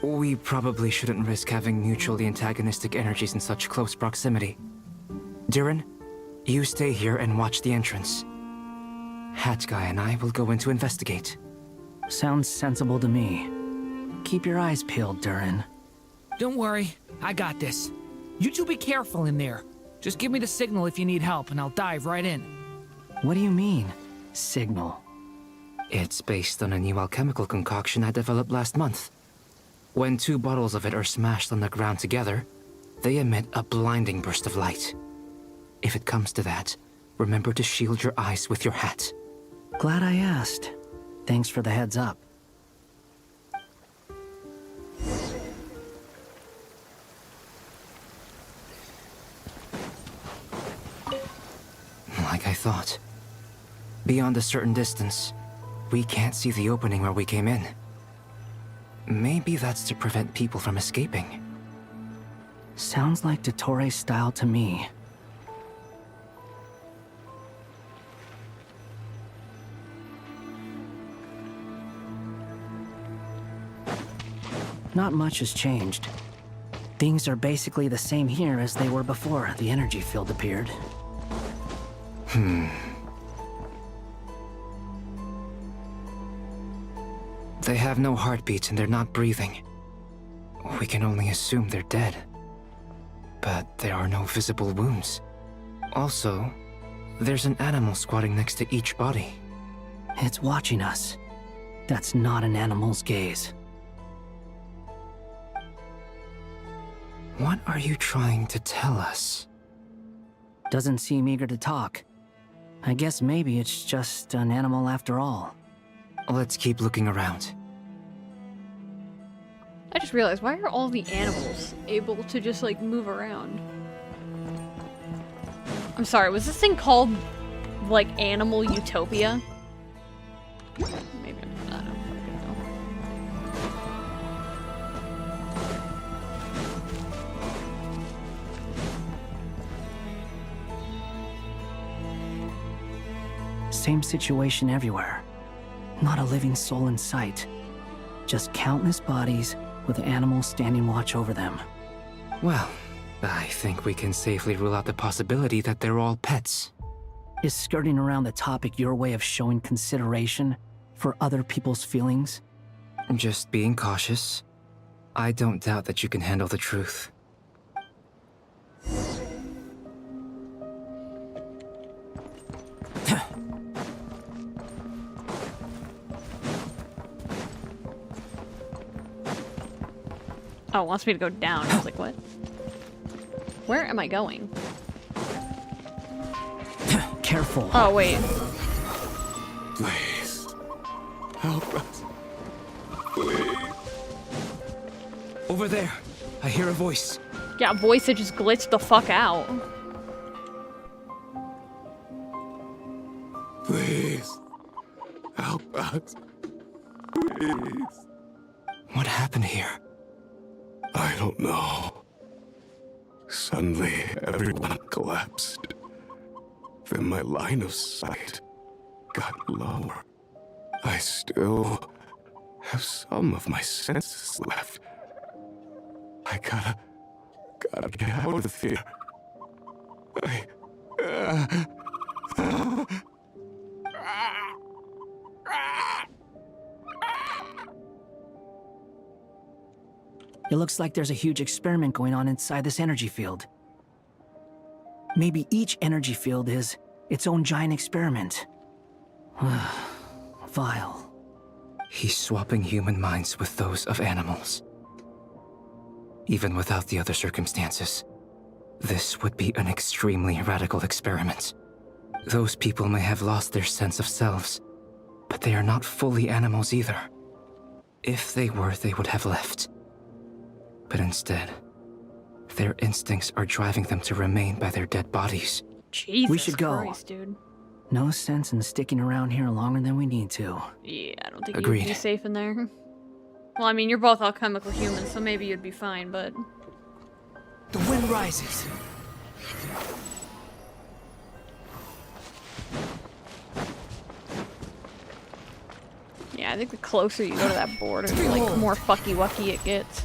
We probably shouldn't risk having mutually antagonistic energies in such close proximity. Durin, you stay here and watch the entrance. Hat Guy and I will go in to investigate. Sounds sensible to me. Keep your eyes peeled, Durin. Don't worry, I got this. You two be careful in there. Just give me the signal if you need help and I'll dive right in. What do you mean, signal? It's based on a new alchemical concoction I developed last month. When 2 bottles of it are smashed on the ground together, they emit a blinding burst of light. If it comes to that, remember to shield your eyes with your hat. Glad I asked. Thanks for the heads up. Like I thought. Beyond a certain distance, we can't see the opening where we came in. Maybe that's to prevent people from escaping. Sounds like Dottore style to me. Not much has changed. Things are basically the same here as they were before the energy field appeared. They have no heartbeats and they're not breathing. We can only assume they're dead. But there are no visible wounds. Also, there's an animal squatting next to each body. It's watching us. That's not an animal's gaze. What are you trying to tell us? Doesn't seem eager to talk. I guess maybe it's just an animal after all. Let's keep looking around. I just realized, why are all the animals able to just, like, move around? I'm sorry, was this thing called, like, Animal Utopia? Maybe I'm not. Same situation everywhere. Not a living soul in sight. Just countless bodies with animals standing watch over them. Well, I think we can safely rule out the possibility that they're all pets. Is skirting around the topic your way of showing consideration for other people's feelings? Just being cautious. I don't doubt that you can handle the truth. Oh, it wants me to go down. I was like, what? Where am I going? Careful. Oh, wait. Please. Help us. Please. Over there. I hear a voice. Yeah, voice that just glitched the fuck out. Please. Help us. Please. What happened here? I don't know. Suddenly, everyone collapsed. Then my line of sight got lower. I still have some of my senses left. I gotta get out of here. It looks like there's a huge experiment going on inside this energy field. Maybe each energy field is its own giant experiment. Vile. He's swapping human minds with those of animals. Even without the other circumstances, this would be an extremely radical experiment. Those people may have lost their sense of selves, but they are not fully animals either. If they were, they would have left. But instead, their instincts are driving them to remain by their dead bodies. Jesus we should go. Christ, dude. No sense in sticking around here longer than we need to. Yeah, I don't think Agreed. you'd be safe in there. Well, I mean, you're both alchemical humans, so maybe you'd be fine, but... The wind rises. Yeah, I think the closer you go to that border, the like, more fucky-wucky it gets.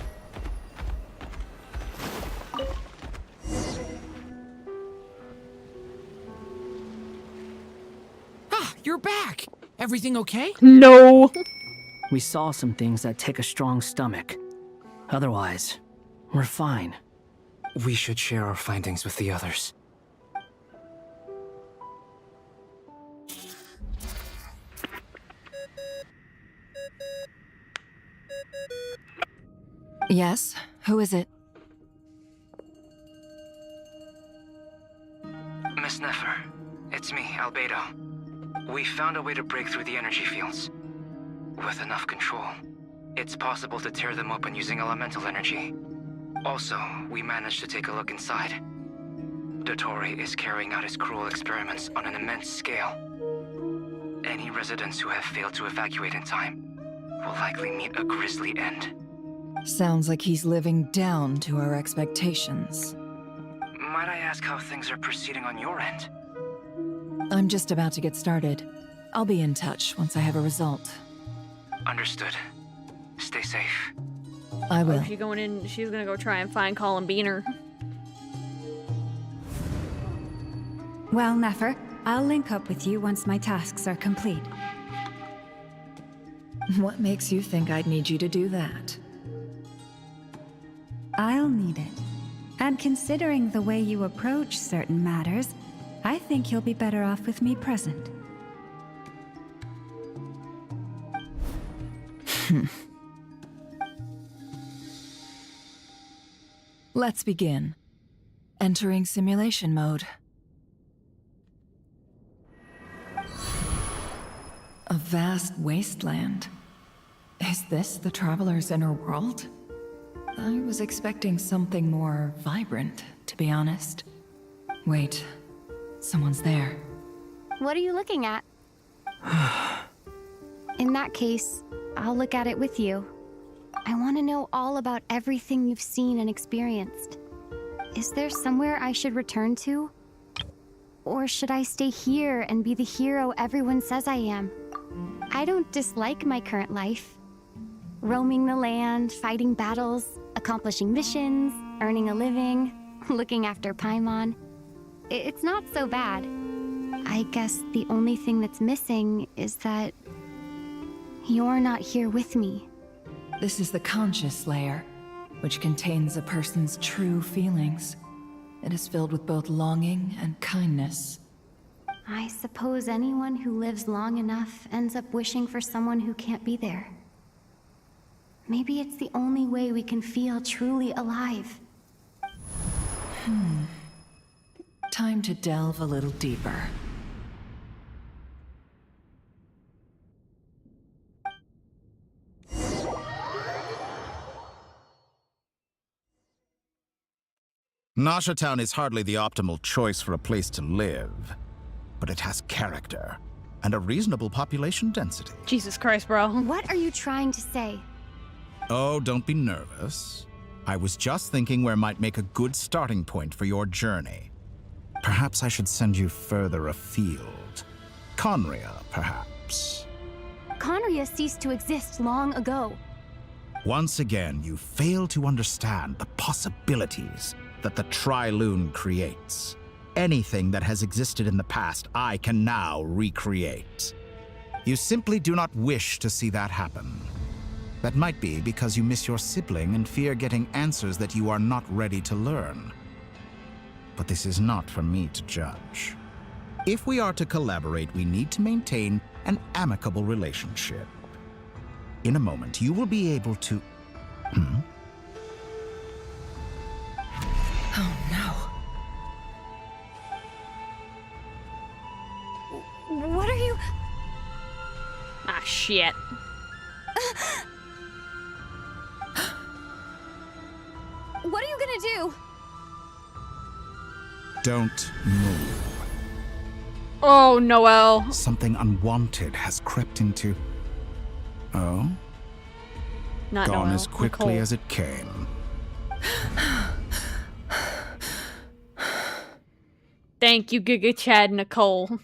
Ah, you're back! Everything okay? No! We saw some things that take a strong stomach. Otherwise, we're fine. We should share our findings with the others. Yes? Who is it? Miss Nefer, it's me, Albedo. We found a way to break through the energy fields. With enough control, it's possible to tear them open using elemental energy. Also, we managed to take a look inside. Dottore is carrying out his cruel experiments on an immense scale. Any residents who have failed to evacuate in time will likely meet a grisly end. Sounds like he's living down to our expectations. Might I ask how things are proceeding on your end? I'm just about to get started. I'll be in touch once I have a result. Understood. Stay safe. I will. She's going in. She's gonna go try and find Columbina. Well, Nefer, I'll link up with you once my tasks are complete. What makes you think I'd need you to do that? I'll need it. And considering the way you approach certain matters, I think you'll be better off with me present. Let's begin. Entering simulation mode. A vast wasteland. Is this the Traveler's inner world? I was expecting something more vibrant, to be honest. Wait, someone's there. What are you looking at? In that case, I'll look at it with you. I want to know all about everything you've seen and experienced. Is there somewhere I should return to? Or should I stay here and be the hero everyone says I am? I don't dislike my current life. Roaming the land, fighting battles, accomplishing missions, earning a living, looking after Paimon. It's not so bad. I guess the only thing that's missing is that you're not here with me. This is the conscious layer, which contains a person's true feelings. It is filled with both longing and kindness. I suppose anyone who lives long enough ends up wishing for someone who can't be there. Maybe it's the only way we can feel truly alive. Time to delve a little deeper. Nasha Town is hardly the optimal choice for a place to live, but it has character and a reasonable population density. Jesus Christ, bro. What are you trying to say? Oh, don't be nervous. I was just thinking where might make a good starting point for your journey. Perhaps I should send you further afield. Conria, perhaps. Conria ceased to exist long ago. Once again, you fail to understand the possibilities that the Tri-Lune creates. Anything that has existed in the past, I can now recreate. You simply do not wish to see that happen. That might be because you miss your sibling and fear getting answers that you are not ready to learn. But this is not for me to judge. If we are to collaborate, we need to maintain an amicable relationship. In a moment, you will be able to... Oh no. What are you... Ah, shit. What are you gonna do? Don't move. Oh, Noelle. Something unwanted has crept into... Oh? Not Gone Noelle. as quickly Nicole. as it came. Thank you, Giga Chad Nicole.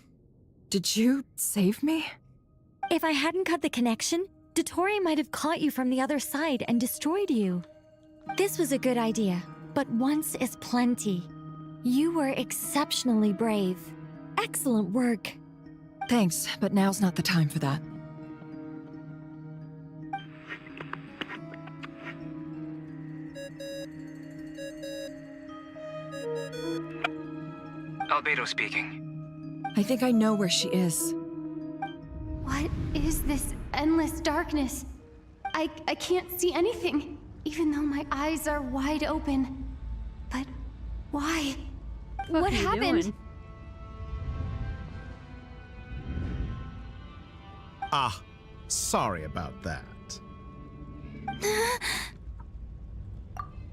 Did you save me? If I hadn't cut the connection, Dottore might have caught you from the other side and destroyed you. This was a good idea, but once is plenty. You were exceptionally brave. Excellent work. Thanks, but now's not the time for that. Albedo speaking. I think I know where she is. What is this endless darkness? I can't see anything, even though my eyes are wide open. But why? What are you happened? doing? Ah, sorry about that.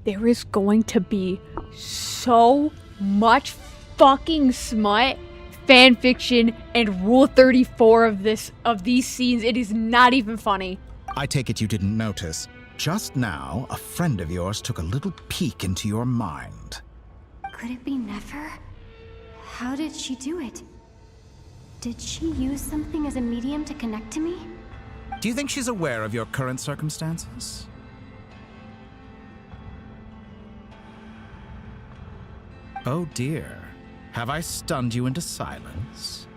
There is going to be so much fucking smut, fanfiction, and Rule 34 of these scenes. It is not even funny. I take it you didn't notice. Just now, a friend of yours took a little peek into your mind. Could it be Nefer? How did she do it? Did she use something as a medium to connect to me? Do you think she's aware of your current circumstances? Oh dear. Have I stunned you into silence?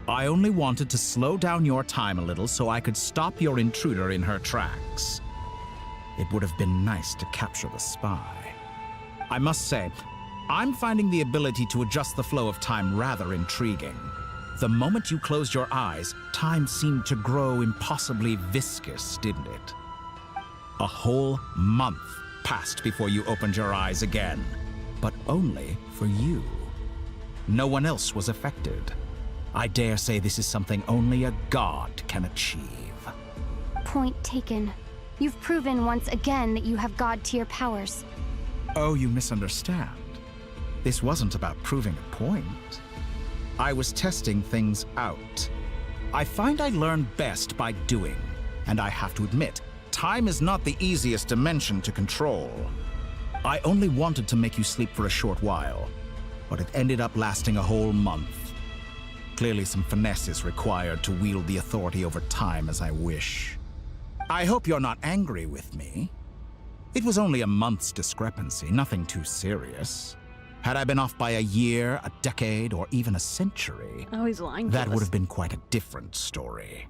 I only wanted to slow down your time a little so I could stop your intruder in her tracks. It would have been nice to capture the spy. I must say, I'm finding the ability to adjust the flow of time rather intriguing. The moment you closed your eyes, time seemed to grow impossibly viscous, didn't it? A whole month passed before you opened your eyes again, but only for you. No one else was affected. I dare say this is something only a god can achieve. Point taken. You've proven once again that you have god-tier powers. Oh, you misunderstand. This wasn't about proving a point. I was testing things out. I find I learn best by doing, and I have to admit, time is not the easiest dimension to control. I only wanted to make you sleep for a short while. but it ended up lasting a whole month. Clearly some finesse is required to wield the authority over time as I wish. I hope you're not angry with me. It was only a month's discrepancy, nothing too serious. Had I been off by a year, a decade, or even a century, oh, he's lying to that us. would have been quite a different story.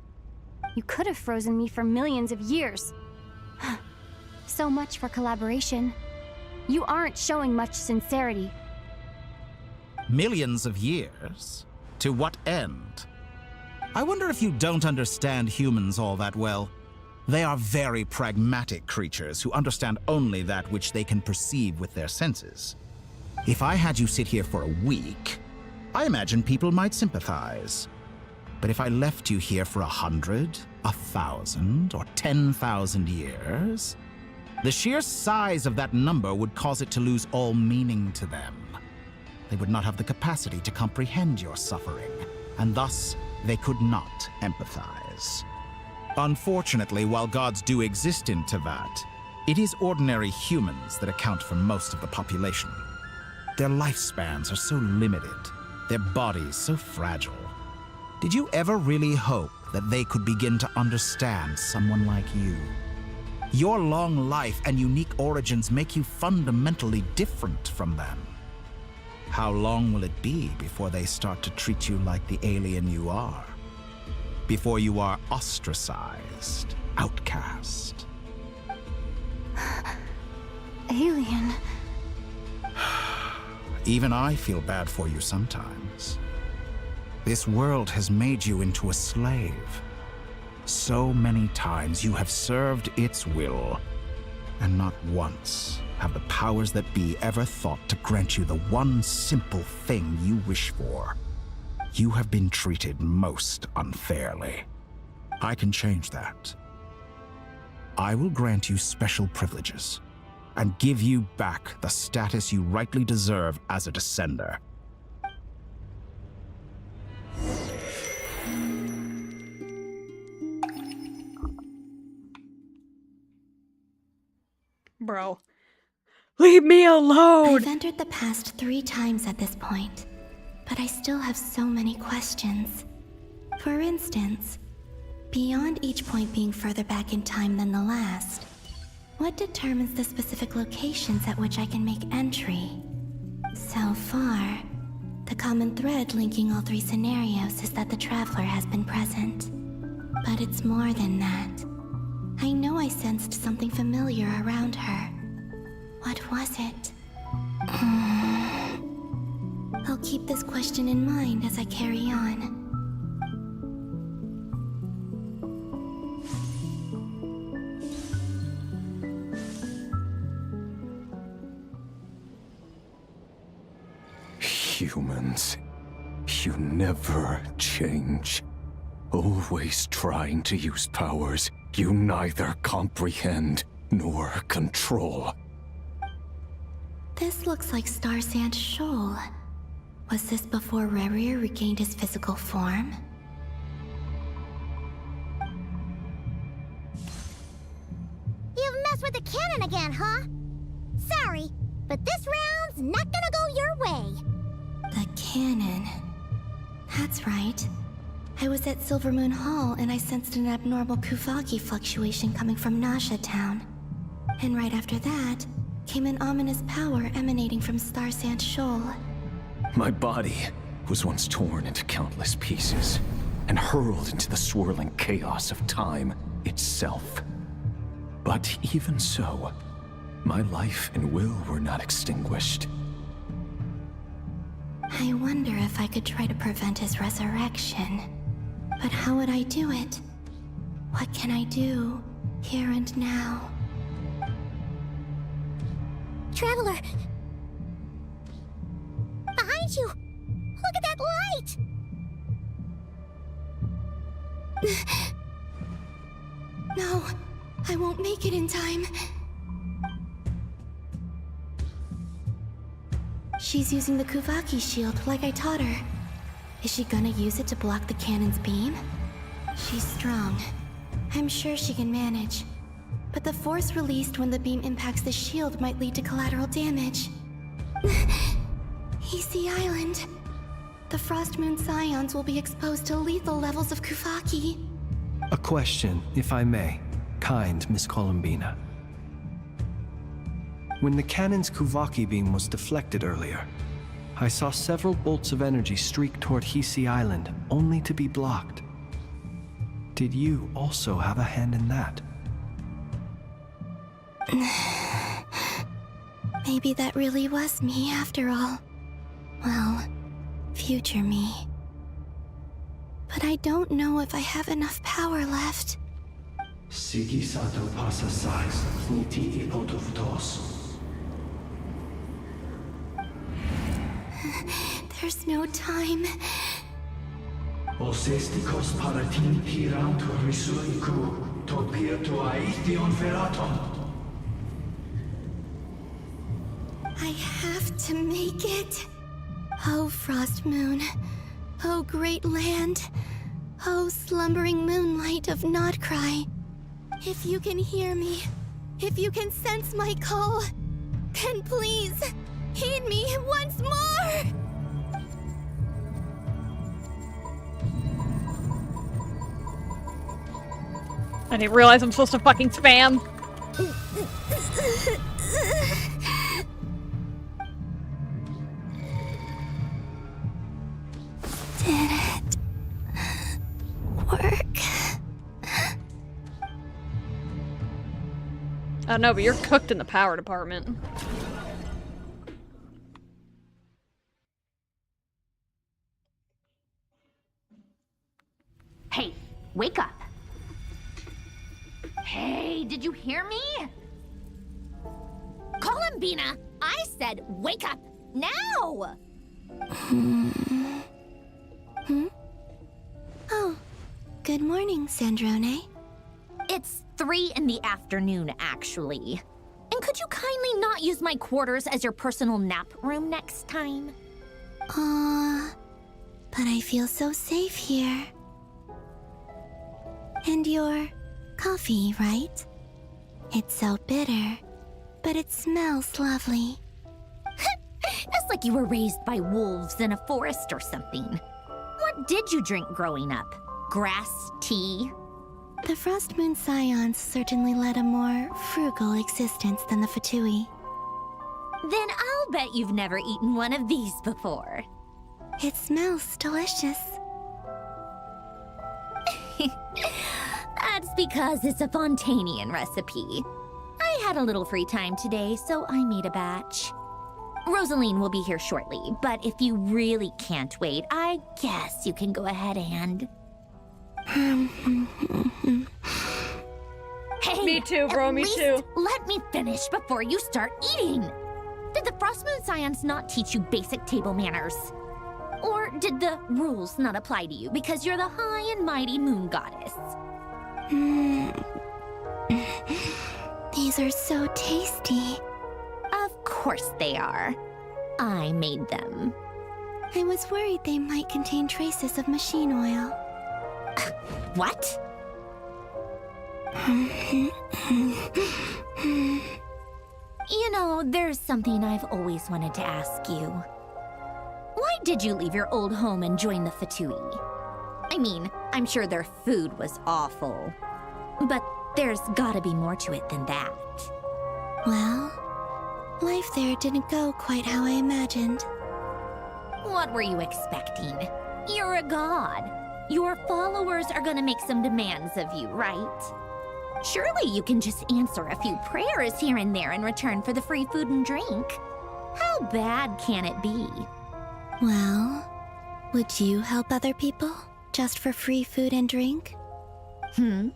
You could have frozen me for millions of years. So much for collaboration. You aren't showing much sincerity. Millions of years? To what end? I wonder if you don't understand humans all that well. They are very pragmatic creatures who understand only that which they can perceive with their senses. If I had you sit here for a week, I imagine people might sympathize. But if I left you here for 100, 1,000, or 10,000 years, the sheer size of that number would cause it to lose all meaning to them. They would not have the capacity to comprehend your suffering, and thus they could not empathize. Unfortunately, while gods do exist in Teyvat, it is ordinary humans that account for most of the population. Their lifespans are so limited, their bodies so fragile. Did you ever really hope that they could begin to understand someone like you? Your long life and unique origins make you fundamentally different from them. How long will it be before they start to treat you like the alien you are? Before you are ostracized, outcast? Alien. Even I feel bad for you sometimes. This world has made you into a slave. So many times you have served its will, and not once have the powers that be ever thought to grant you the one simple thing you wish for. You have been treated most unfairly. I can change that. I will grant you special privileges and give you back the status you rightly deserve as a descender. Bro. Leave me alone! I've entered the past 3 times at this point, but I still have so many questions. For instance, beyond each point being further back in time than the last, what determines the specific locations at which I can make entry? So far, the common thread linking all 3 scenarios is that the Traveler has been present. But it's more than that. I know I sensed something familiar around her. What was it? I'll keep this question in mind as I carry on. Humans, you never change. Always trying to use powers you neither comprehend nor control. This looks like Star Sand Shoal. Was this before Rerir regained his physical form? You've messed with the cannon again, huh? Sorry, but this round's not gonna go your way. The cannon. That's right. I was at Silvermoon Hall and I sensed an abnormal Kuvaki fluctuation coming from Nasha Town. And right after that, came an ominous power emanating from Star Sand Shoal. My body was once torn into countless pieces and hurled into the swirling chaos of time itself. But even so, my life and will were not extinguished. I wonder if I could try to prevent his resurrection. But how would I do it? What can I do, here and now? Traveler! Behind you! Look at that light! No, I won't make it in time. She's using the Kuvaki shield like I taught her. Is she gonna use it to block the cannon's beam? She's strong. I'm sure she can manage. But the force released when the beam impacts the shield might lead to collateral damage. Easy Island. The Frost Moon Scions will be exposed to lethal levels of Kuvaki. A question, if I may, kind Miss Columbina. When the cannon's Kuvaki beam was deflected earlier, I saw several bolts of energy streak toward Hisi Island, only to be blocked. Did you also have a hand in that? Maybe that really was me after all. Well, future me. But I don't know if I have enough power left. Siki sato pasa sais, niti ipotuvtos. There's no time. Osestikos paratin pirantur risuiku, topirto aithion feraton. I have to make it. Oh, Frost Moon. Oh, great land. Oh, slumbering moonlight of Nod-Krai. If you can hear me, if you can sense my call, then please, heed me once more! I didn't realize I'm supposed to fucking spam. Did it work? I don't know, but you're cooked in the power department. Hey, wake up. Hey, did you hear me? Columbina, I said wake up now! Oh, good morning, Sandrone. It's 3 in the afternoon, actually. And could you kindly not use my quarters as your personal nap room next time? But I feel so safe here. And your coffee, right? It's so bitter, but it smells lovely. It's like you were raised by wolves in a forest or something. What did you drink growing up? Grass tea? The Frost Moon Scions certainly led a more frugal existence than the Fatui. Then I'll bet you've never eaten one of these before. It smells delicious. That's because it's a Fontanian recipe. I had a little free time today, so I made a batch. Rosaline will be here shortly, but if you really can't wait, I guess you can go ahead and... Hey, me too, bro, me too. Let me finish before you start eating. Did the Frost Moon Scions not teach you basic table manners? Or did the rules not apply to you because you're the high and mighty moon goddess? These are so tasty. Of course they are. I made them. I was worried they might contain traces of machine oil. What? You know, there's something I've always wanted to ask you. Why did you leave your old home and join the Fatui? I mean, I'm sure their food was awful. But there's gotta be more to it than that. Well, life there didn't go quite how I imagined. What were you expecting? You're a god. Your followers are gonna make some demands of you, right? Surely you can just answer a few prayers here and there in return for the free food and drink. How bad can it be? Well, would you help other people just for free food and drink? The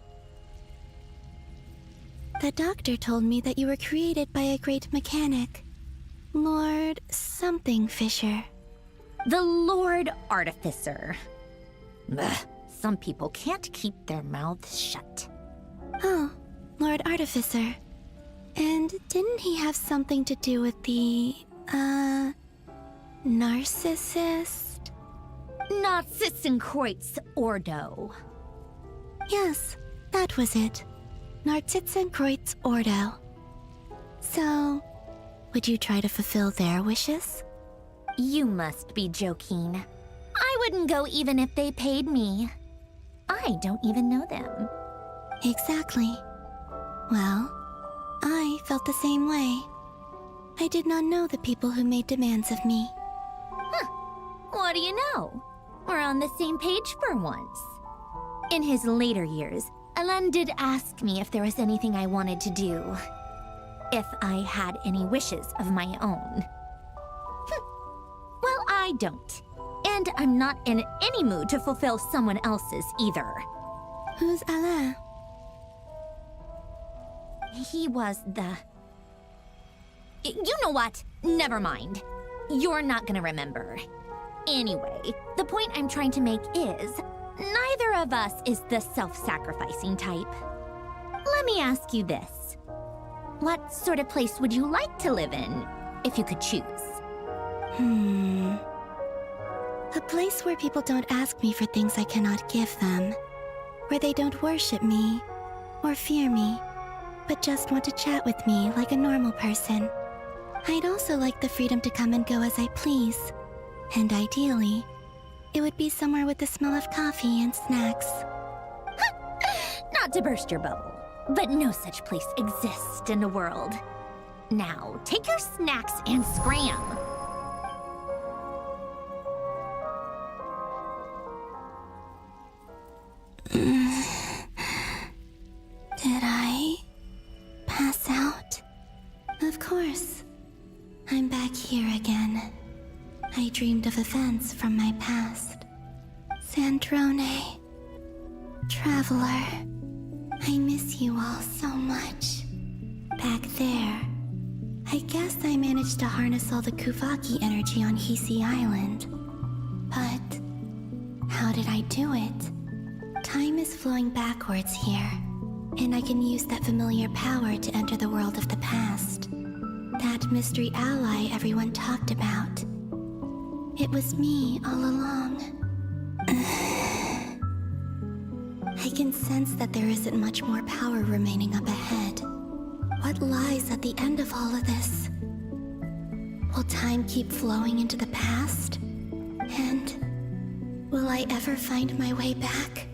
doctor told me that you were created by a great mechanic, Lord something Fisher. The Lord Artificer. Ugh, some people can't keep their mouths shut. Oh, Lord Artificer. And didn't he have something to do with the, narcissist? Narcissenkreuz Ordo. Yes, that was it. Narcissenkreuz Ordo. So, would you try to fulfill their wishes? You must be joking. I wouldn't go even if they paid me. I don't even know them. Exactly. Well, I felt the same way. I did not know the people who made demands of me. Huh. What do you know? We're on the same page for once. In his later years, Alan did ask me if there was anything I wanted to do. If I had any wishes of my own. Well, I don't. And I'm not in any mood to fulfill someone else's either. Who's Alain? He was the... You know what? Never mind. You're not gonna remember. Anyway, the point I'm trying to make is, neither of us is the self-sacrificing type. Let me ask you this. What sort of place would you like to live in, if you could choose? A place where people don't ask me for things I cannot give them. Where they don't worship me, or fear me, but just want to chat with me like a normal person. I'd also like the freedom to come and go as I please. And ideally, it would be somewhere with the smell of coffee and snacks. Not to burst your bubble, but no such place exists in the world. Now, take your snacks and scram. Did I pass out? Of course. I'm back here again. I dreamed of events from my past. Sandrone. Traveler. I miss you all so much. Back there. I guess I managed to harness all the Kuvaki energy on Hisi Island. But how did I do it? Time is flowing backwards here, and I can use that familiar power to enter the world of the past. That mystery ally everyone talked about. It was me all along. I can sense that there isn't much more power remaining up ahead. What lies at the end of all of this? Will time keep flowing into the past? And will I ever find my way back?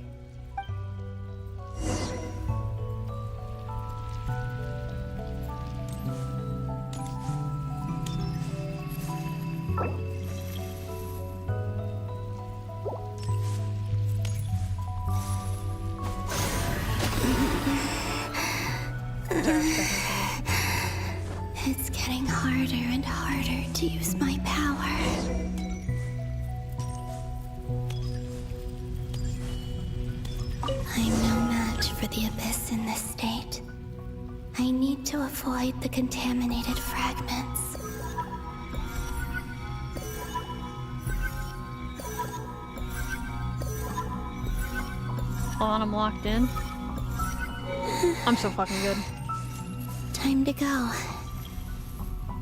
It's getting harder and harder to use my power. I'm no match for the Abyss in this state. I need to avoid the contaminated fragments. Hold on, I'm locked in. I'm so fucking good. Time to go.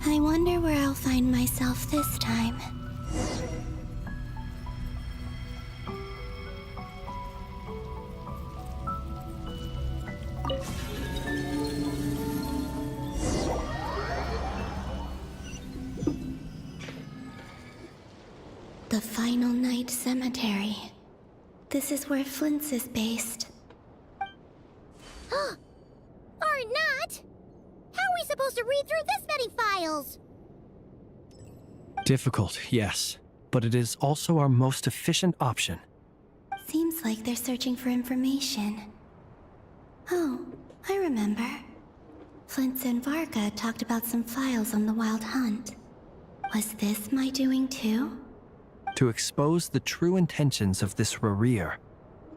I wonder where I'll find myself this time. The Final Night Cemetery. This is where Flint's is based. Or not! How are we supposed to read through this many files? Difficult, yes, but it is also our most efficient option. Seems like they're searching for information. Oh, I remember. Flint and Varga talked about some files on the Wild Hunt. Was this my doing too? To expose the true intentions of this Rarir,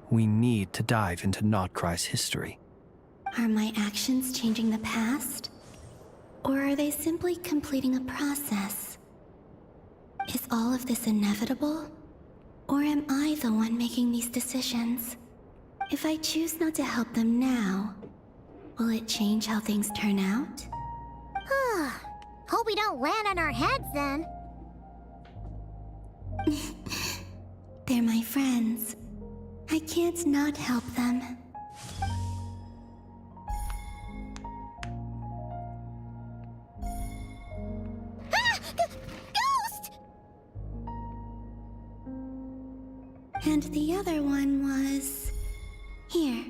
we need to dive into Nod-Krai's history. Are my actions changing the past? Or are they simply completing a process? Is all of this inevitable? Or am I the one making these decisions? If I choose not to help them now, will it change how things turn out? Hope we don't land on our heads then. They're my friends. I can't not help them. Ghost! And the other one was... here.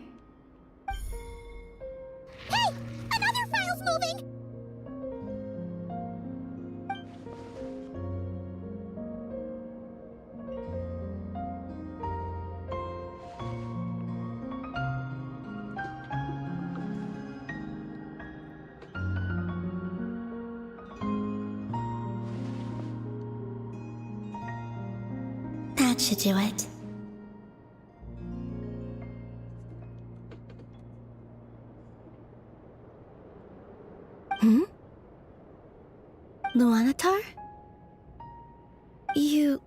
Hey! Another file's moving! That should do it. Luanatar? You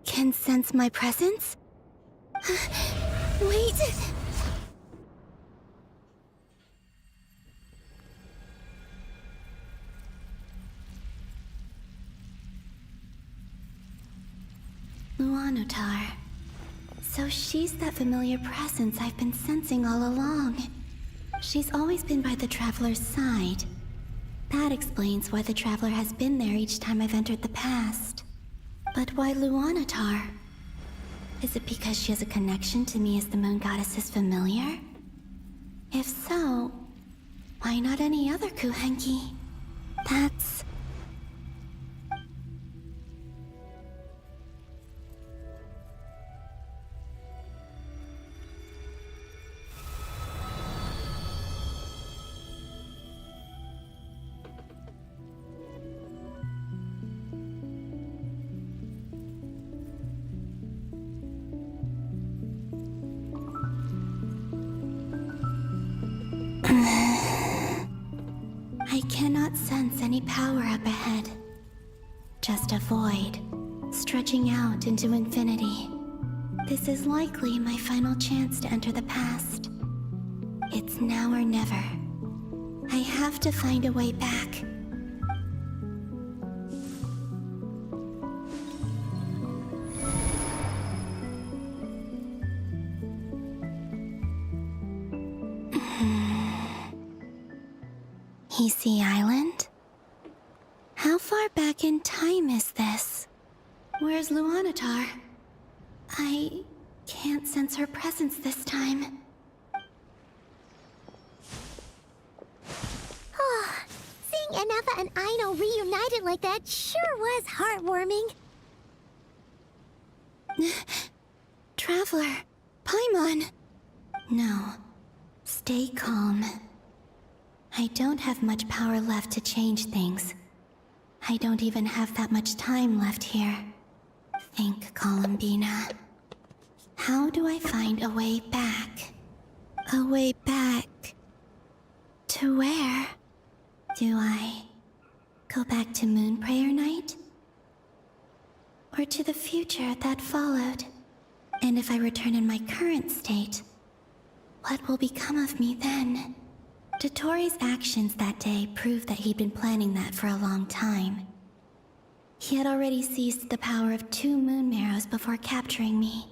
can sense my presence? Wait! Luanatar. So she's that familiar presence I've been sensing all along. She's always been by the Traveler's side. That explains why the Traveler has been there each time I've entered the past. But why Luanatar? Is it because she has a connection to me as the Moon Goddess's familiar? If so, why not any other Kuhenki? That's... I cannot sense any power up ahead. Just a void, stretching out into infinity. This is likely my final chance to enter the past. It's now or never. I have to find a way back. Sea Island? How far back in time is this? Where's Luanatar? I can't sense her presence this time. Oh, seeing Anafa and Aino reunited like that sure was heartwarming. Traveler, Paimon. No, stay calm. I don't have much power left to change things. I don't even have that much time left here. Think, Columbina. How do I find a way back? A way back... to where? Do I go back to Moon Prayer Night? Or to the future that followed? And if I return in my current state, what will become of me then? Dottoro's actions that day proved that he'd been planning that for a long time. He had already seized the power of 2 moon marrows before capturing me.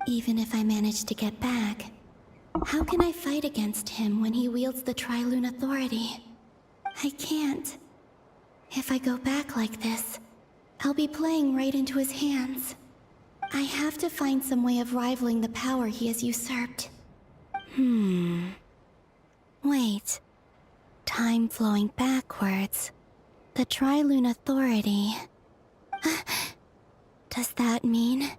Even if I managed to get back, how can I fight against him when he wields the Tri-Lune Authority? I can't. If I go back like this, I'll be playing right into his hands. I have to find some way of rivaling the power he has usurped. Wait. Time flowing backwards. The Tri-Lune Authority. Does that mean...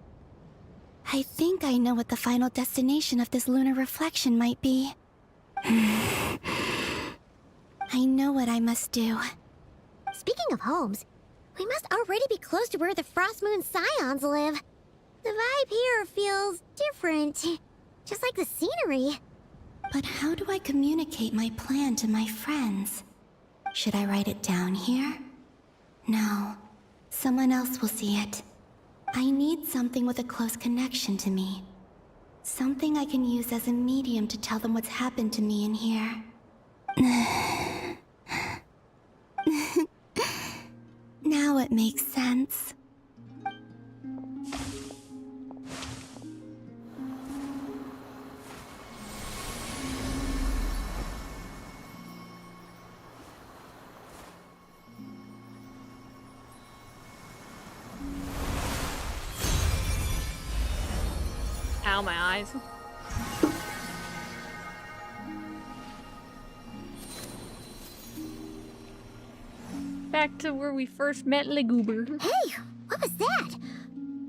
I think I know what the final destination of this lunar reflection might be. I know what I must do. Speaking of homes, we must already be close to where the Frost Moon Scions live. The vibe here feels different. Just like the scenery. But how do I communicate my plan to my friends? Should I write it down here? No. Someone else will see it. I need something with a close connection to me. Something I can use as a medium to tell them what's happened to me in here. Now it makes sense. Ow, my eyes. Back to where we first met Legoober. Hey, what was that?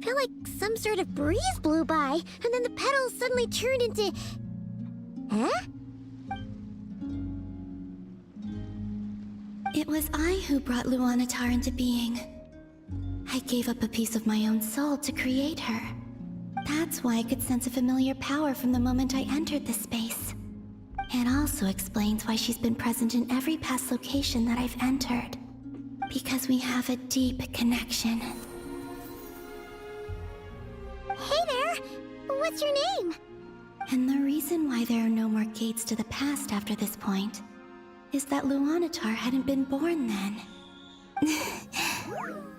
Felt like some sort of breeze blew by, and then the petals suddenly turned into... Huh? It was I who brought Luanatar into being. I gave up a piece of my own soul to create her. That's why I could sense a familiar power from the moment I entered this space. It also explains why she's been present in every past location that I've entered. Because we have a deep connection. Hey there! What's your name? And the reason why there are no more gates to the past after this point is that Luanatar hadn't been born then.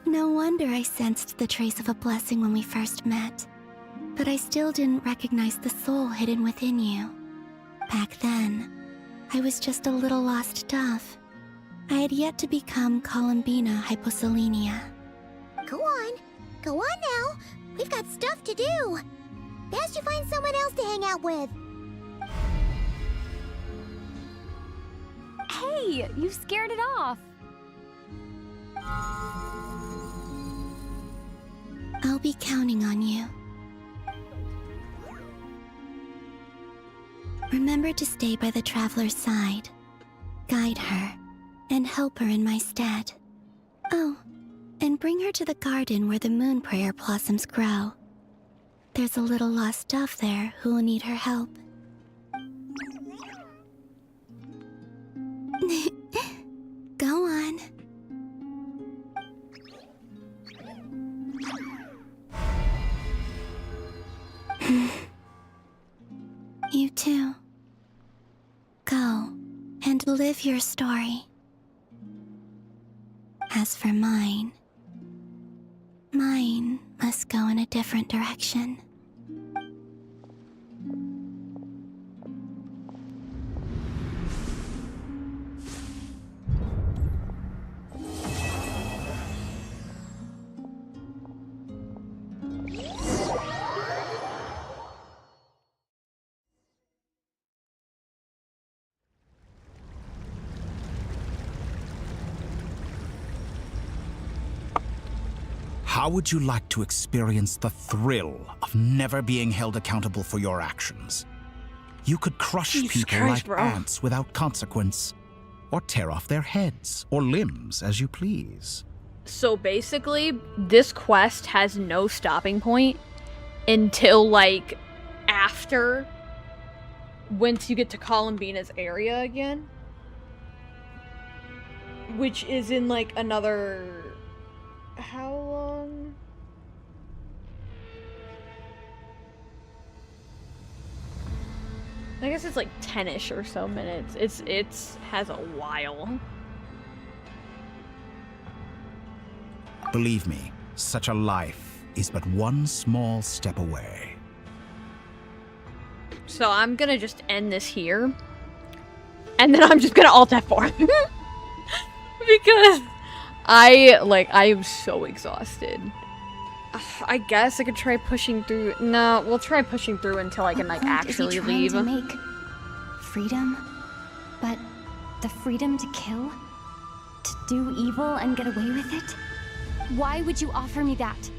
No wonder I sensed the trace of a blessing when we first met. But I still didn't recognize the soul hidden within you. Back then, I was just a little lost dove. I had yet to become Columbina Hyposelenia. Go on now. We've got stuff to do. Best you find someone else to hang out with. Hey, you scared it off. I'll be counting on you. Remember to stay by the traveler's side, guide her, and help her in my stead. Oh, and bring her to the garden where the moon prayer blossoms grow. There's a little lost dove there who will need her help. Go on. You too. Go and live your story. As for mine must go in a different direction. How would you like to experience the thrill of never being held accountable for your actions? You could crush people like ants without consequence, or tear off their heads or limbs as you please. So basically, this quest has no stopping point until, like, after, once you get to Columbina's area again. Which is in, like, another... How long? I guess it's like 10-ish or so minutes. It's has a while. Believe me, such a life is but one small step away. So I'm gonna just end this here. And then I'm just gonna alt F4. Because I am so exhausted. I guess I could try pushing through. No, we'll try pushing through until I can, like, actually leave. To make freedom, but the freedom to kill? To do evil and get away with it? Why would you offer me that?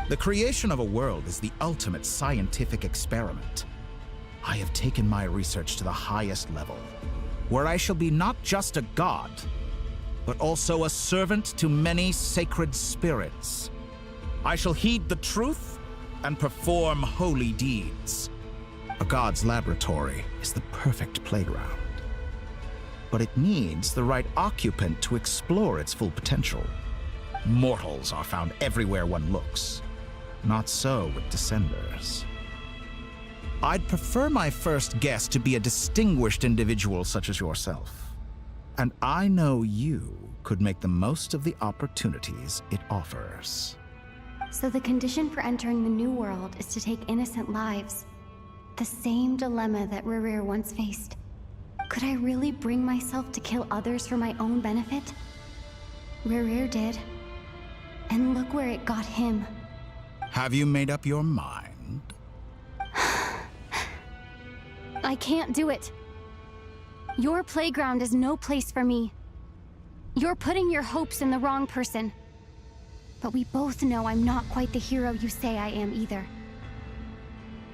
The creation of a world is the ultimate scientific experiment. I have taken my research to the highest level, where I shall be not just a god, but also a servant to many sacred spirits. I shall heed the truth and perform holy deeds. A god's laboratory is the perfect playground. But it needs the right occupant to explore its full potential. Mortals are found everywhere one looks. Not so with Descenders. I'd prefer my first guest to be a distinguished individual such as yourself. And I know you could make the most of the opportunities it offers. So the condition for entering the new world is to take innocent lives. The same dilemma that Rerir once faced. Could I really bring myself to kill others for my own benefit? Rerir did. And look where it got him. Have you made up your mind? I can't do it. Your playground is no place for me. You're putting your hopes in the wrong person. But we both know I'm not quite the hero you say I am either.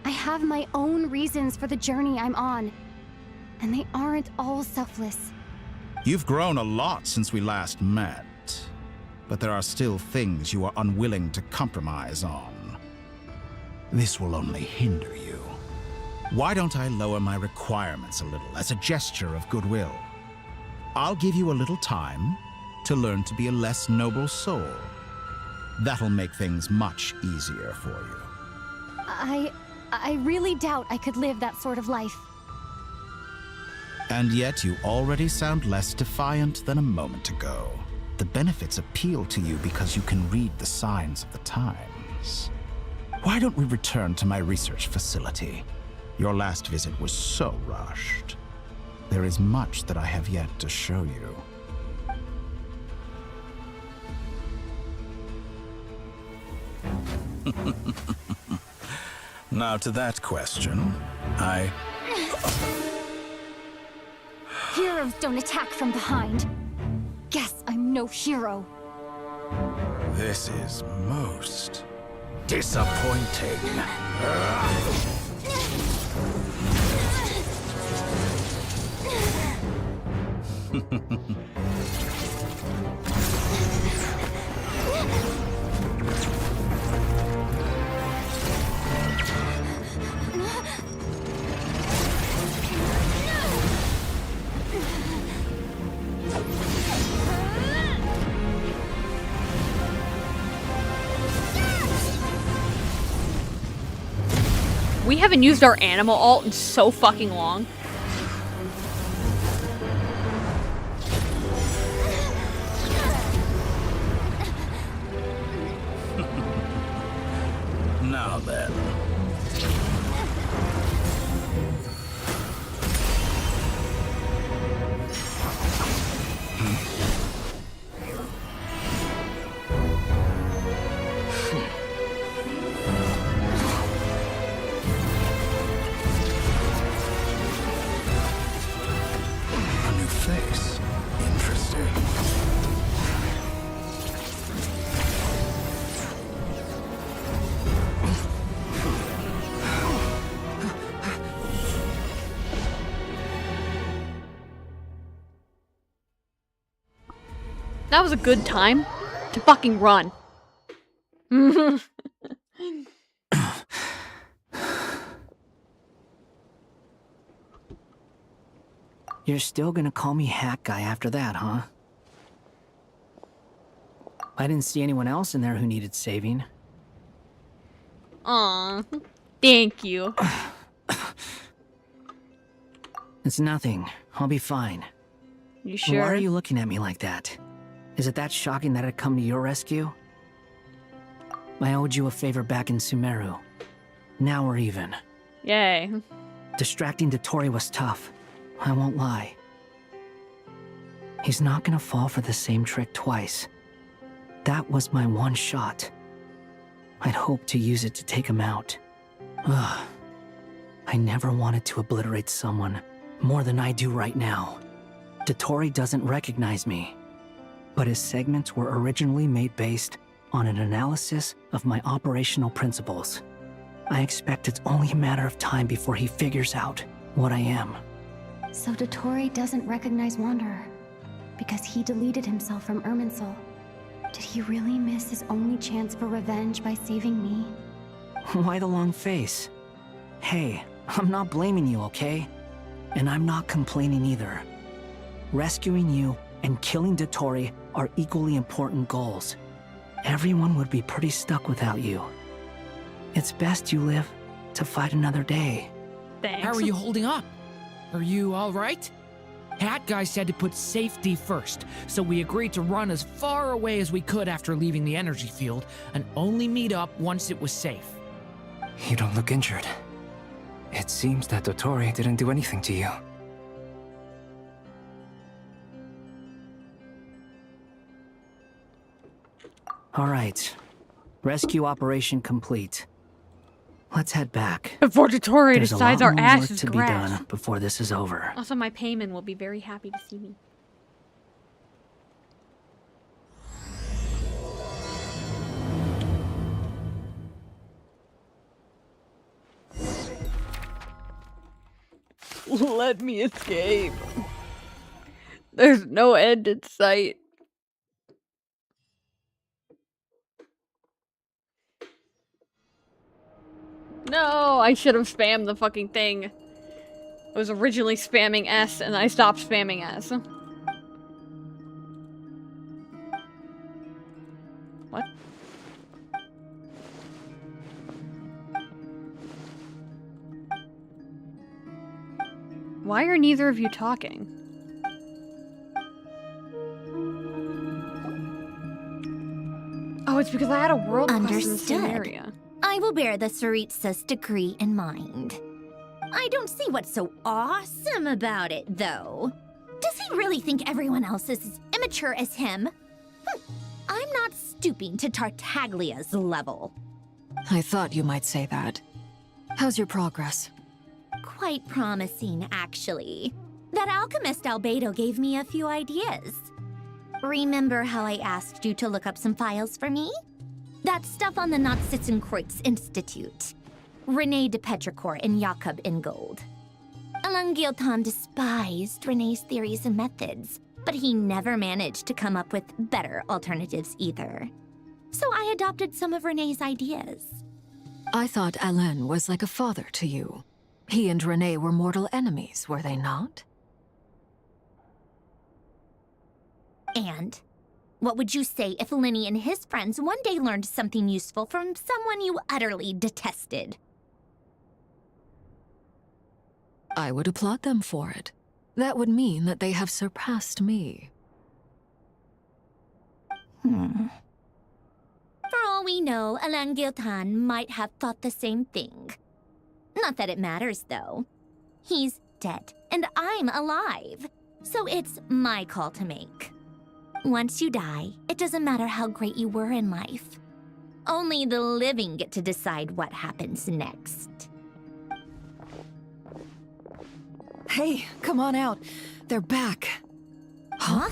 I have my own reasons for the journey I'm on, and they aren't all selfless. You've grown a lot since we last met, but there are still things you are unwilling to compromise on. This will only hinder you. Why don't I lower my requirements a little as a gesture of goodwill? I'll give you a little time to learn to be a less noble soul. That'll make things much easier for you. I really doubt I could live that sort of life. And yet you already sound less defiant than a moment ago. The benefits appeal to you because you can read the signs of the times. Why don't we return to my research facility? Your last visit was so rushed. There is much that I have yet to show you. Now to that question, Heroes don't attack from behind. Guess I'm no hero. This is most disappointing. We haven't used our animal alt in so fucking long. Now then. That was a good time to fucking run. You're still gonna call me Hack Guy after that, huh? I didn't see anyone else in there who needed saving. Aw, thank you. It's nothing. I'll be fine. You sure? Why are you looking at me like that? Is it that shocking that I'd come to your rescue? I owed you a favor back in Sumeru. Now we're even. Yay. Distracting Dotori was tough. I won't lie. He's not gonna fall for the same trick twice. That was my one shot. I'd hoped to use it to take him out. Ugh. I never wanted to obliterate someone more than I do right now. Dotori doesn't recognize me, but his segments were originally made based on an analysis of my operational principles. I expect it's only a matter of time before he figures out what I am. So Dotori doesn't recognize Wanderer because he deleted himself from Irminsul. Did he really miss his only chance for revenge by saving me? Why the long face? Hey, I'm not blaming you, okay? And I'm not complaining either. Rescuing you and killing Dotori are equally important goals. Everyone would be pretty stuck without you. It's best you live to fight another day. Thanks. How are you holding up? Are you all right? Hat Guy said to put safety first, so we agreed to run as far away as we could after leaving the energy field and only meet up once it was safe. You don't look injured. It seems that Dotori didn't do anything to you. All right. Rescue operation complete. Let's head back. Before Dottore There's decides a lot our more ass work is to grass. be done before this is over. Also, my payman will be very happy to see me. Let me escape. There's no end in sight. No, I should have spammed the fucking thing. I was originally spamming S and I stopped spamming S. What? Why are neither of you talking? Oh, it's because I had a world quest in the same area. I will bear the Tsaritsa's decree in mind. I don't see what's so awesome about it, though. Does he really think everyone else is as immature as him? I'm not stooping to Tartaglia's level. I thought you might say that. How's your progress? Quite promising, actually. That alchemist Albedo gave me a few ideas. Remember how I asked you to look up some files for me? That stuff on the Nod-Krai Institute. René de Petrichor and Jakob Ingold. Alain Guillotin despised René's theories and methods, but he never managed to come up with better alternatives either. So I adopted some of René's ideas. I thought Alain was like a father to you. He and René were mortal enemies, were they not? And what would you say if Lenny and his friends one day learned something useful from someone you utterly detested? I would applaud them for it. That would mean that they have surpassed me. For all we know, Alain Guillotin might have thought the same thing. Not that it matters, though. He's dead, and I'm alive. So it's my call to make. Once you die, it doesn't matter how great you were in life. Only the living get to decide what happens next. Hey, come on out. They're back. Huh?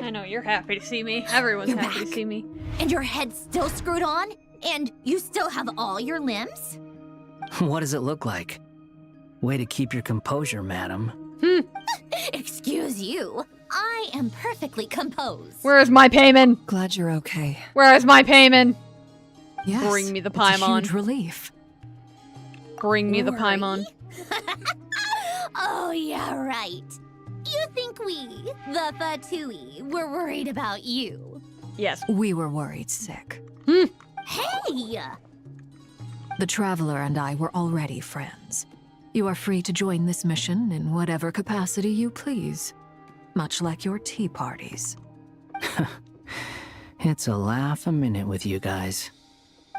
I know, you're happy to see me. Everyone's You're happy back. to see me. And your head's still screwed on? And you still have all your limbs? What does it look like? Way to keep your composure, madam. Excuse you. I am perfectly composed. Where is my payment? Glad you're okay. Where is my payment? Yes, Bring me the it's a Paimon. huge relief. Bring me the Paimon. Oh, yeah, right. You think we, the Fatui, were worried about you? Yes. We were worried sick. Hey! The Traveler and I were already friends. You are free to join this mission in whatever capacity you please. Much like your tea parties. It's a laugh a minute with you guys.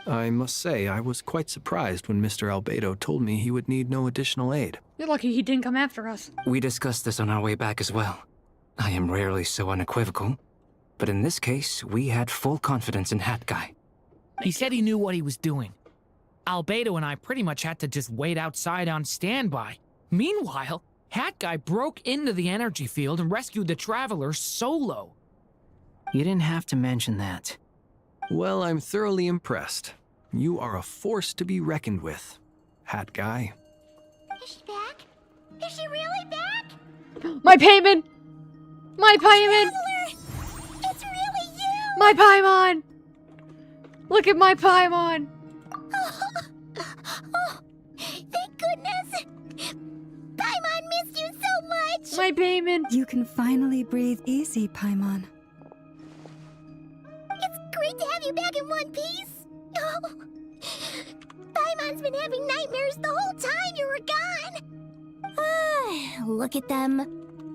I must say, I was quite surprised when Mr. Albedo told me he would need no additional aid. You're lucky he didn't come after us. We discussed this on our way back as well. I am rarely so unequivocal, but in this case, we had full confidence in Hat Guy. He said he knew what he was doing. Albedo and I pretty much had to just wait outside on standby. Meanwhile, Hat Guy broke into the energy field and rescued the Traveler solo. You didn't have to mention that. Well, I'm thoroughly impressed. You are a force to be reckoned with, Hat Guy. Is she back? Is she really back? My payment! My payment! Traveler! It's really you! My Paimon! Look at my Paimon! Oh, thank goodness! Paimon missed you so much! My payment! You can finally breathe easy, Paimon. It's great to have you back in one piece! Oh, Paimon's been having nightmares the whole time you were gone! Look at them.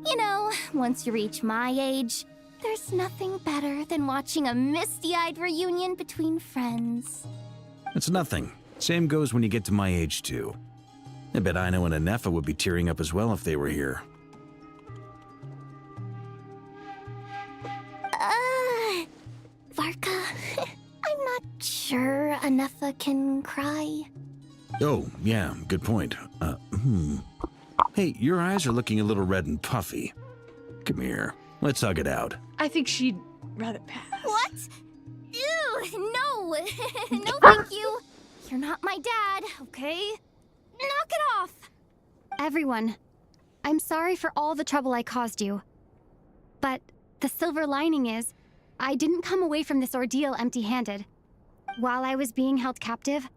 You know, once you reach my age, there's nothing better than watching a misty-eyed reunion between friends. It's nothing. Same goes when you get to my age, too. I bet Ino and Anefa would be tearing up as well if they were here. Varka, I'm a Neffa can cry? Oh, yeah, good point. Hey, your eyes are looking a little red and puffy. Come here, let's hug it out. I think she'd rather pass. What? Ew, no. No, thank you. You're not my dad, okay? Knock it off. Everyone, I'm sorry for all the trouble I caused you. But the silver lining is, I didn't come away from this ordeal empty-handed. While I was being held captive,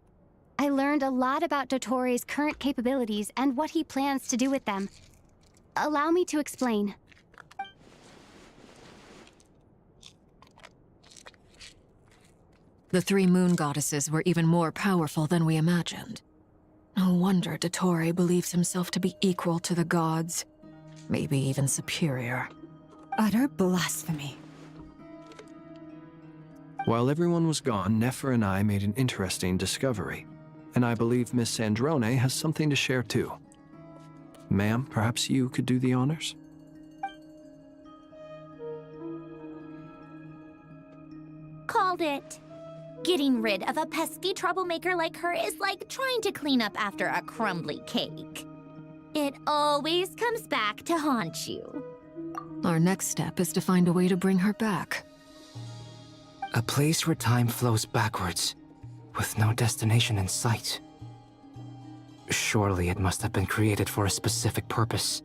I learned a lot about Dottoro's current capabilities and what he plans to do with them. Allow me to explain. The three moon goddesses were even more powerful than we imagined. No wonder Dottore believes himself to be equal to the gods, maybe even superior. Utter blasphemy. While everyone was gone, Nefer and I made an interesting discovery, and I believe Miss Sandrone has something to share too. Ma'am, perhaps you could do the honors? Called it. Getting rid of a pesky troublemaker like her is like trying to clean up after a crumbly cake. It always comes back to haunt you. Our next step is to find a way to bring her back. A place where time flows backwards, with no destination in sight. Surely it must have been created for a specific purpose.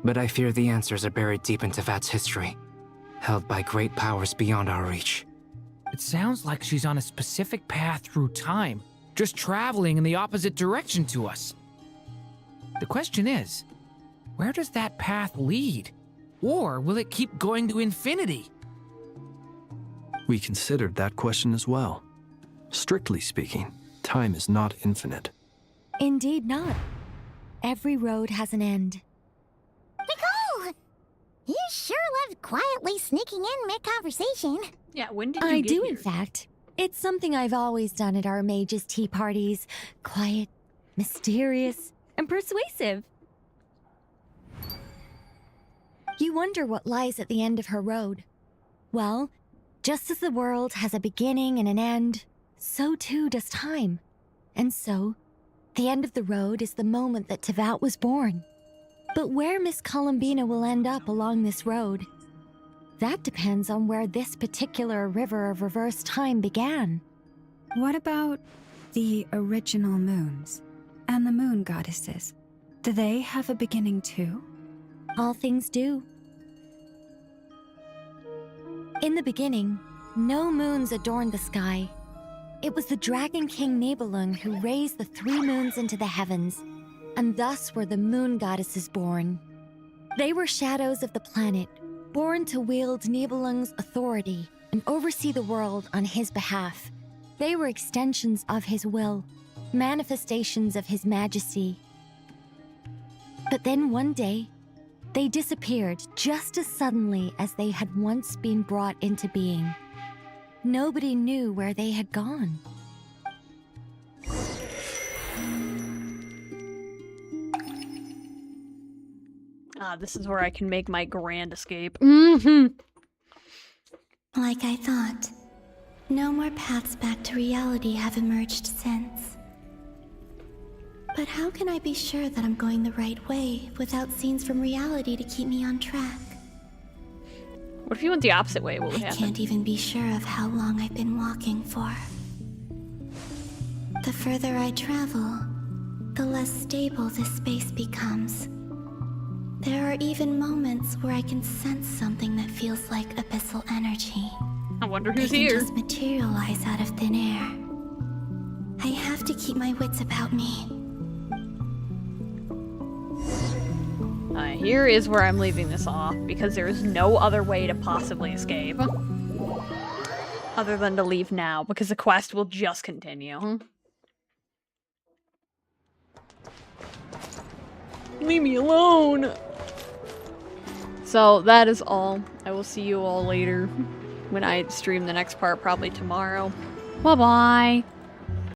But I fear the answers are buried deep in Tevat's history, held by great powers beyond our reach. It sounds like she's on a specific path through time, just traveling in the opposite direction to us. The question is, where does that path lead? Or will it keep going to infinity? We considered that question as well. Strictly speaking, time is not infinite. Indeed not. Every road has an end. Nicole! You sure loved quietly sneaking in mid-conversation. Yeah, when did you I get do, here? in fact. It's something I've always done at our mages' tea parties. Quiet, mysterious, and persuasive. You wonder what lies at the end of her road. Well, just as the world has a beginning and an end, so too does time. And so, the end of the road is the moment that Tevat was born. But where Miss Columbina will end up along this road, that depends on where this particular river of reverse time began. What about the original moons and the moon goddesses? Do they have a beginning too? All things do. In the beginning, no moons adorned the sky. It was the Dragon King Nibelung who raised the three moons into the heavens, and thus were the moon goddesses born. They were shadows of the planet, born to wield Nibelung's authority and oversee the world on his behalf. They were extensions of his will, manifestations of his majesty. But then one day, they disappeared just as suddenly as they had once been brought into being. Nobody knew where they had gone. Ah, this is where I can make my grand escape. Like I thought, no more paths back to reality have emerged since. But how can I be sure that I'm going the right way without scenes from reality to keep me on track? What if you went the opposite way? What would I happen? can't even be sure of how long I've been walking for. The further I travel, the less stable this space becomes. There are even moments where I can sense something that feels like abyssal energy. I wonder who's They can here. just materialize out of thin air. I have to keep my wits about me. Here is where I'm leaving this off, because there is no other way to possibly escape. Other than to leave now, because the quest will just continue. Leave me alone! So, that is all. I will see you all later when I stream the next part, probably tomorrow. Bye-bye!